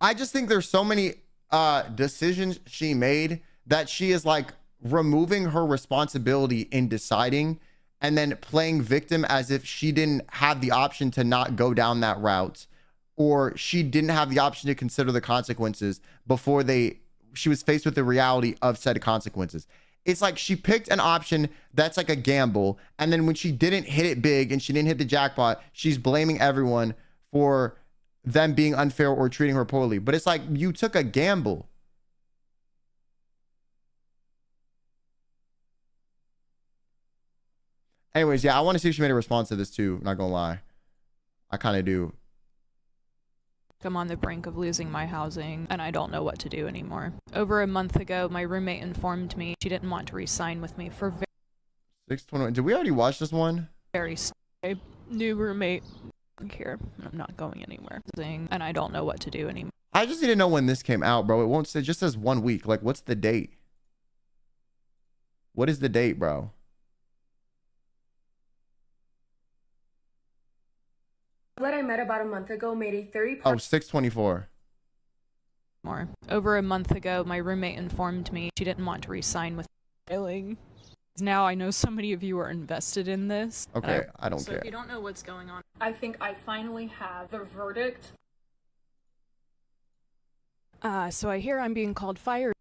I just think there's so many decisions she made that she is like removing her responsibility in deciding and then playing victim as if she didn't have the option to not go down that route, or she didn't have the option to consider the consequences before she was faced with the reality of said consequences. It's like she picked an option that's like a gamble, and then when she didn't hit it big and she didn't hit the jackpot, she's blaming everyone for them being unfair or treating her poorly. But it's like, you took a gamble. Anyways, yeah, I want to see if she made a response to this too. Not gonna lie. I kind of do. I'm on the brink of losing my housing, and I don't know what to do anymore. Over a month ago, my roommate informed me she didn't want to re-sign with me for 621. Did we already watch this one? very new roommate. Here, I'm not going anywhere, and I don't know what to do anymore. I just need to know when this came out, bro. It won't say, it just says 1 week. Like, what's the date? What is the date, bro? That I met about a month ago made a 30 Oh, 624. More. Over a month ago, my roommate informed me she didn't want to re-sign with filing. Now I know so many of you are invested in this. Okay, I don't so care. if you don't know what's going on, I think I finally have the verdict. So I hear I'm being called fire.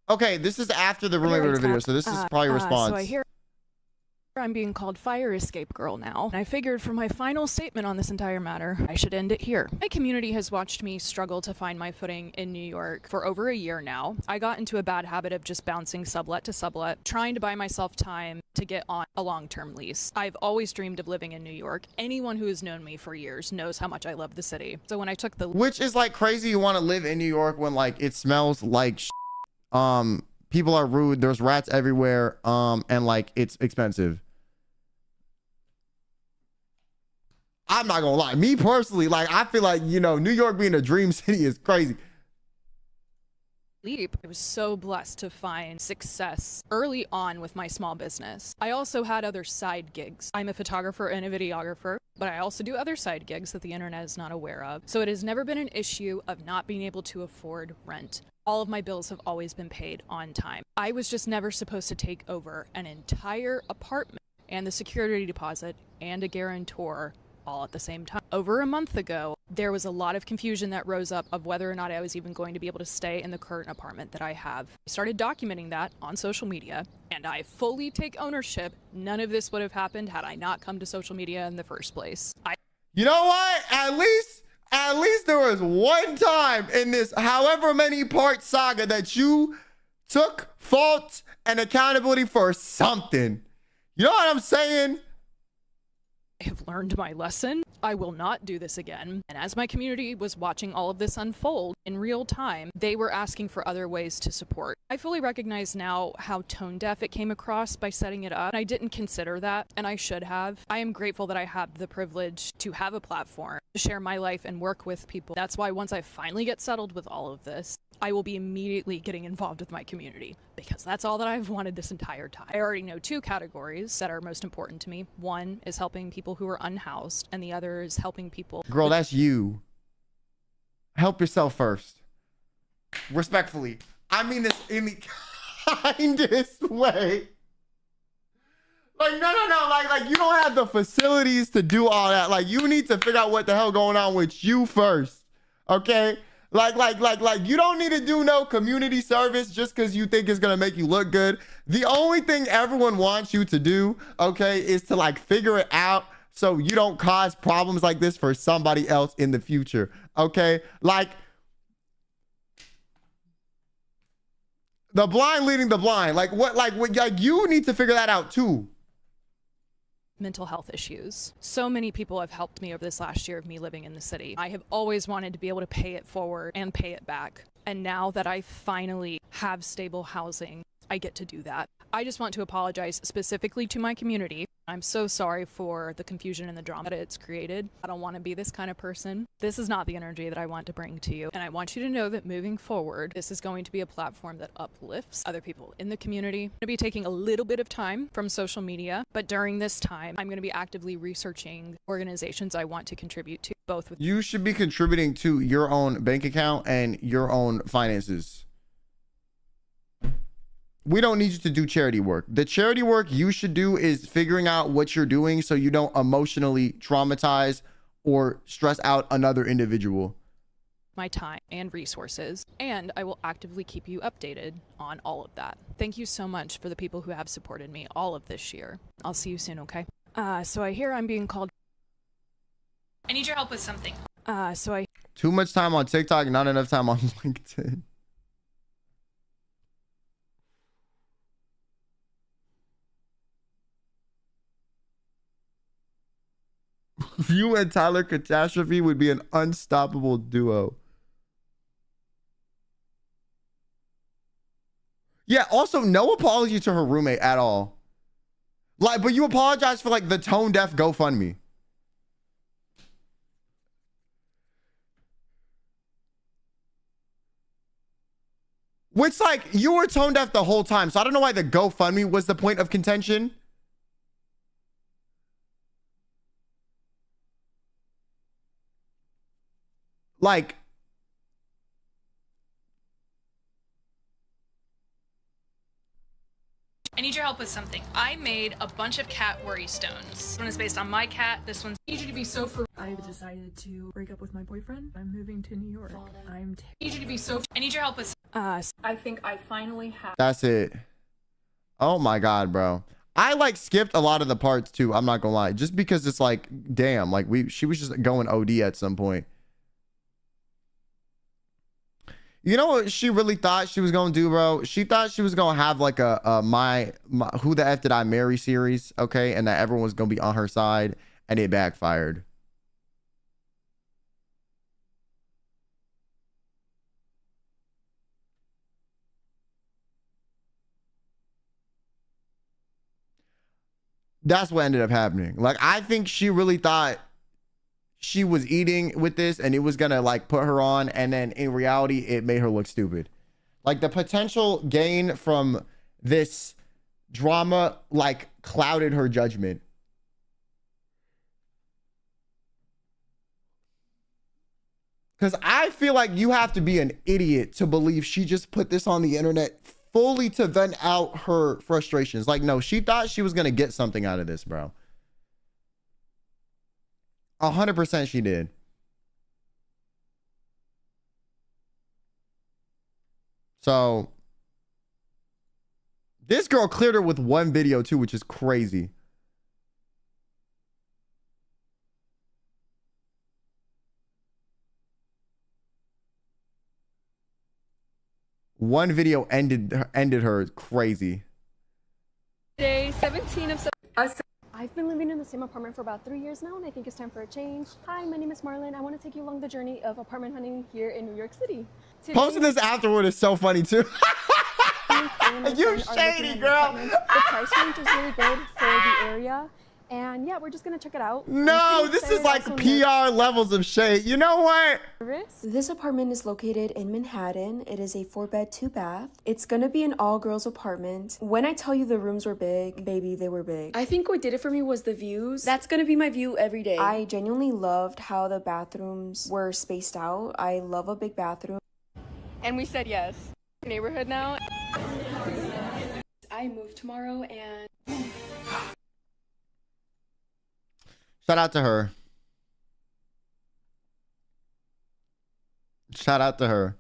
Okay, this is after the roommate wrote a video, so this is probably a response. So I hear I'm being called fire escape girl now. And I figured for my final statement on this entire matter, I should end it here. My community has watched me struggle to find my footing in New York for over a year now. I got into a bad habit of just bouncing sublet to sublet, trying to buy myself time to get on a long-term lease. I've always dreamed of living in New York. Anyone who has known me for years knows how much I love the city. So when I took the— Which is like crazy you want to live in New York when like it smells like people are rude, there's rats everywhere, and like it's expensive. I'm not gonna lie, me personally, like I feel like, you know, New York being a dream city is crazy. leap, I was so blessed to find success early on with my small business. I also had other side gigs. I'm a photographer and a videographer, but I also do other side gigs that the internet is not aware of. So it has never been an issue of not being able to afford rent. All of my bills have always been paid on time. I was just never supposed to take over an entire apartment and the security deposit and a guarantor all at the same time. Over a month ago, there was a lot of confusion that rose up of whether or not I was even going to be able to stay in the current apartment that I have. I started documenting that on social media, and I fully take ownership. None of this would have happened had I not come to social media in the first place. You know what? At least there was one time in this however many part saga that you took fault and accountability for something. You know what I'm saying? I have learned my lesson. I will not do this again. And as my community was watching all of this unfold in real time, they were asking for other ways to support. I fully recognize now how tone deaf it came across by setting it up. I didn't consider that, and I should have. I am grateful that I have the privilege to have a platform to share my life and work with people. That's why once I finally get settled with all of this, I will be immediately getting involved with my community, because that's all that I've wanted this entire time. I already know two categories that are most important to me. One is helping people who are unhoused, and the other is helping people— Girl, that's you. Help yourself first. Respectfully. I mean this in the kindest way. Like, no. Like you don't have the facilities to do all that. Like, you need to figure out what the hell going on with you first. Okay? Like, you don't need to do no community service just because you think it's going to make you look good. The only thing everyone wants you to do, okay, is to like figure it out so you don't cause problems like this for somebody else in the future. Okay? Like, the blind leading the blind. Like you need to figure that out too. mental health issues. So many people have helped me over this last year of me living in the city. I have always wanted to be able to pay it forward and pay it back. And now that I finally have stable housing, I get to do that. I just want to apologize specifically to my community. I'm so sorry for the confusion and the drama that it's created. I don't want to be this kind of person. This is not the energy that I want to bring to you. And I want you to know that moving forward, this is going to be a platform that uplifts other people in the community. I'm going to be taking a little bit of time from social media, but during this time, I'm going to be actively researching organizations I want to contribute to, both with— You should be contributing to your own bank account and your own finances. We don't need you to do charity work. The charity work you should do is figuring out what you're doing so you don't emotionally traumatize or stress out another individual. My time and resources, and I will actively keep you updated on all of that. Thank you so much for the people who have supported me all of this year. I'll see you soon, okay? So I hear I'm being called— I need your help with something. Too much time on TikTok, not enough time on LinkedIn. You and Tyler Catastrophe would be an unstoppable duo. Yeah, also no apology to her roommate at all. Like, but you apologize for like the tone deaf GoFundMe. Which, like, you were tone deaf the whole time, so I don't know why the GoFundMe was the point of contention. Like, I need your help with something. I made a bunch of cat worry stones. This one is based on my cat. This one's I need you to be so for I've decided to break up with my boyfriend. I'm moving to New York. I need you to be so I need your help with I think I finally have that's it. Oh my God, bro. I like skipped a lot of the parts too. I'm not gonna lie. Just because it's like, damn, like she was just going OD at some point. You know what she really thought she was gonna do, bro? She thought she was gonna have like a my Who the F Did I Marry series, okay? And that everyone was gonna be on her side, and it backfired. That's what ended up happening. Like, I think she really thought she was eating with this and it was gonna like put her on, and then in reality it made her look stupid. Like, the potential gain from this drama like clouded her judgment. Because I feel like you have to be an idiot to believe she just put this on the internet fully to vent out her frustrations. Like, no, she thought she was gonna get something out of this, bro. 100% she did. So this girl cleared her with one video too, which is crazy. One video ended her crazy. Day 17 of September. I've been living in the same apartment for about 3 years now, and I think it's time for a change. Hi, my name is Marlon. I want to take you along the journey of apartment hunting here in New York City. Today, Posting this afterward is so funny too. You shady girl. The price range is really good for the area. And yeah, we're just gonna check it out. No, this is like PR levels of shade. You know what? This apartment is located in Manhattan. It is a 4-bed, 2-bath. It's gonna be an all-girls apartment. When I tell you the rooms were big, baby, they were big. I think what did it for me was the views. That's gonna be my view every day. I genuinely loved how the bathrooms were spaced out. I love a big bathroom. And we said yes. Neighborhood now. I move tomorrow and... Shout out to her. Shout out to her.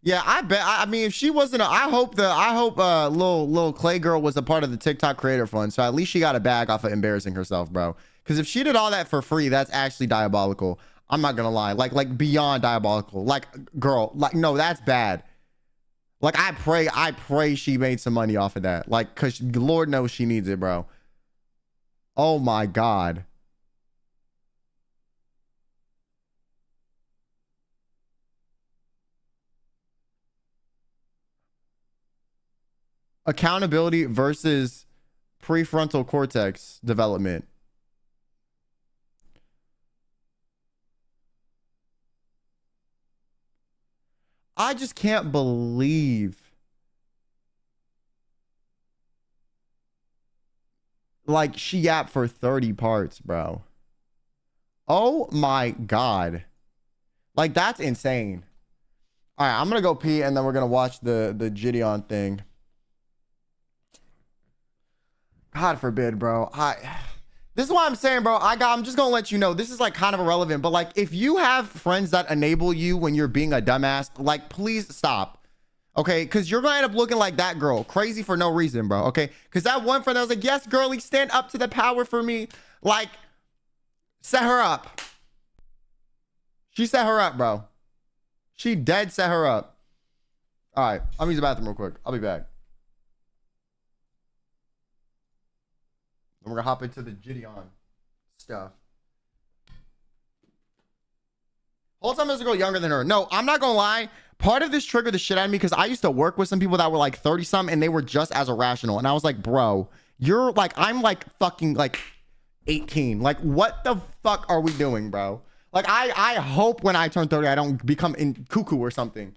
Yeah, I bet. I mean, if she wasn't, I hope little Clay girl was a part of the TikTok creator fund. So at least she got a bag off of embarrassing herself, bro. Because if she did all that for free, that's actually diabolical. I'm not gonna lie, like beyond diabolical. Like, girl, like, no, that's bad. Like, I pray she made some money off of that. Like, cause Lord knows she needs it, bro. Oh my God. Accountability versus prefrontal cortex development. I just can't believe like she yapped for 30 parts, bro. Oh my God. Like, that's insane. All right, I'm gonna go pee and then we're gonna watch the Gideon thing. God forbid, bro. This is what I'm saying, bro. I'm just gonna let you know, this is like kind of irrelevant, but like, if you have friends that enable you when you're being a dumbass, like, please stop. Okay, because you're gonna end up looking like that girl, crazy for no reason, bro. Okay, because that one friend that was like, yes, girlie, stand up to the power for me. Like, set her up. She set her up, bro. She dead set her up. All right, I'm gonna use the bathroom real quick. I'll be back. And we're gonna hop into the Gideon stuff. Whole time there's a girl younger than her. No, I'm not gonna lie. Part of this triggered the shit out of me because I used to work with some people that were like 30 something and they were just as irrational. And I was like, bro, you're like, I'm like fucking like 18. Like, what the fuck are we doing, bro? Like, I hope when I turn 30, I don't become cuckoo or something.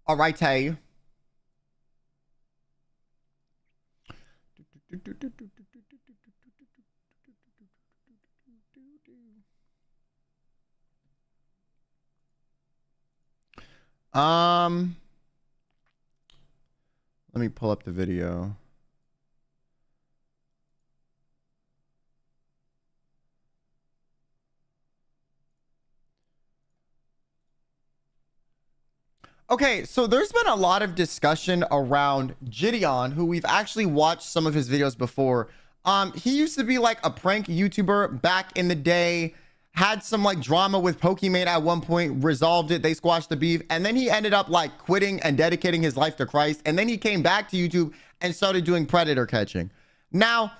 All right, hey. Let me pull up the video. Okay, so there's been a lot of discussion around Gideon, who we've actually watched some of his videos before. He used to be like a prank YouTuber back in the day, had some like drama with Pokimane at one point, resolved it, they squashed the beef, and then he ended up like quitting and dedicating his life to Christ, and then he came back to YouTube and started doing predator catching. Now,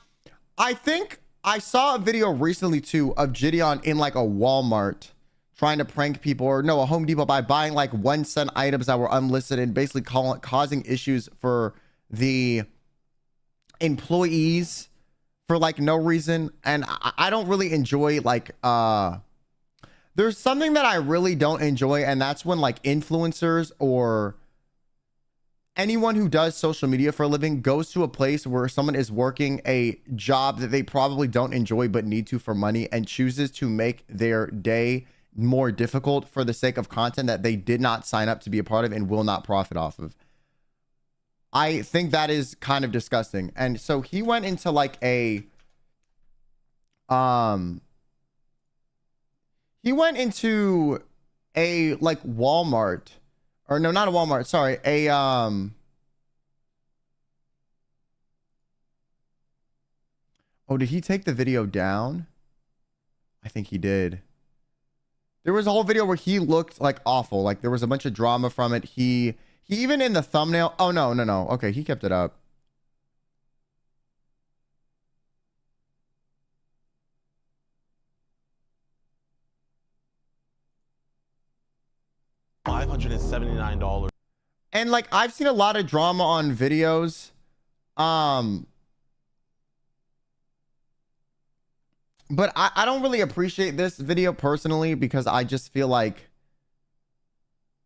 I think I saw a video recently too of Gideon in like a Walmart trying to prank people, or no, a Home Depot, by buying like 1-cent items that were unlisted and basically causing issues for the employees for like no reason. And I don't really enjoy like there's something that I really don't enjoy, and that's when like influencers or anyone who does social media for a living goes to a place where someone is working a job that they probably don't enjoy but need to for money, and chooses to make their day more difficult for the sake of content that they did not sign up to be a part of and will not profit off of. I think that is kind of disgusting. And so he went into like he went into a like Walmart, or no, not a Walmart, sorry, a oh, did he take the video down? I think he did. There was a whole video where he looked like awful. Like there was a bunch of drama from it. He even in the thumbnail. Oh, no. Okay, he kept it up. $579. And like I've seen a lot of drama on videos. But I don't really appreciate this video personally, because I just feel like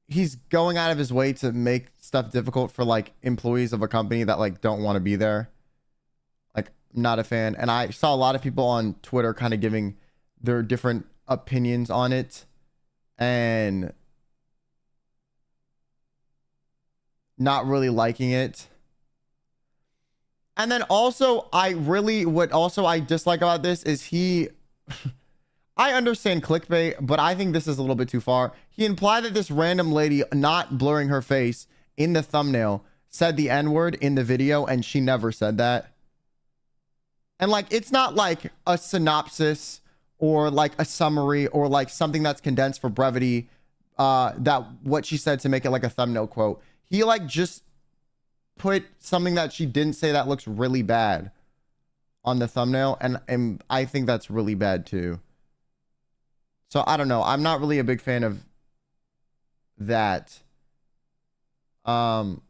he's going out of his way to make stuff difficult for like employees of a company that like don't want to be there. Like, not a fan. And I saw a lot of people on Twitter kind of giving their different opinions on it and not really liking it. And then also, I dislike about this is I understand clickbait, but I think this is a little bit too far. He implied that this random lady, not blurring her face in the thumbnail, said the N-word in the video, and she never said that. And like, it's not like a synopsis or like a summary or like something that's condensed for brevity, that what she said to make it like a thumbnail quote. He like just put something that she didn't say that looks really bad on the thumbnail, and I think that's really bad too. So I don't know. I'm not really a big fan of that. But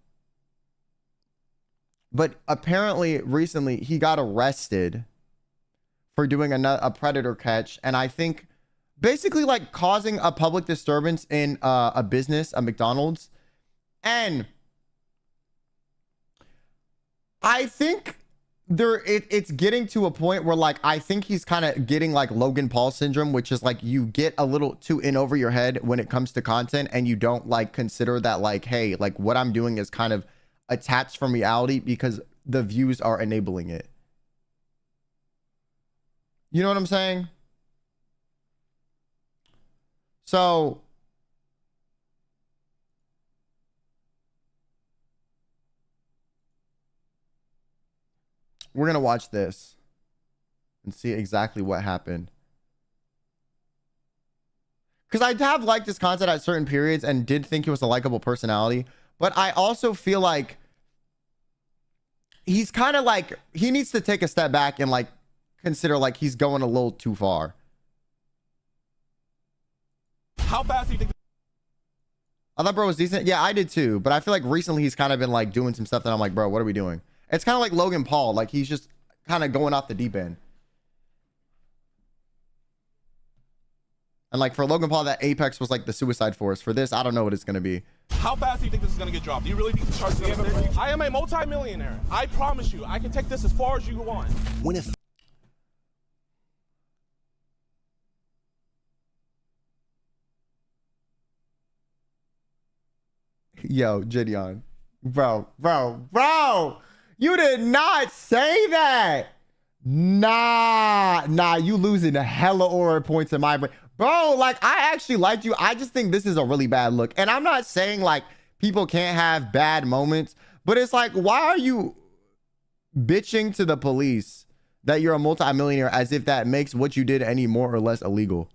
apparently recently he got arrested for doing a predator catch, and I think basically like causing a public disturbance in a business, a McDonald's. And I think it's getting to a point where like I think he's kind of getting like Logan Paul syndrome, which is like you get a little too in over your head when it comes to content, and you don't like consider that like, hey, like what I'm doing is kind of attached from reality because the views are enabling it. You know what I'm saying? So we're going to watch this and see exactly what happened. Because I have liked his content at certain periods and did think he was a likable personality. But I also feel like he's kind of like, he needs to take a step back and like consider like he's going a little too far. How fast do you think? I thought bro was decent. Yeah, I did too. But I feel like recently he's kind of been like doing some stuff that I'm like, bro, what are we doing? It's kind of like Logan Paul. Like he's just kind of going off the deep end. And like for Logan Paul, that Apex was like the Suicide Force. For this, I don't know what it's gonna be. How fast do you think this is gonna get dropped? Do you really think the charge is gonna stick? I am a multi-millionaire. I promise you, I can take this as far as you want. When if Yo, Gideon. Bro, you did not say that. Nah, you losing a hella aura points in my brain. Bro, like, I actually liked you. I just think this is a really bad look. And I'm not saying, like, people can't have bad moments, but it's like, why are you bitching to the police that you're a multimillionaire as if that makes what you did any more or less illegal?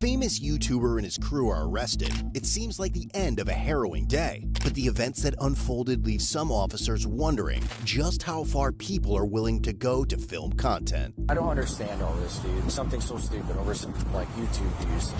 famous YouTuber and his crew are arrested, it seems like the end of a harrowing day. But the events that unfolded leave some officers wondering just how far people are willing to go to film content. I don't understand all this, dude. Something so stupid over some, like, YouTube views.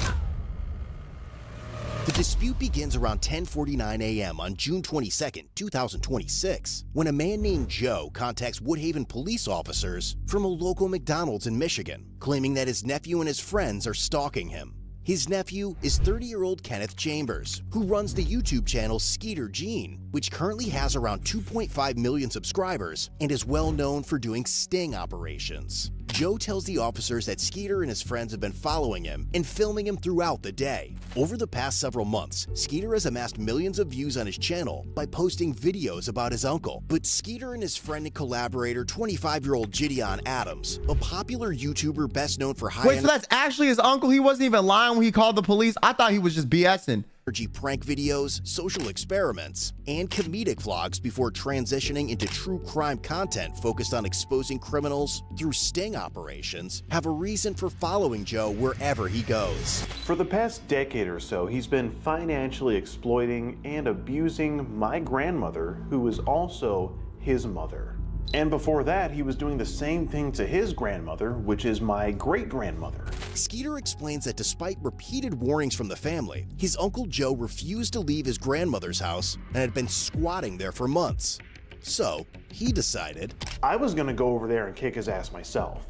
The dispute begins around 10:49 a.m. on June 22, 2026, when a man named Joe contacts Woodhaven police officers from a local McDonald's in Michigan, claiming that his nephew and his friends are stalking him. His nephew is 30-year-old Kenneth Chambers, who runs the YouTube channel Skeeter Gene, which currently has around 2.5 million subscribers and is well known for doing sting operations. Joe tells the officers that Skeeter and his friends have been following him and filming him throughout the day. Over the past several months, Skeeter has amassed millions of views on his channel by posting videos about his uncle. But Skeeter and his friend and collaborator, 25-year-old Gideon Adams, a popular YouTuber best known for high Wait, so that's actually his uncle? He wasn't even lying when he called the police? I thought he was just BSing. Prank videos, social experiments, and comedic vlogs before transitioning into true crime content focused on exposing criminals through sting operations, have a reason for following Joe wherever he goes. For the past decade or so, he's been financially exploiting and abusing my grandmother, who is also his mother. And before that, he was doing the same thing to his grandmother, which is my great-grandmother. Skeeter explains that despite repeated warnings from the family, his Uncle Joe refused to leave his grandmother's house and had been squatting there for months. So, he decided, I was gonna go over there and kick his ass myself.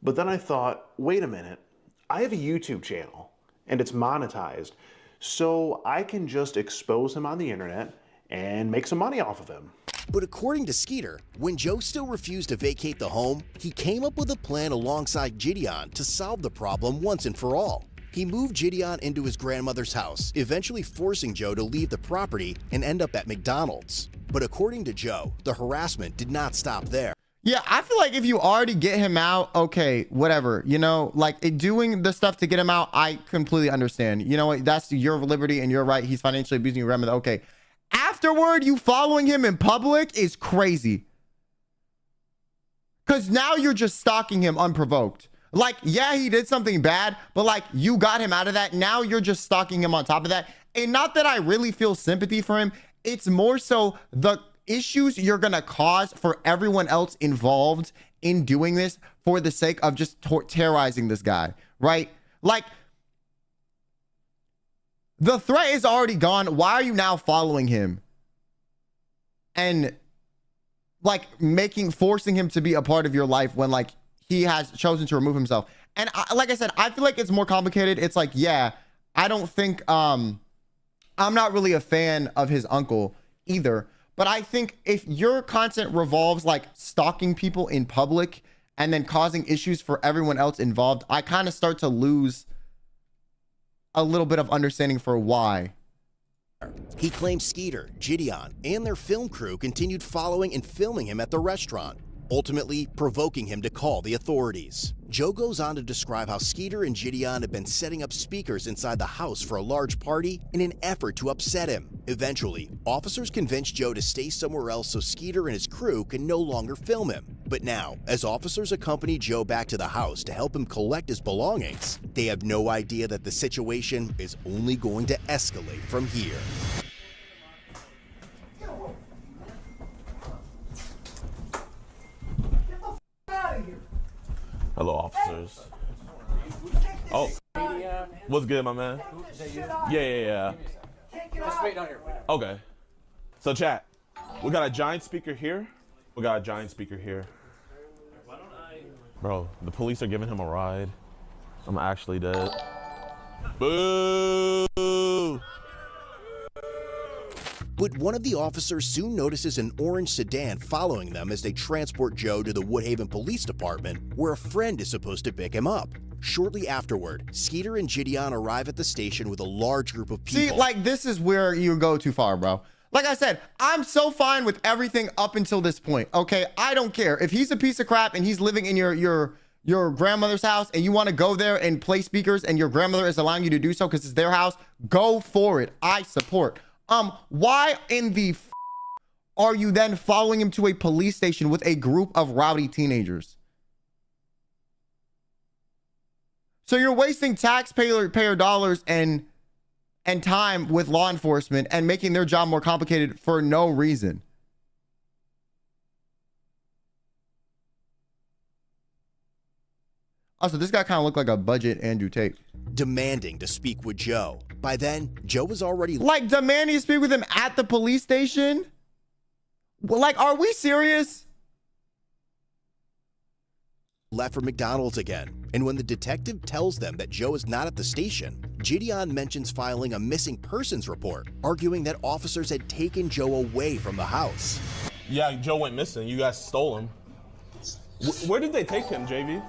But then I thought, wait a minute, I have a YouTube channel, and it's monetized, so I can just expose him on the internet and make some money off of him. But according to Skeeter, when Joe still refused to vacate the home, he came up with a plan alongside Gideon to solve the problem once and for all. He moved Gideon into his grandmother's house, eventually forcing Joe to leave the property and end up at McDonald's. But according to Joe, the harassment did not stop there. Yeah, I feel like if you already get him out, okay, whatever, you know, like doing the stuff to get him out, I completely understand. You know what? That's your liberty and your right. He's financially abusing your grandmother. Okay. Afterward, you following him in public is crazy. Because now you're just stalking him unprovoked. Like, yeah, he did something bad, but like you got him out of that. Now you're just stalking him on top of that. And not that I really feel sympathy for him. It's more so the issues you're going to cause for everyone else involved in doing this for the sake of just terrorizing this guy, right? Like, the threat is already gone. Why are you now following him and like forcing him to be a part of your life when like he has chosen to remove himself? And like I said, I feel like it's more complicated. It's like, yeah, I don't think, I'm not really a fan of his uncle either, but I think if your content revolves like stalking people in public and then causing issues for everyone else involved, I kind of start to lose a little bit of understanding for why. He claims Skeeter, Gideon, and their film crew continued following and filming him at the restaurant, ultimately provoking him to call the authorities. Joe goes on to describe how Skeeter and Gideon have been setting up speakers inside the house for a large party in an effort to upset him. Eventually, officers convince Joe to stay somewhere else so Skeeter and his crew can no longer film him. But now, as officers accompany Joe back to the house to help him collect his belongings, they have no idea that the situation is only going to escalate from here. Hello, officers. Oh, what's good, my man? Yeah. Just wait down here. Okay. So, chat, we got a giant speaker here. We got a giant speaker here. Bro, the police are giving him a ride. I'm actually dead. Boo! But one of the officers soon notices an orange sedan following them as they transport Joe to the Woodhaven Police Department, where a friend is supposed to pick him up. Shortly afterward, Skeeter and Gideon arrive at the station with a large group of people. See, like, this is where you go too far, bro. Like I said, I'm so fine with everything up until this point, okay? I don't care. If he's a piece of crap and he's living in your grandmother's house and you want to go there and play speakers and your grandmother is allowing you to do so because it's their house, go for it. I support. Why in the are you then following him to a police station with a group of rowdy teenagers? So you're wasting taxpayer dollars and time with law enforcement and making their job more complicated for no reason. Also, this guy kind of looked like a budget Andrew Tate. Demanding to speak with Joe. By then, Joe was already like demanding to speak with him at the police station. Like, are we serious? Left for McDonald's again, and when the detective tells them that Joe is not at the station, Gideon mentions filing a missing persons report, arguing that officers had taken Joe away from the house. Yeah, Joe went missing. You guys stole him. Where did they take him, JV?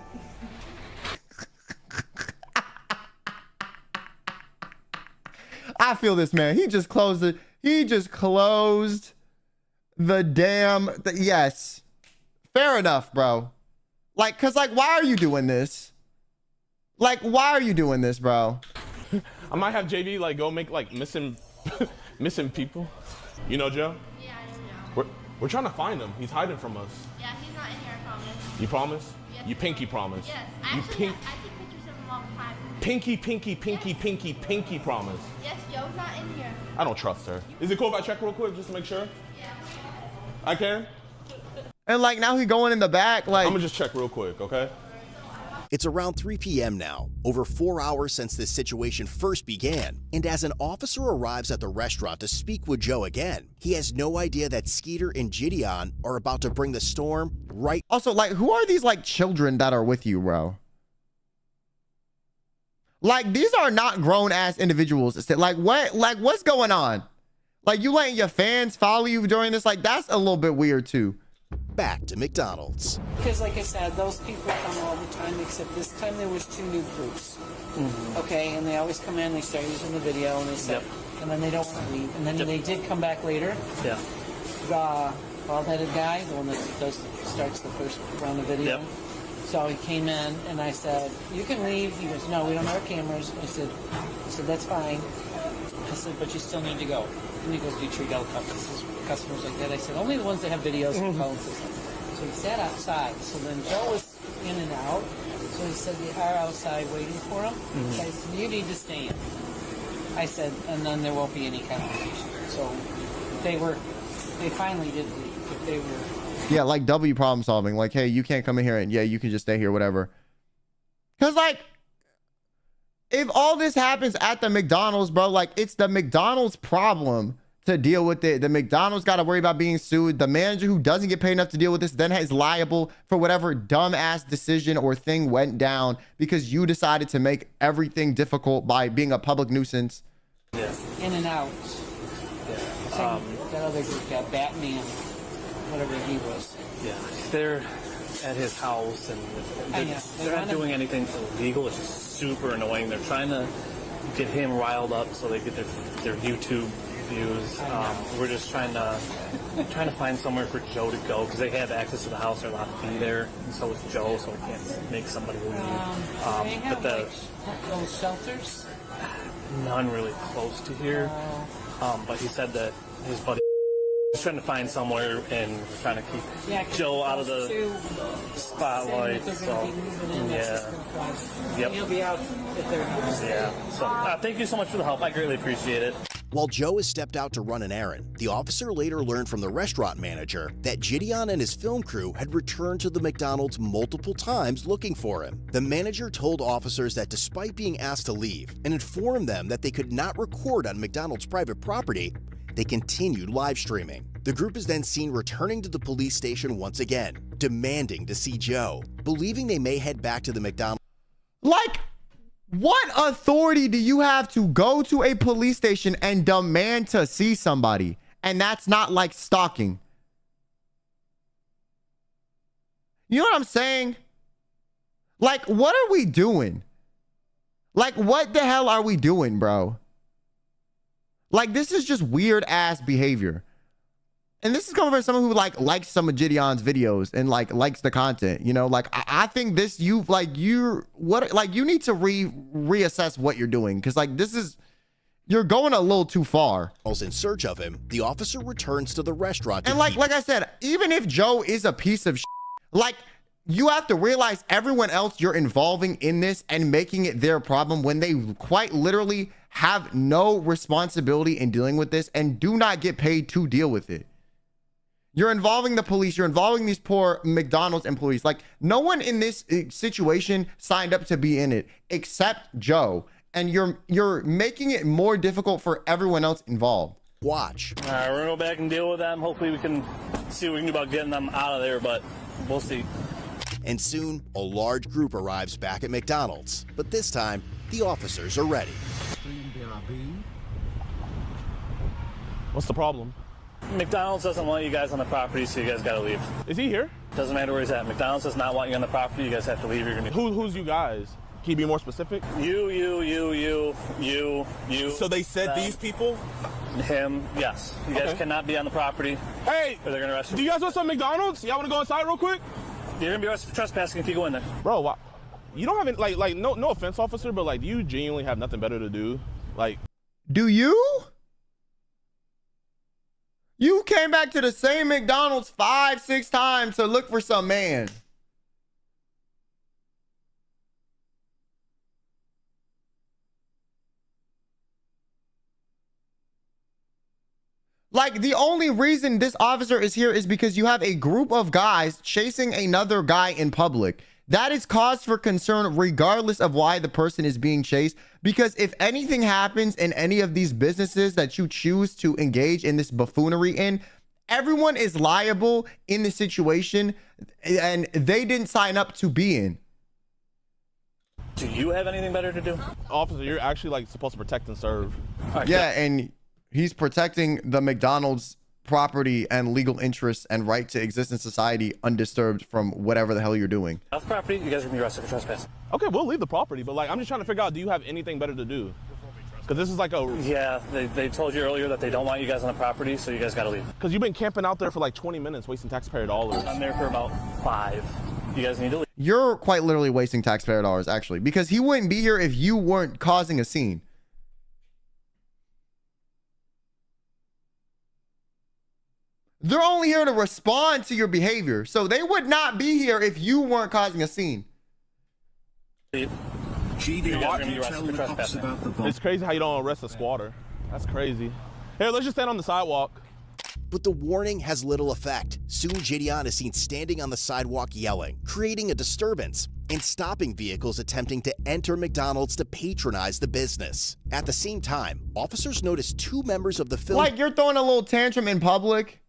I feel this, man. He just closed it. He just closed the damn. Yes. Fair enough, bro. Like, cause like, why are you doing this? Like, why are you doing this, bro? I might have JV like go make like missing people. You know Joe? Yeah, I know Joe. We're trying to find him. He's hiding from us. Yeah, he's not in here, I promise. You promise? Yes. You pinky promise? Yes. You I take pictures of him all the time. Pinky promise. Yes, Joe's not in here. I don't trust her. Is it cool if I check real quick just to make sure? Yeah. I can? And like now he going in the back. Like, I'm gonna just check real quick, okay? It's around 3 p.m. now, over 4 hours since this situation first began, and as an officer arrives at the restaurant to speak with Joe again, he has no idea that Skeeter and Gideon are about to bring the storm right. Also, like, who are these like children that are with you, bro? Like, these are not grown ass individuals. Like, what? Like, what's going on? Like, you letting your fans follow you during this? Like, that's a little bit weird too. Back to McDonald's. Because like I said, those people come all the time, except this time there was 2 new groups. Okay, and they always come in, they start using the video, and they say, and then they don't want to leave. And then they did come back later. Yeah. The bald-headed guy, the one that starts the first round of video. Yep. So he came in, and I said, "You can leave." He goes, "No, we don't have cameras." I said, "That's fine." I said, "But you still need to go." And he goes, "Do you treat all customers like that?" I said, "Only the ones that have videos and phone systems." So he sat outside. So then Joe was in and out. So he said, "We are outside waiting for him." So I said, "You need to stay in." I said, and then there won't be any conversation. So they finally did leave. But they were... Yeah, like W problem solving. Like, hey, you can't come in here and yeah, you can just stay here, whatever. Because like, if all this happens at the McDonald's, bro, like it's the McDonald's problem to deal with it. The McDonald's got to worry about being sued. The manager who doesn't get paid enough to deal with this then is liable for whatever dumbass decision or thing went down because you decided to make everything difficult by being a public nuisance. Yeah. In and out. Yeah. That other group got Batman, whatever he was. Yeah. They're at his house and they're not doing anything illegal. It's just super annoying. They're trying to get him riled up so they get their YouTube views. We're just trying to find somewhere for Joe to go because they have access to the house. They're allowed to be there, and so is Joe, so we can't make somebody leave. They have those shelters? None really close to here. But he said that his buddy is trying to find somewhere and we're trying to keep Joe out of the spotlight. So He'll be out at their house. Yeah. So thank you so much for the help. I greatly appreciate it. While Joe has stepped out to run an errand, the officer later learned from the restaurant manager that Gideon and his film crew had returned to the McDonald's multiple times looking for him. The manager told officers that despite being asked to leave and informed them that they could not record on McDonald's private property, they continued live streaming. The group is then seen returning to the police station once again, demanding to see Joe, believing they may head back to the McDonald's. Like, what authority do you have to go to a police station and demand to see somebody? And that's not like stalking. You know what I'm saying? Like, what are we doing? Like, what the hell are we doing, bro? Like, this is just weird ass behavior. And this is coming from someone who likes some of Gideon's videos and likes the content, you know? Like, I think this, you need to reassess what you're doing. Cause like, you're going a little too far. In search of him, the officer returns to the restaurant. And like I said, even if Joe is a piece of shit, like, you have to realize everyone else you're involving in this and making it their problem when they quite literally have no responsibility in dealing with this and do not get paid to deal with it. You're involving the police. You're involving these poor McDonald's employees. Like, no one in this situation signed up to be in it except Joe. And you're making it more difficult for everyone else involved. Watch. All right, we're gonna go back and deal with them. Hopefully we can see what we can do about getting them out of there, but we'll see. And soon, a large group arrives back at McDonald's. But this time, the officers are ready. What's the problem? McDonald's doesn't want you guys on the property, so you guys gotta leave. Is he here? Doesn't matter where he's at. McDonald's does not want you on the property. You guys have to leave. You're gonna. Who's you guys? Can you be more specific? You. So they said them, these people? Him, yes. You guys cannot be on the property. Hey, or they're gonna arrest you. Do you guys want some McDonald's? Y'all wanna go inside real quick? You're gonna be arrested for trespassing if you go in there. Bro, why? You don't have any, no offense, officer, but like, do you genuinely have nothing better to do? Like, do you? You came back to the same McDonald's 5-6 times to look for some man. Like, the only reason this officer is here is because you have a group of guys chasing another guy in public. That is cause for concern regardless of why the person is being chased. Because if anything happens in any of these businesses that you choose to engage in this buffoonery in, everyone is liable in the situation and they didn't sign up to be in. Do you have anything better to do? Officer, you're actually like supposed to protect and serve. Right, yeah, and he's protecting the McDonald's property and legal interests and right to exist in society undisturbed from whatever the hell you're doing. Off the property, you guys are gonna be arrested for trespassing. Okay, we'll leave the property, but like, I'm just trying to figure out, do you have anything better to do? Because this is like a... Yeah, they told you earlier that they don't want you guys on the property, so you guys gotta leave. Because you've been camping out there for like 20 minutes, wasting taxpayer dollars. I'm there for about 5. You guys need to leave. You're quite literally wasting taxpayer dollars, actually, because he wouldn't be here if you weren't causing a scene. They're only here to respond to your behavior. So they would not be here if you weren't causing a scene. It's crazy how you don't arrest a squatter. That's crazy. Here, let's just stand on the sidewalk. But the warning has little effect. Soon Gideon is seen standing on the sidewalk yelling, creating a disturbance and stopping vehicles attempting to enter McDonald's to patronize the business. At the same time, officers notice 2 members of the film... Like, you're throwing a little tantrum in public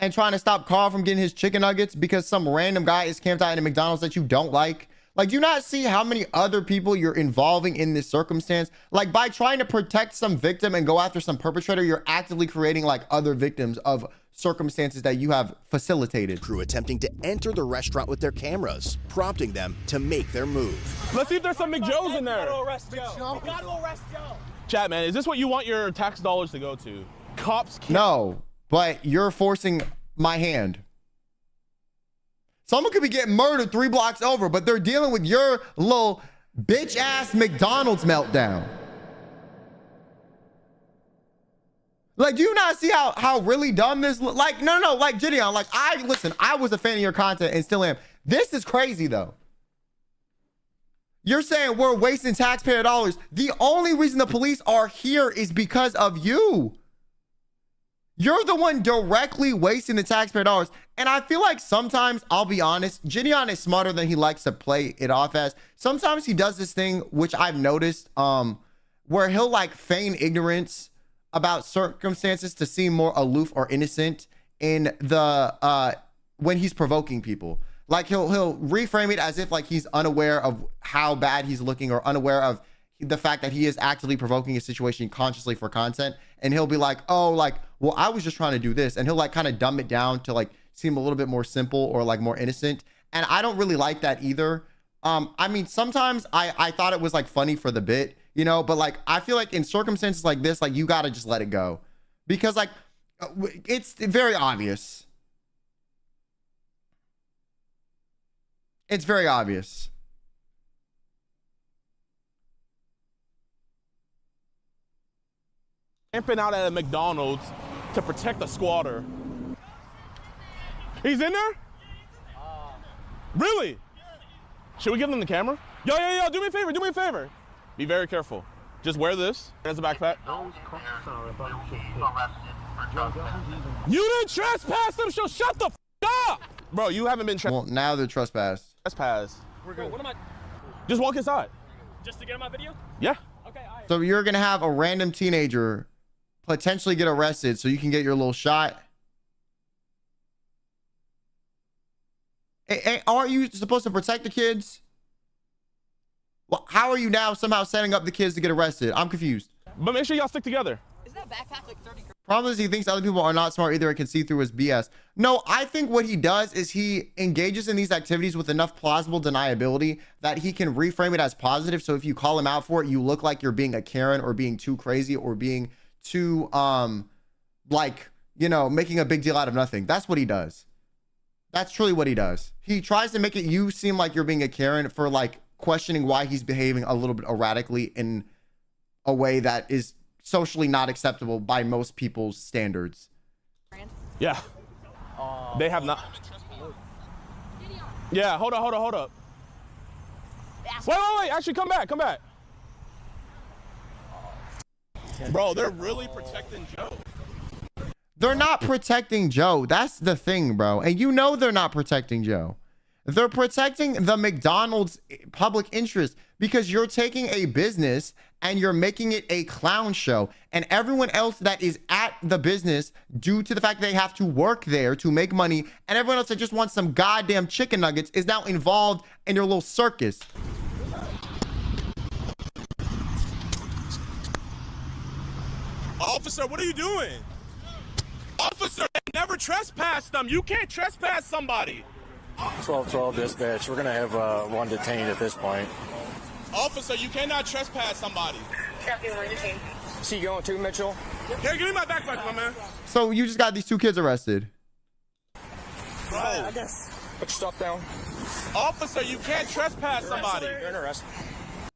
and trying to stop Carl from getting his chicken nuggets because some random guy is camped out in a McDonald's that you don't like. Like, do you not see how many other people you're involving in this circumstance? Like, by trying to protect some victim and go after some perpetrator, you're actively creating like other victims of circumstances that you have facilitated. Crew attempting to enter the restaurant with their cameras, prompting them to make their move. Let's see if there's some McJoes in there. Chat, man, is this what you want your tax dollars to go to? Cops can't... No, but you're forcing my hand. Someone could be getting murdered 3 blocks over, but they're dealing with your little bitch ass McDonald's meltdown. Like, do you not see how really dumb this look? Like, no, like, Gideon, like, listen, I was a fan of your content and still am. This is crazy though. You're saying we're wasting taxpayer dollars. The only reason the police are here is because of you. You're the one directly wasting the taxpayer dollars. And I feel like sometimes, I'll be honest, Gideon is smarter than he likes to play it off as. Sometimes he does this thing, which I've noticed, where he'll like feign ignorance about circumstances to seem more aloof or innocent in the when he's provoking people. Like he'll reframe it as if like he's unaware of how bad he's looking or unaware of the fact that he is actively provoking a situation consciously for content. And he'll be like, oh, like, well, I was just trying to do this. And he'll like kind of dumb it down to like seem a little bit more simple or like more innocent. And I don't really like that either. I mean, sometimes I thought it was like funny for the bit, you know, but like, I feel like in circumstances like this, like you got to just let it go because like, it's very obvious. It's very obvious. Camping out at a McDonald's to protect a squatter. He's in there? Really? Should we give them the camera? Yo, do me a favor, do me a favor. Be very careful. Just wear this as a backpack. You didn't trespass them, so shut the f up! Bro, you haven't been well, now they're trespassed. Trespass. We're good. What am I? Just walk inside. Just to get on my video? Yeah. Okay, all right. So you're going to have a random teenager potentially get arrested so you can get your little shot. Aren't you supposed to protect the kids? Well, how are you now somehow setting up the kids to get arrested? I'm confused. But make sure y'all stick together. Is that backpack like 30? Problem is he thinks other people are not smart either and can see through his BS. No, I think what he does is he engages in these activities with enough plausible deniability that he can reframe it as positive. So if you call him out for it, you look like you're being a Karen or being too crazy or being too, like, you know, making a big deal out of nothing. That's what he does. That's truly what he does. He tries to make it you seem like you're being a Karen for like questioning why he's behaving a little bit erratically in a way that is socially not acceptable by most people's standards. Yeah. They have not. Yeah, hold up. Wait. Actually, come back. Bro, they're really protecting Joe. They're not protecting Joe. That's the thing, bro. And you know they're not protecting Joe. They're protecting the McDonald's public interest because you're taking a business and you're making it a clown show. And everyone else that is at the business due to the fact they have to work there to make money and everyone else that just wants some goddamn chicken nuggets is now involved in your little circus. Officer, what are you doing? Officer, never trespass them. You can't trespass somebody. 1212 dispatch. We're going to have one detained at this point. Officer, you cannot trespass somebody. Copy, one detained. Is he going too, Mitchell? Here, give me my backpack, my man. So you just got these two kids arrested. Bro. I guess. Put your stuff down. Officer, you can't trespass somebody. You're under arrest.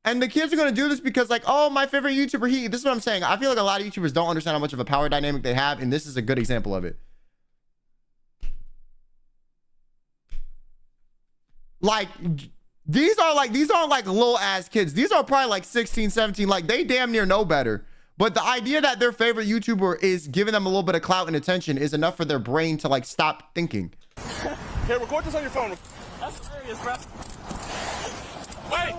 And the kids are going to do this because like, oh, my favorite YouTuber, this is what I'm saying. I feel like a lot of YouTubers don't understand how much of a power dynamic they have. And this is a good example of it. Like, these aren't like little ass kids. These are probably like 16, 17. Like they damn near know better. But the idea that their favorite YouTuber is giving them a little bit of clout and attention is enough for their brain to like stop thinking. Here, record this on your phone. That's serious, bro. Wait.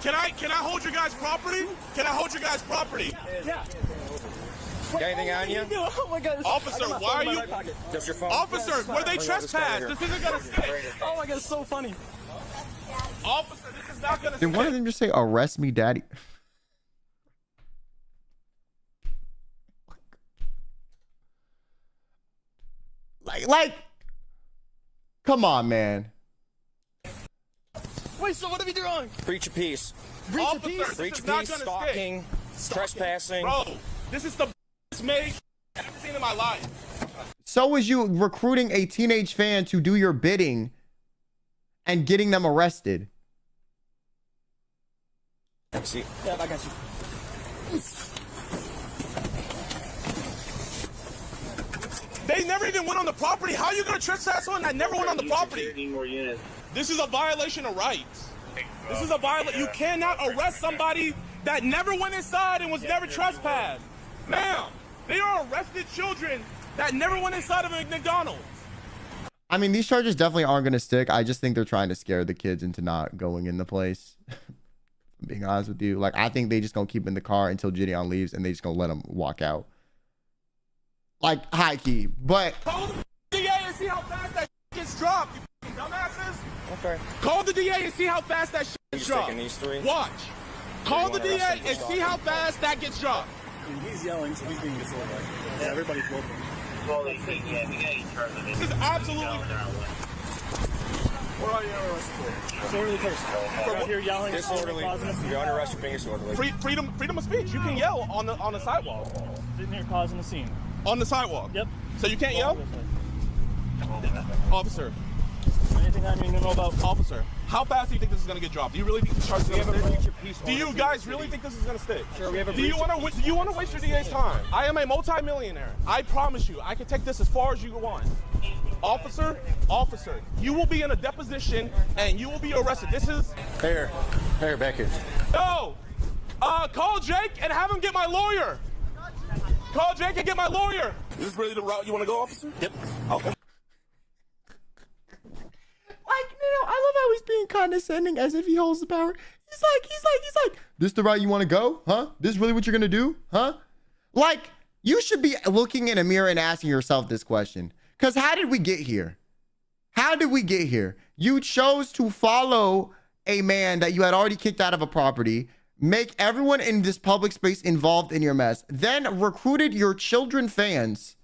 Can I hold your guys' property? Can I hold your guys' property? Yeah. Got anything on you? Oh my God. Officer, why are you? Just your phone. Officer, were they trespass? This isn't gonna stick. Oh my God, it's so funny. Officer, this is not gonna Did one of them just say, arrest me, daddy? Like, come on, man. Wait, so what have you done wrong? Breach of peace. Breach of peace? Breach of peace, stalking, trespassing. Bro, this is the best make I've ever seen in my life. So is you recruiting a teenage fan to do your bidding and getting them arrested. See. Yeah, I got you. They never even went on the property. How are you gonna trespass someone that never went on the property? This is a violation of rights. This is a violation. You cannot arrest somebody that never went inside and was never trespassed. Ma'am, they are arrested children that never went inside of a McDonald's. I mean, these charges definitely aren't going to stick. I just think they're trying to scare the kids into not going in the place. Being honest with you, like, I think they just going to keep in the car until Gideon leaves and they just going to let him walk out. like high key, but Call the DA and see how fast that gets dropped, you dumbasses. Okay. Call the DA and see how fast that gets dropped. These three. Watch. Call the DA and see how fast that gets dropped. He's yelling, so he's being disorderly. Yeah, everybody's looking. Well, they think, yeah, we got each other. This is absolutely. What are you arrested for? Disorderly person. You're out here yelling. Disorderly. You're under arrest for being disorderly. Freedom of speech. You can yell on the sidewalk. Sitting here causing a scene. On the sidewalk. Yep. So you can't yell? Officer. Anything I need to know about? Officer, how fast do you think this is going to get dropped? Do you really think the charge is going to stick? Do you guys really think this is going to stick? Sure, we have a do you want to waste your DA's time? I am a multi-millionaire. I promise you, I can take this as far as you want. Officer, you will be in a deposition and you will be arrested. This is... Here, back here. No! Call Jake and have him get my lawyer. Call Jake and get my lawyer. Is this really the route you want to go, officer? Yep. Okay. like, I love how he's being condescending as if he holds the power. He's like, this the route you want to go? Huh? This really what you're going to do? Huh? Like, you should be looking in a mirror and asking yourself this question. Because how did we get here? How did we get here? You chose to follow a man that you had already kicked out of a property, make everyone in this public space involved in your mess, then recruited your children fans,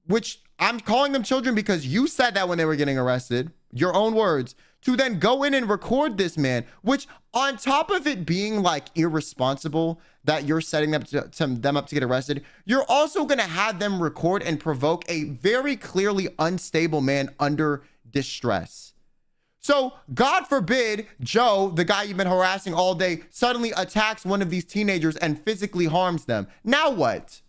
which I'm calling them children because you said that when they were getting arrested, your own words, to then go in and record this man, which on top of it being like irresponsible that you're setting them up to get arrested, you're also going to have them record and provoke a very clearly unstable man under distress. So God forbid Joe, the guy you've been harassing all day, suddenly attacks one of these teenagers and physically harms them. Now what?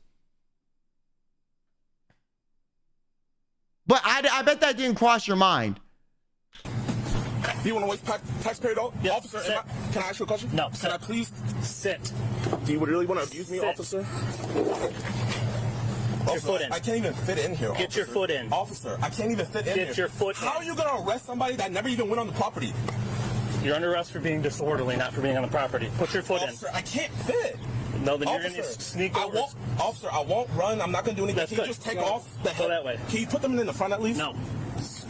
But I bet that didn't cross your mind. Do you want to waste taxpayer dollars? Yep. Officer, can I ask you a question? No. Can I please sit? Do you really want to abuse me, sit. officer? Get your foot in. I can't even fit in here. Get your foot in. Officer, I can't even fit in here. Get your foot in. How are you going to arrest somebody that never even went on the property? You're under arrest for being disorderly, not for being on the property. Put your foot Officer, I can't fit. No, then Officer, you're going to sneak over. Officer, I won't run. I'm not going to do anything. That's Can you good. just take off the head? Go that way. Can you put them in the front at least? No.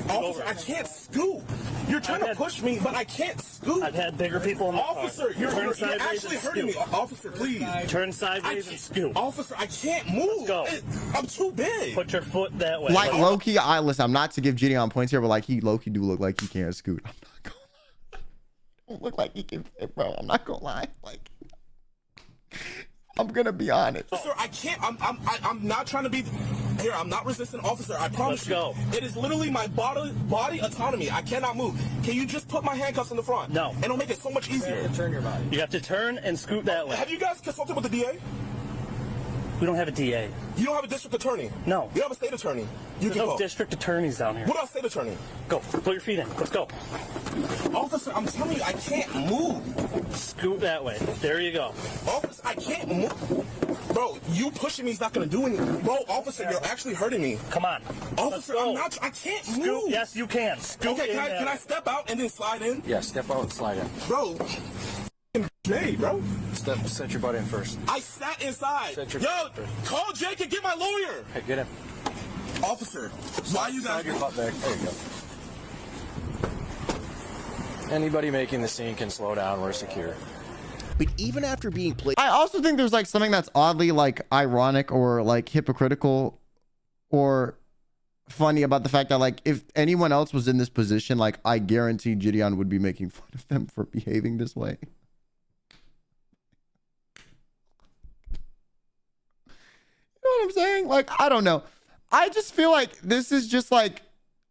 Officer, I can't scoot. You're trying to push me, but I can't scoot. I've had bigger people in the Officer, car. you're sideways actually and hurting me. scoot. Officer, please. Turn sideways and scoot. Officer, I can't move. Let's go. I'm too big. Put your foot that way. Like low-key, listen, I'm not to give Gideon points here, but like he low-key do look like he can't scoot. I'm not gonna lie. Don't look like he can fit, bro. I'm not gonna lie. Like, I'm gonna be honest. Sir, I can't. I'm not trying to be. Here, I'm not resistant, officer. I promise you. Let's go. It is literally my body autonomy. I cannot move. Can you just put my handcuffs in the front? No. And it'll make it so much easier. Turn your body. You have to turn and scoot that way. Have you guys consulted with the DA? We don't have a DA. You don't have a district attorney? No. You have a state attorney? There's no district attorneys down here. What about state attorney? Go. Put your feet in. Let's go. Officer, I'm telling you, I can't move. Scoot that way. There you go. Officer, I can't move. Bro, you pushing me is not going to do anything. Bro, officer, you're actually hurting me. Come on. Officer, I can't Scoot. move. Yes, you can. Scoot okay, in can I step out and then slide in? Yeah, step out and slide in. Bro, bro. Set your butt in first. I sat inside. Call Jake and get my lawyer. Hey, get him. Officer, why you guys... Slide your butt back. There you go. Anybody making the scene can slow down. We're secure. But even after being played, I also think there's like something that's oddly like ironic or like hypocritical or funny about the fact that like if anyone else was in this position, like I guarantee Gideon would be making fun of them for behaving this way. You know what I'm saying? Like, I don't know. I just feel like this is just like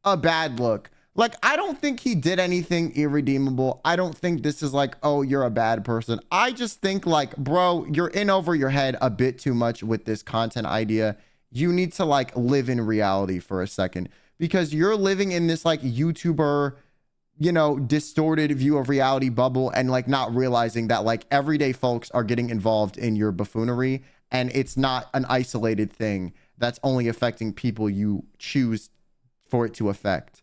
a bad look. Like, I don't think he did anything irredeemable. I don't think this is like, oh, you're a bad person. I just think like, bro, you're in over your head a bit too much with this content idea. You need to like live in reality for a second because you're living in this like YouTuber, you know, distorted view of reality bubble and like not realizing that like everyday folks are getting involved in your buffoonery and it's not an isolated thing that's only affecting people you choose for it to affect.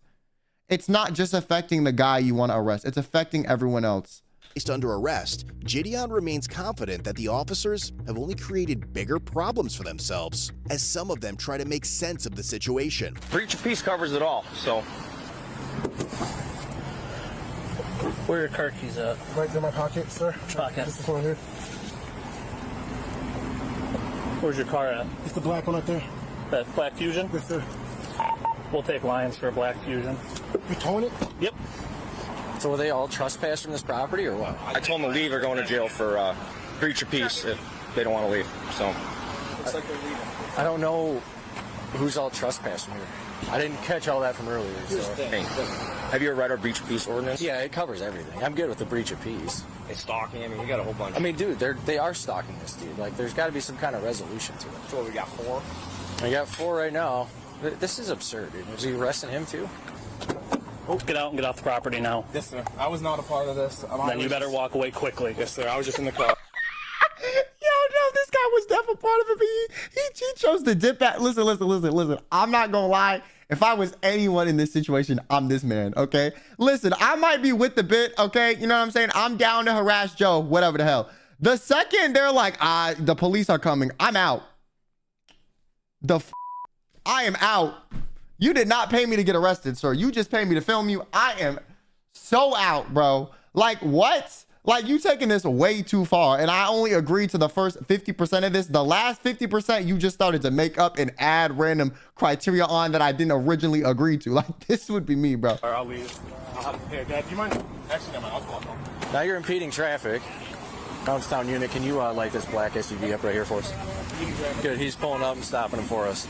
It's not just affecting the guy you want to arrest. It's affecting everyone else. Placed under arrest, Gideon remains confident that the officers have only created bigger problems for themselves, as some of them try to make sense of the situation. Breach of peace covers it all, so. Where are your car keys at? Right in my pocket, sir. Pocket. This one here. Where's your car at? It's the black one right there. That black Fusion? Yes, sir. We'll take Lions for a black Fusion. You towing it? Yep. So were they all trespassing this property or what? I told them to leave or going to jail for breach of peace if they don't want to leave. So. Looks like they're leaving. I don't know who's all trespassing here. I didn't catch all that from earlier. So. Hey, have you ever read our breach of peace ordinance? Yeah, it covers everything. I'm good with the breach of peace. It's stalking. I mean, we got a whole bunch. I mean, dude, they are stalking this dude. Like, there's got to be some kind of resolution to it. So we got 4? I got 4 right now. This is absurd, dude. Was he arresting him too? Oh, get out and get off the property now. Yes, sir. I was not a part of this. Then you better walk away quickly. Yes, sir. I was just in the car. No, this guy was definitely part of it, but he chose to dip back. Listen. I'm not gonna lie. If I was anyone in this situation, I'm this man, okay? Listen, I might be with the bit, okay? You know what I'm saying? I'm down to harass Joe, whatever the hell. The second they're like, the police are coming, I'm out. I am out. You did not pay me to get arrested, sir. You just paid me to film you. I am so out, bro. Like, what? Like, you taking this way too far, and I only agreed to the first 50% of this. The last 50% you just started to make up and add random criteria on that I didn't originally agree to. Like, this would be me, bro. All right, I'll leave. Hey, Dad, do you mind? Actually, I'll go home. Now you're impeding traffic. Poundstown unit, can you light this black SUV up right here for us? Good, he's pulling up and stopping him for us.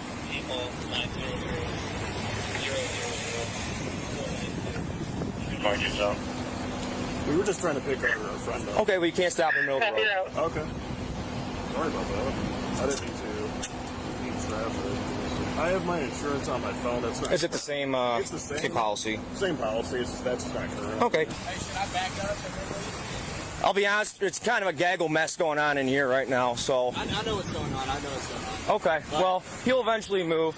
Mind yourself. We were just trying to pick our friend up. Okay, well, you can't stop in the middle of the road. Okay. Sorry about that. I didn't mean to impede traffic. I have my insurance on my phone. That's not. Is it the same? It's the same policy. Same policy. That's not correct. Okay. I'll be honest. It's kind of a gaggle mess going on in here right now. So. I know what's going on. Okay. Well, he'll eventually move.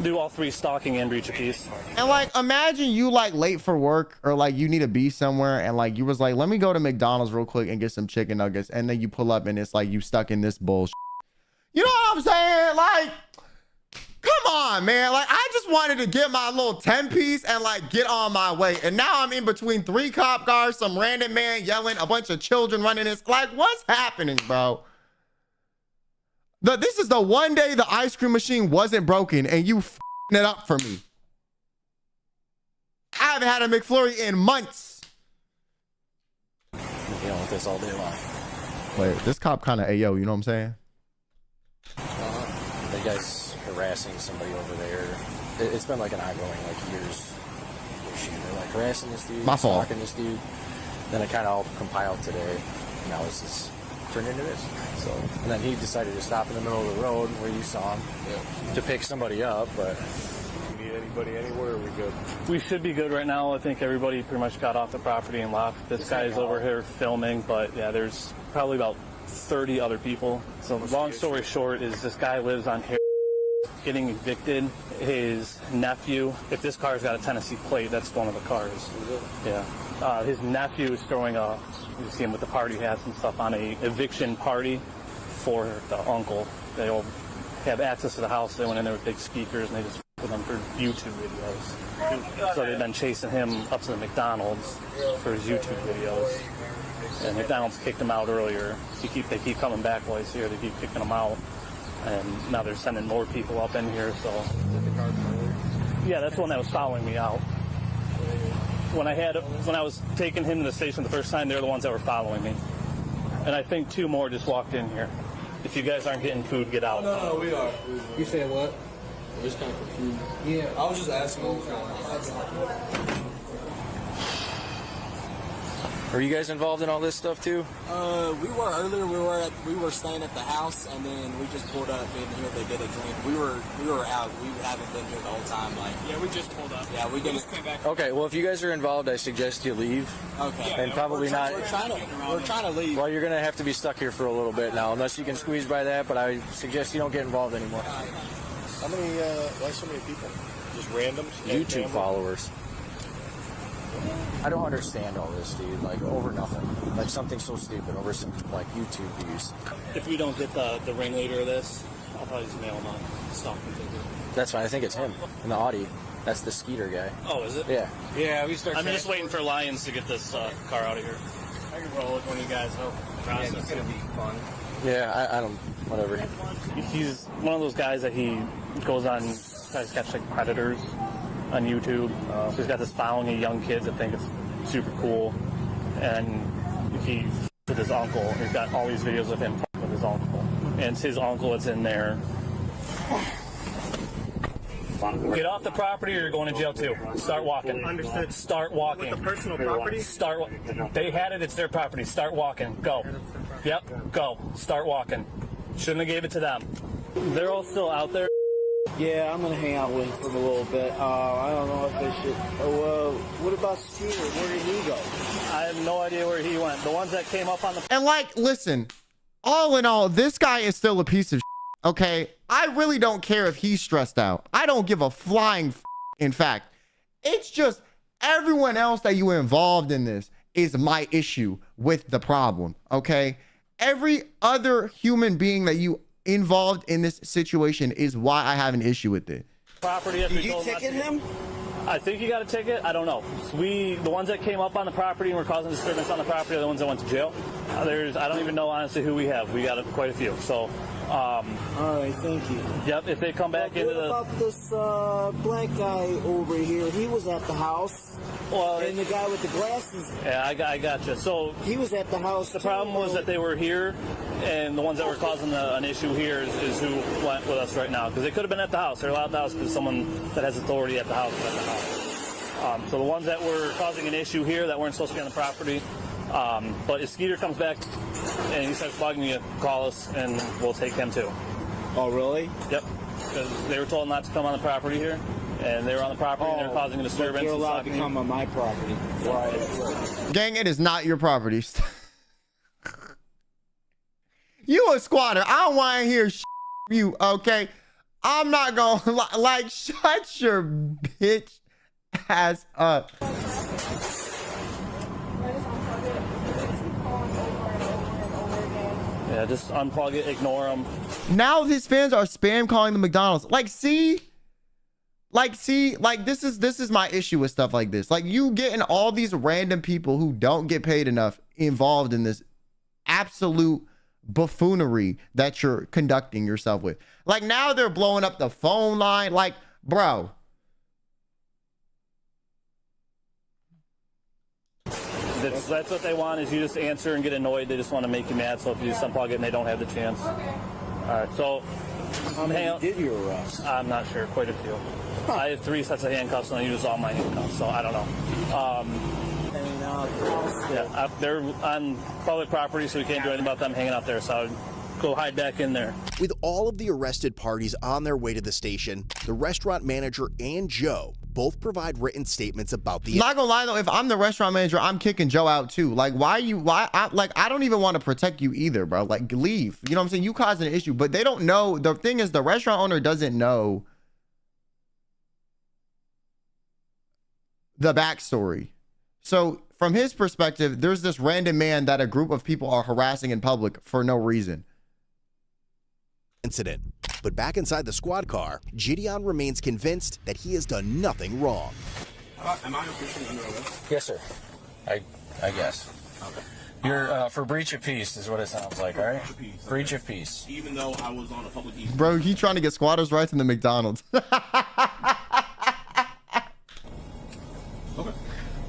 Do all 3 stalking and breach of peace. And like, imagine you like late for work or like you need to be somewhere and like you was like, let me go to McDonald's real quick and get some chicken nuggets. And then you pull up and it's like you stuck in this bullshit. You know what I'm saying? Like, come on, man. Like, I just wanted to get my little 10-piece and like get on my way. And now I'm in between 3 cop cars, some random man yelling, a bunch of children running this. Like, what's happening, bro? This is the one day the ice cream machine wasn't broken and you f***ing it up for me. I haven't had a McFlurry in months. I'm dealing with this all day long. Wait, this cop kind of AO, you know what I'm saying? The guy's harassing somebody over there. It's been like an ongoing, like years issue. They're like harassing this dude, My fault. stalking this dude. Then it kind of all compiled today. And now it's just turned into this. So, and then he decided to stop in the middle of the road where you saw him to pick somebody up. But if you need anybody anywhere, we good. We should be good right now. I think everybody pretty much got off the property and left. This guy's over here filming, but yeah, there's probably about 30 other people. So long story short is this guy lives on here getting evicted. His nephew, if this car's got a Tennessee plate, that's one of the cars. Yeah. His nephew is throwing you see him with the party hats and stuff on a eviction party for the uncle. They all have access to the house. They went in there with big speakers and they just with them for YouTube videos. So they've been chasing him up to the McDonald's for his YouTube videos. And McDonald's kicked him out earlier. They keep coming back while he's here. They keep kicking him out. And now they're sending more people up in here, so. Yeah, that's the one that was following me out. When I was taking him to the station the first time, they're the ones that were following me. And I think 2 more just walked in here. If you guys aren't getting food, get out. No, we are. You said what? We're just kind of confused. Yeah, I was just asking what was going on. are you guys involved in all this stuff too? We were earlier. We were staying at the house, and then we just pulled up in here to get a drink. We were out. We haven't been here the whole time. Like, yeah, we just pulled up. Yeah, we just came back. Okay, well, if you guys are involved, I suggest you leave. Okay. And probably not. We're trying to leave. Well, you're gonna have to be stuck here for a little bit now, unless you can squeeze by that. But I suggest you don't get involved anymore. How many? Why so many people? Just randoms? YouTube followers. I don't understand all this, dude. Like, over nothing. Like, something so stupid over some, like, YouTube views. If we don't get the ringleader of this, I'll probably just mail him a stalking ticket. That's fine. I think it's him in the Audi. That's the Skeeter guy. Oh, is it? Yeah. Yeah, we start. I'm just waiting for Lions to get this car out of here. I can roll with one of you guys. Hope process. It's gonna be fun. Yeah, I don't. Whatever. He's one of those guys that he goes on, tries to catch like predators on YouTube. So he's got this following of young kids that think it's super cool, and he with his uncle. He's got all these videos of him with his uncle, and it's his uncle that's in there. Get off the property or you're going to jail too. Start walking. Understood. Start walking. With the personal property? They had it, it's their property. Start walking. Go. Yep, go. Start walking. Shouldn't have gave it to them. They're all still out there. Yeah, I'm gonna hang out with him for a little bit. I don't know if I should. What about Skeeter? Where did he go? I have no idea where he went. The ones that came up on the... And like, listen, all in all, this guy is still a piece of shit. Okay, I really don't care if he's stressed out. I don't give a flying f. In fact, it's just everyone else that you involved in this is my issue with the problem. Okay, every other human being that you involved in this situation is why I have an issue with it. Property. Did you ticket him? I think you got a ticket. I don't know. The ones that came up on the property and were causing disturbance on the property are the ones that went to jail. I don't even know honestly who we have. We got quite a few. So. All right, thank you. Yep. If they come back into the. What about this black guy over here? He was at the house. Well, and the guy with the glasses. Yeah, I got you. So he was at the house. The problem was that they were here, and the ones that were causing an issue here is who went with us right now, because they could have been at the house. They're allowed at the house because someone that has authority at the house is at the house. So the ones that were causing an issue here that weren't supposed to be on the property. But if Skeeter comes back and he starts bugging you, call us and we'll take him too. Oh, really? Yep. Because they were told not to come on the property here, and they were on the property and they're causing a disturbance. They're allowed to come on my property. Right. Gang, it is not your property. You a squatter. I don't want to hear you, okay? I'm not going to, like, shut your bitch ass up. Yeah, just unplug it, ignore them. Now his fans are spam calling the McDonald's. Like, see, this is my issue with stuff like this. Like, you getting all these random people who don't get paid enough involved in this absolute buffoonery that you're conducting yourself with. Like, now they're blowing up the phone line. Like, bro. That's what they want, is you just answer and get annoyed. They just want to make you mad. So if you just unplug it and they don't have the chance. Okay. All right. So how many did you arrest? I'm not sure. Quite a few. I have 3 sets of handcuffs and I use all my handcuffs. So I don't know. Yeah, they're on public property, so we can't do anything about them hanging out there. So I would go hide back in there. With all of the arrested parties on their way to the station, the restaurant manager and Joe both provide written statements about the... Not gonna lie though, if I'm the restaurant manager, I'm kicking Joe out too. Like, I don't even want to protect you either, bro. Like, leave. You know what I'm saying? You caused an issue, but they don't know. The thing is, the restaurant owner doesn't know the backstory. So from his perspective, there's this random man that a group of people are harassing in public for no reason. Incident. But back inside the squad car, Gideon remains convinced that he has done nothing wrong. Am I officially under arrest? Yes, sir. I guess. Okay. You're for breach of peace is what it sounds like, all right? Breach of peace. Even though I was on a public easement. Bro, he trying to get squatters' rights in the McDonald's. Okay.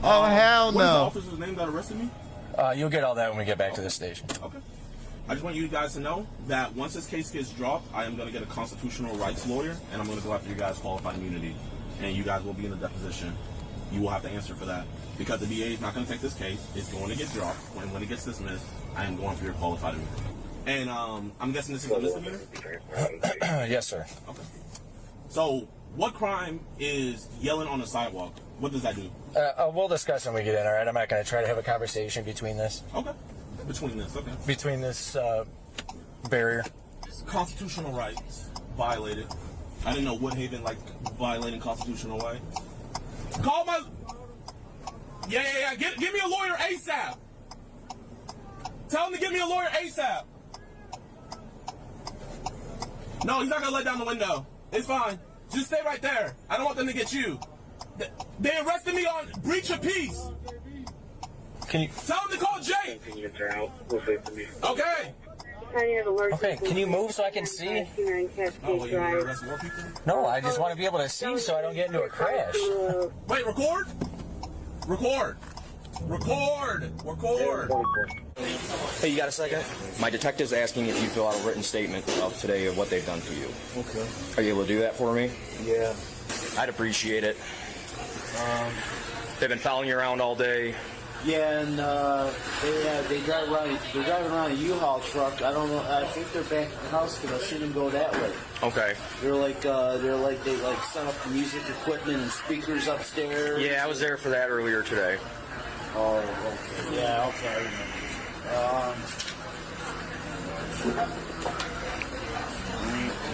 Oh, hell no. What is the officer's name that arrested me? You'll get all that when we get back to the station. Okay. I just want you guys to know that once this case gets dropped, I am going to get a constitutional rights lawyer, and I'm going to go after you guys' qualified immunity. And you guys will be in a deposition. You will have to answer for that. Because the DA is not going to take this case. It's going to get dropped. When it gets dismissed, I am going for your qualified immunity. And I'm guessing this is a misdemeanor? Yes, sir. Okay. So, what crime is yelling on the sidewalk? What does that do? We'll discuss when we get in, all right? I'm not going to try to have a conversation between this. Okay. Between this barrier. Constitutional rights violated. I didn't know Woodhaven like violating constitutional right. Call my... Yeah. Give me a lawyer ASAP. Tell him to give me a lawyer ASAP. No, he's not gonna let down the window. It's fine. Just stay right there. I don't want them to get you. They arrested me on breach of peace. Can you tell him to call Jake? Okay. Okay, can you move so I can see? Oh, well, you want to arrest more people? No, I just want to be able to see so I don't get into a crash. Wait, record? Record. Hey, you got a second? My detective's asking if you fill out a written statement of today of what they've done to you. Okay. Are you able to do that for me? Yeah. I'd appreciate it. They've been following you around all day. Yeah, and they drive around. They're driving around a U-Haul truck. I don't know. I think they're back at the house because I seen them go that way. Okay. They set up the music equipment and speakers upstairs. Yeah, I was there for that earlier today. Oh, okay. Yeah, okay. I remember.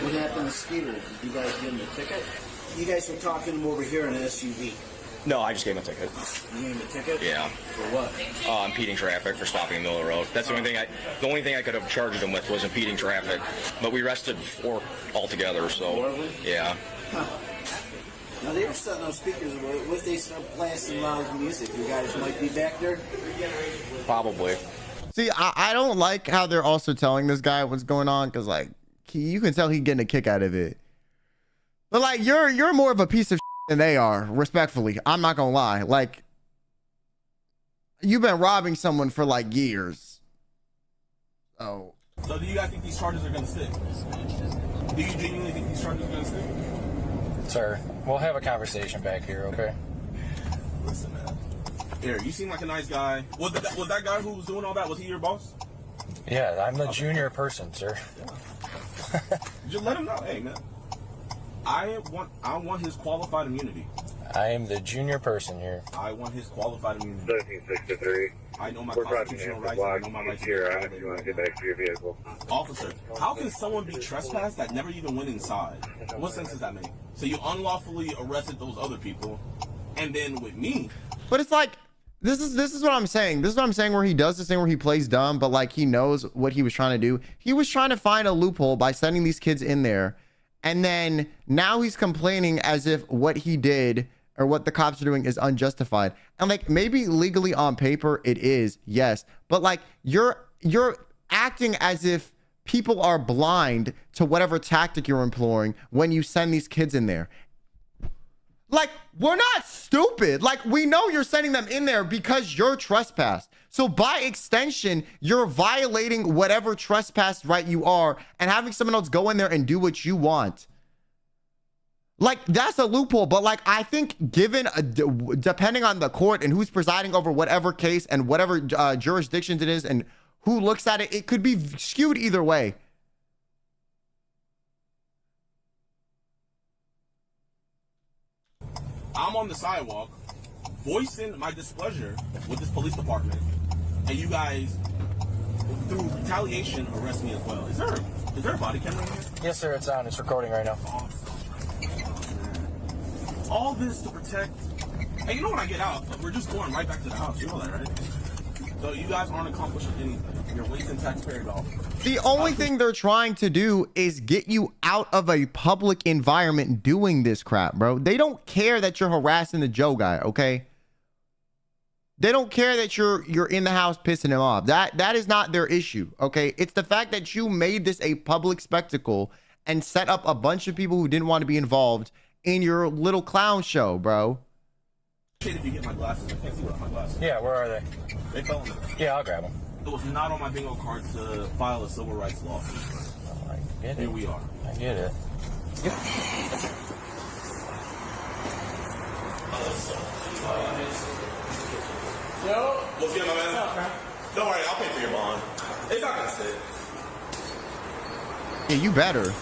What happened to Skeeter? Did you guys give him a ticket? You guys were talking to him over here in an SUV. No, I just gave him a ticket. You gave him a ticket? Yeah. For what? Impeding traffic for stopping in the middle of the road. That's the only thing I could have charged him with was impeding traffic. But we arrested 4 altogether, so. 4 of them? Yeah. Huh. Now they were setting up speakers. What if they start blasting loud music? You guys might be back there? Probably. See, I don't like how they're also telling this guy what's going on, because like you can tell he's getting a kick out of it. But like you're more of a piece of shit than they are, respectfully. I'm not gonna lie. Like you've been robbing someone for like years. Oh. So do you guys think these charges are gonna stick? Do you genuinely think these charges are gonna stick? Sir, we'll have a conversation back here, okay? Listen, man. Here, you seem like a nice guy. Was that guy who was doing all that, was he your boss? Yeah, I'm the junior person, sir. Yeah. Just let him know, hey, man. I want his qualified immunity. I am the junior person here. I want his qualified immunity. 1363. I know my constitutional rights. I know my rights. If you want to get back to your vehicle. Officer, how can someone be trespassed that never even went inside? What sense does that make? So you unlawfully arrested those other people, and then with me. But it's like this is what I'm saying. This is what I'm saying, where he does this thing where he plays dumb, but like he knows what he was trying to do. He was trying to find a loophole by sending these kids in there, and then now he's complaining as if what he did or what the cops are doing is unjustified. And like maybe legally on paper it is, yes, but like you're acting as if people are blind to whatever tactic you're employing when you send these kids in there. Like, we're not stupid. Like, we know you're sending them in there because you're trespassed. So by extension, you're violating whatever trespass right you are and having someone else go in there and do what you want. Like, that's a loophole. But like, I think given depending on the court and who's presiding over whatever case and whatever jurisdictions it is and who looks at it, it could be skewed either way. I'm on the sidewalk voicing my displeasure with this police department, and you guys, through retaliation, arrest me as well. Is there a body camera in here? Yes, sir, it's on. It's recording right now. All this to protect. Hey, you know when I get out, we're just going right back to the house. You know that, right? So you guys aren't accomplishing anything. You're wasting taxpayer dollars. The only thing they're trying to do is get you out of a public environment doing this crap, bro. They don't care that you're harassing the Joe guy, okay? They don't care that you're in the house pissing him off. That is not their issue, okay? It's the fact that you made this a public spectacle and set up a bunch of people who didn't want to be involved in your little clown show, bro. If you get my glasses, I can't see without my glasses. Yeah, where are they? They fell in there. Yeah, I'll grab them. It was not on my bingo card to file a civil rights lawsuit. Oh, I get it. Here we are. I get it. Yep. Yo, what's good, my man? Don't worry, I'll pay for your bond. It's not gonna sit. Yeah, you better.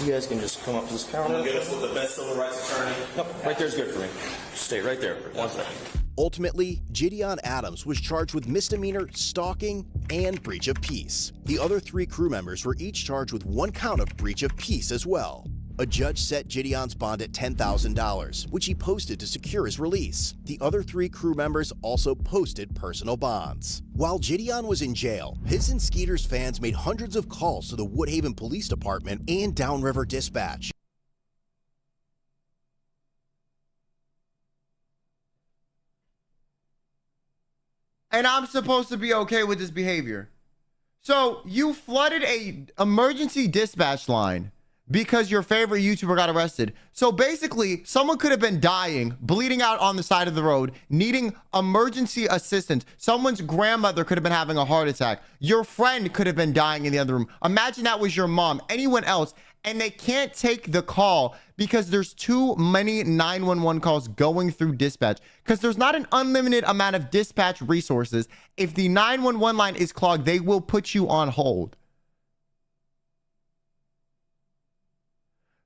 You guys can just come up to this counter. I'm gonna get us with the best civil rights attorney. Nope, right there's good for me. Just stay right there for 1 second. Ultimately, Gideon Adams was charged with misdemeanor, stalking, and breach of peace. The other 3 crew members were each charged with 1 count of breach of peace as well. A judge set Gideon's bond at $10,000, which he posted to secure his release. The other 3 crew members also posted personal bonds. While Gideon was in jail, his and Skeeter's fans made hundreds of calls to the Woodhaven Police Department and Downriver Dispatch. And I'm supposed to be okay with this behavior. So you flooded a emergency dispatch line because your favorite YouTuber got arrested. So basically, someone could have been dying, bleeding out on the side of the road, needing emergency assistance. Someone's grandmother could have been having a heart attack. Your friend could have been dying in the other room. Imagine that was your mom, anyone else, and they can't take the call because there's too many 911 calls going through dispatch, because there's not an unlimited amount of dispatch resources. If the 911 line is clogged, they will put you on hold.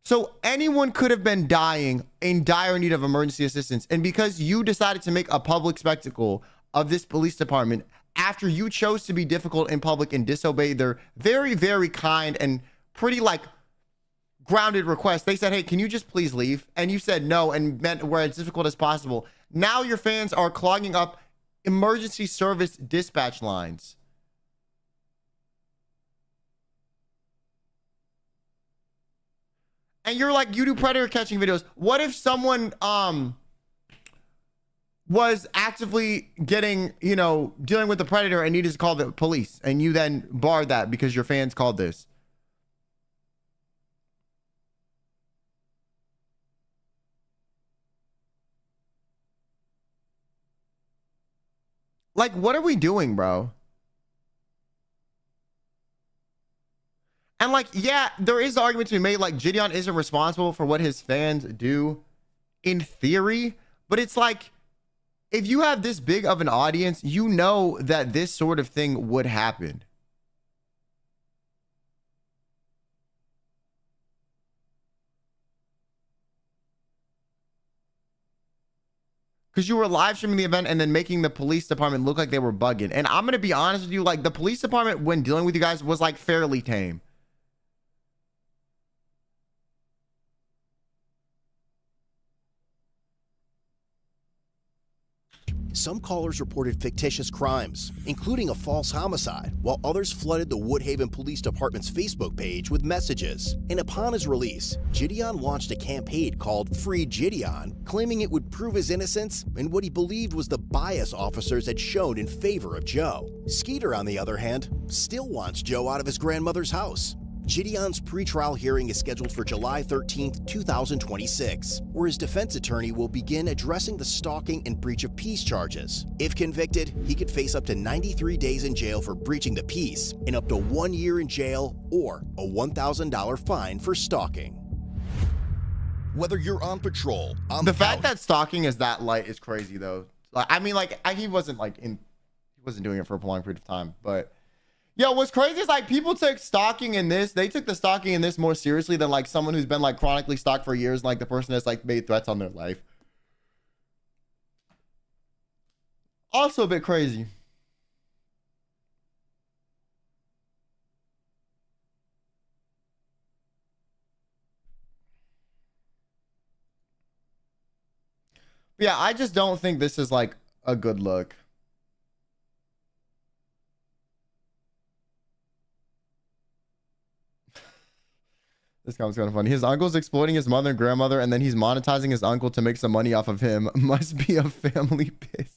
So anyone could have been dying in dire need of emergency assistance. And because you decided to make a public spectacle of this police department after you chose to be difficult in public and disobey their very, very kind and pretty like grounded request, they said, hey, can you just please leave? And you said no and meant we're as difficult as possible. Now your fans are clogging up emergency service dispatch lines. And you're like, you do predator catching videos. What if someone was actively getting, you know, dealing with the predator and needed to call the police, and you then barred that because your fans called this? Like, what are we doing, bro? And like, yeah, there is the argument to be made, like Gideon isn't responsible for what his fans do in theory, but it's like, if you have this big of an audience, you know that this sort of thing would happen. Because you were live streaming the event and then making the police department look like they were bugging. And I'm going to be honest with you, like the police department when dealing with you guys was like fairly tame. Some callers reported fictitious crimes, including a false homicide, while others flooded the Woodhaven Police Department's Facebook page with messages. And upon his release, Gideon launched a campaign called Free Gideon, claiming it would prove his innocence and what he believed was the bias officers had shown in favor of Joe. Skeeter, on the other hand, still wants Joe out of his grandmother's house. Gideon's pretrial hearing is scheduled for July 13, 2026, where his defense attorney will begin addressing the stalking and breach of peace charges. If convicted, he could face up to 93 days in jail for breaching the peace and up to 1 year in jail or a $1,000 fine for stalking. Whether you're on patrol, on the fact that stalking is that light is crazy, though. Like, I mean, like he wasn't doing it for a prolonged period of time, but. Yo, what's crazy is like people took stalking in this. They took the stalking in this more seriously than like someone who's been like chronically stalked for years, like the person that's like made threats on their life. Also a bit crazy. Yeah, I just don't think this is like a good look. This comment's kind of funny. His uncle's exploiting his mother and grandmother, and then he's monetizing his uncle to make some money off of him. Must be a family business.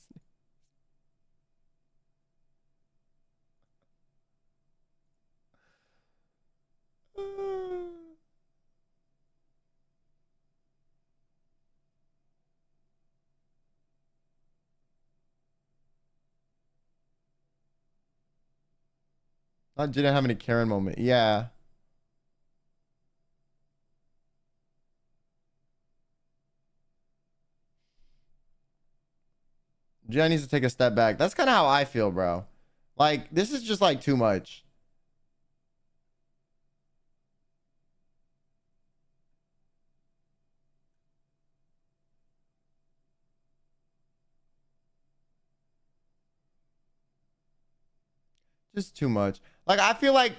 Not didn't have any Karen moment. Yeah. Jen needs to take a step back. That's kind of how I feel, bro. Like, this is just like too much. Just too much. Like, I feel like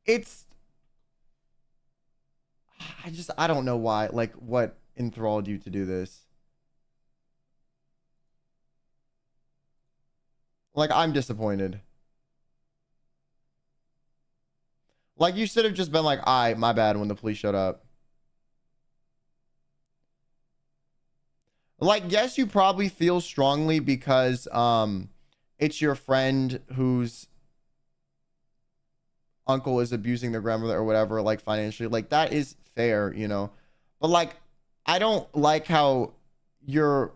it's, I don't know why, like what enthralled you to do this. Like, I'm disappointed. Like, you should have just been like, all right, my bad, when the police showed up. Like, yes, you probably feel strongly because it's your friend whose uncle is abusing their grandmother or whatever, like financially. Like, that is fair, you know. But like, I don't like how you're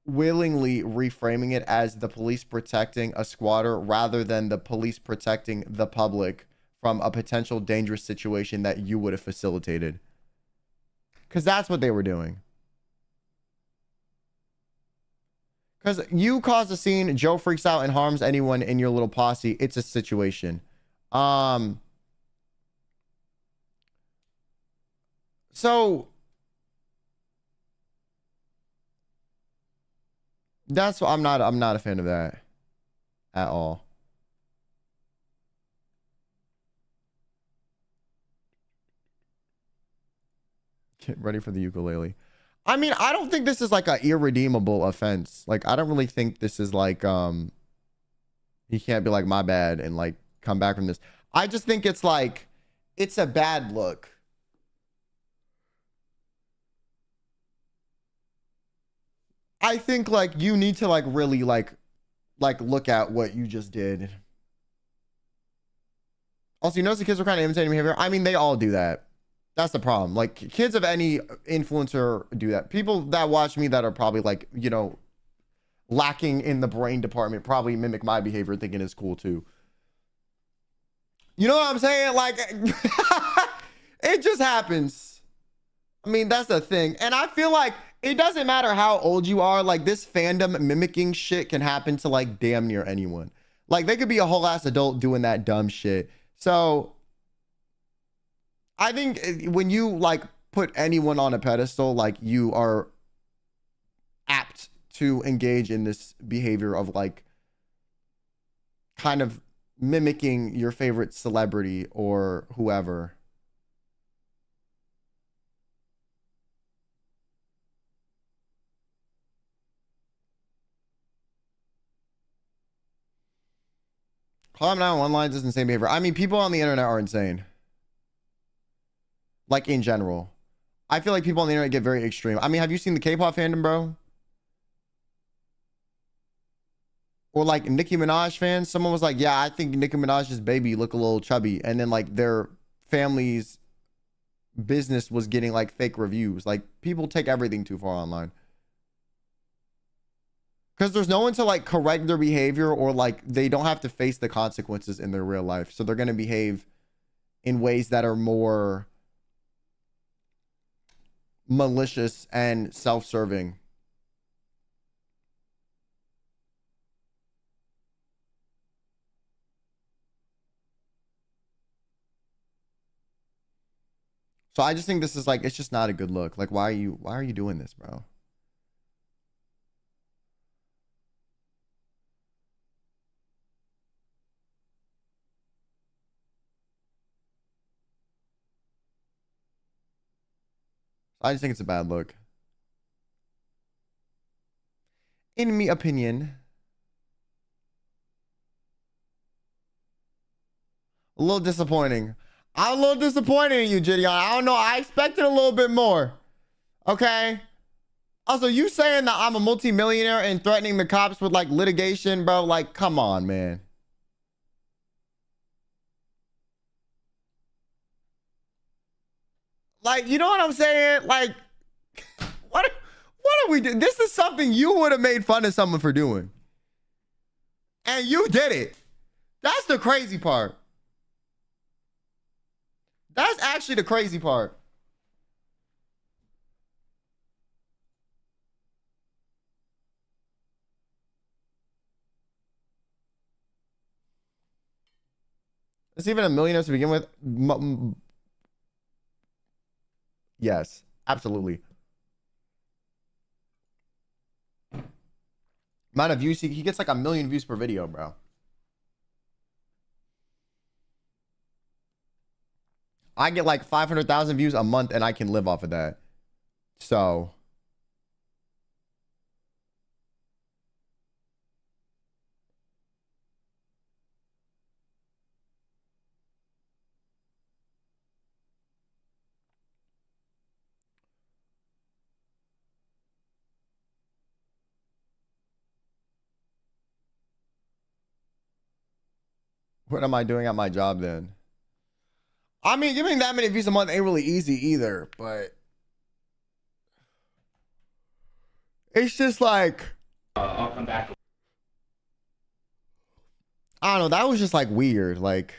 willingly reframing it as the police protecting a squatter rather than the police protecting the public from a potential dangerous situation that you would have facilitated. Because that's what they were doing. Because you cause a scene, Joe freaks out and harms anyone in your little posse. It's a situation. So that's what I'm not a fan of that at all. Get ready for the ukulele. I mean, I don't think this is like an irredeemable offense. Like, I don't really think this is like, he can't be like, my bad, and like come back from this. I just think it's like, it's a bad look. I think like you need to like really like look at what you just did. Also, you notice the kids were kind of imitating behavior. I mean, they all do that. That's the problem. Like, kids of any influencer do that. People that watch me that are probably like, you know, lacking in the brain department probably mimic my behavior thinking it's cool too. You know what I'm saying? Like, it just happens. I mean, that's the thing. And I feel like it doesn't matter how old you are. Like, this fandom mimicking shit can happen to like damn near anyone. Like, they could be a whole ass adult doing that dumb shit. So I think when you like put anyone on a pedestal, like, you are apt to engage in this behavior of like kind of mimicking your favorite celebrity or whoever. Calm down one lines is insane behavior. I mean, people on the internet are insane. Like, in general. I feel like people on the internet get very extreme. I mean, have you seen the K-pop fandom, bro? Or like Nicki Minaj fans? Someone was like, yeah, I think Nicki Minaj's baby look a little chubby. And then like their family's business was getting like fake reviews. Like, people take everything too far online. Because there's no one to like correct their behavior, or like they don't have to face the consequences in their real life. So they're going to behave in ways that are more malicious and self-serving. So I just think this is like, it's just not a good look. Like, why are you doing this, bro? I just think it's a bad look. In me opinion. A little disappointing. I'm a little disappointed in you, Gideon. I don't know. I expected a little bit more. Okay. Also, you saying that I'm a multimillionaire and threatening the cops with like litigation, bro? Like, come on, man. Like, you know what I'm saying? Like, what are we doing? This is something you would have made fun of someone for doing. And you did it. That's the crazy part. That's actually the crazy part. It's even a millionaire to begin with. Yes, absolutely. Amount of views, he gets like 1 million views per video, bro. I get like 500,000 views a month and I can live off of that. So what am I doing at my job then? I mean, giving that many views a month ain't really easy either, but it's just like, I'll come back. I don't know. That was just like weird. Like,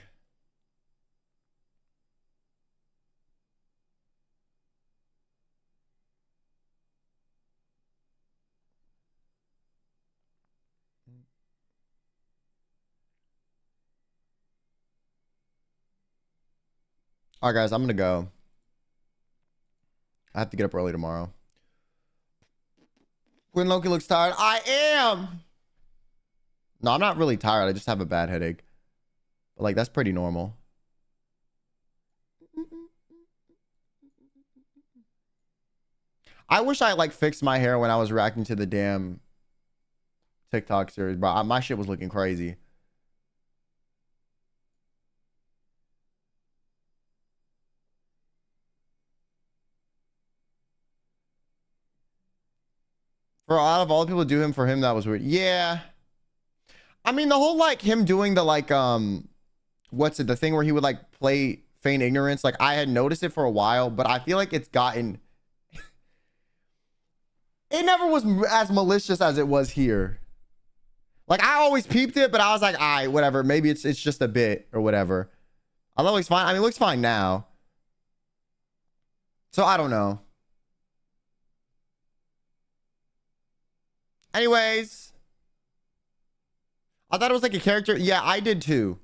all right, guys, I'm going to go. I have to get up early tomorrow. When Loki looks tired, I am. No, I'm not really tired. I just have a bad headache. But like, that's pretty normal. I wish I like fixed my hair when I was reacting to the damn TikTok series, bro. My shit was looking crazy. For out of all the people who do him, for him, that was weird. Yeah. I mean, the whole like him doing the like, what's it? The thing where he would like play feign ignorance. Like I had noticed it for a while, but I feel like it's gotten, it never was as malicious as it was here. Like I always peeped it, but I was like, all right, whatever. Maybe it's just a bit or whatever. Although it looks fine. I mean, it looks fine now. So I don't know. Anyways, I thought it was like a character. Yeah, I did too.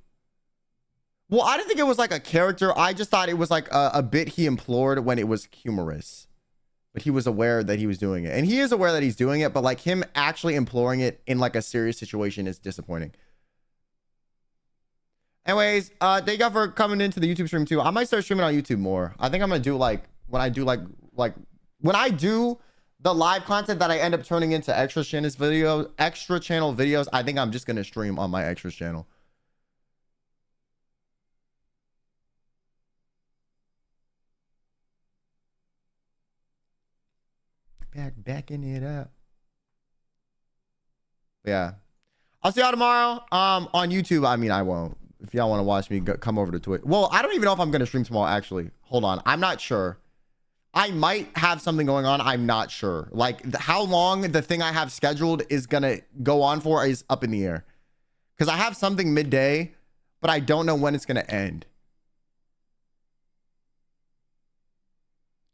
Well, I didn't think it was like a character. I just thought it was like a bit he implored when it was humorous. But he was aware that he was doing it. And he is aware that he's doing it, but like him actually imploring it in like a serious situation is disappointing. Anyways, thank you for coming into the YouTube stream too. I might start streaming on YouTube more. I think I'm gonna do like when I do when I do the live content that I end up turning into extra channel videos, I think I'm just gonna stream on my extras channel. Backing it up. Yeah. I'll see y'all tomorrow. On YouTube. I mean, I won't. If y'all want to watch me, come over to Twitch. Well, I don't even know if I'm going to stream tomorrow, actually. Hold on. I'm not sure. I might have something going on. I'm not sure. Like, how long the thing I have scheduled is going to go on for is up in the air. Because I have something midday, but I don't know when it's going to end.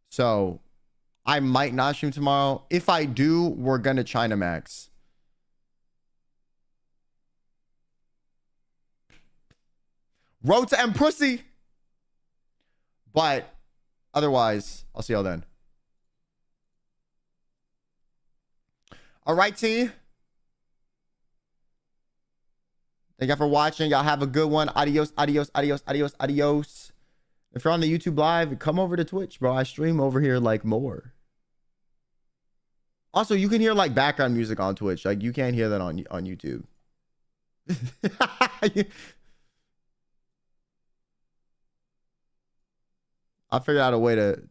So I might not stream tomorrow. If I do, we're going to China Max. Road to M Pussy. But otherwise, I'll see y'all then. All right, T. Thank you for watching. Y'all have a good one. Adios, adios, adios, adios, adios. If you're on the YouTube live, come over to Twitch, bro. I stream over here like more. Also, you can hear like background music on Twitch. Like you can't hear that on YouTube. I figured out a way to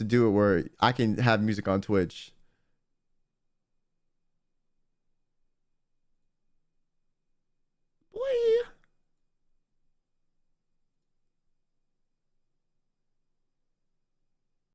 do it where I can have music on Twitch.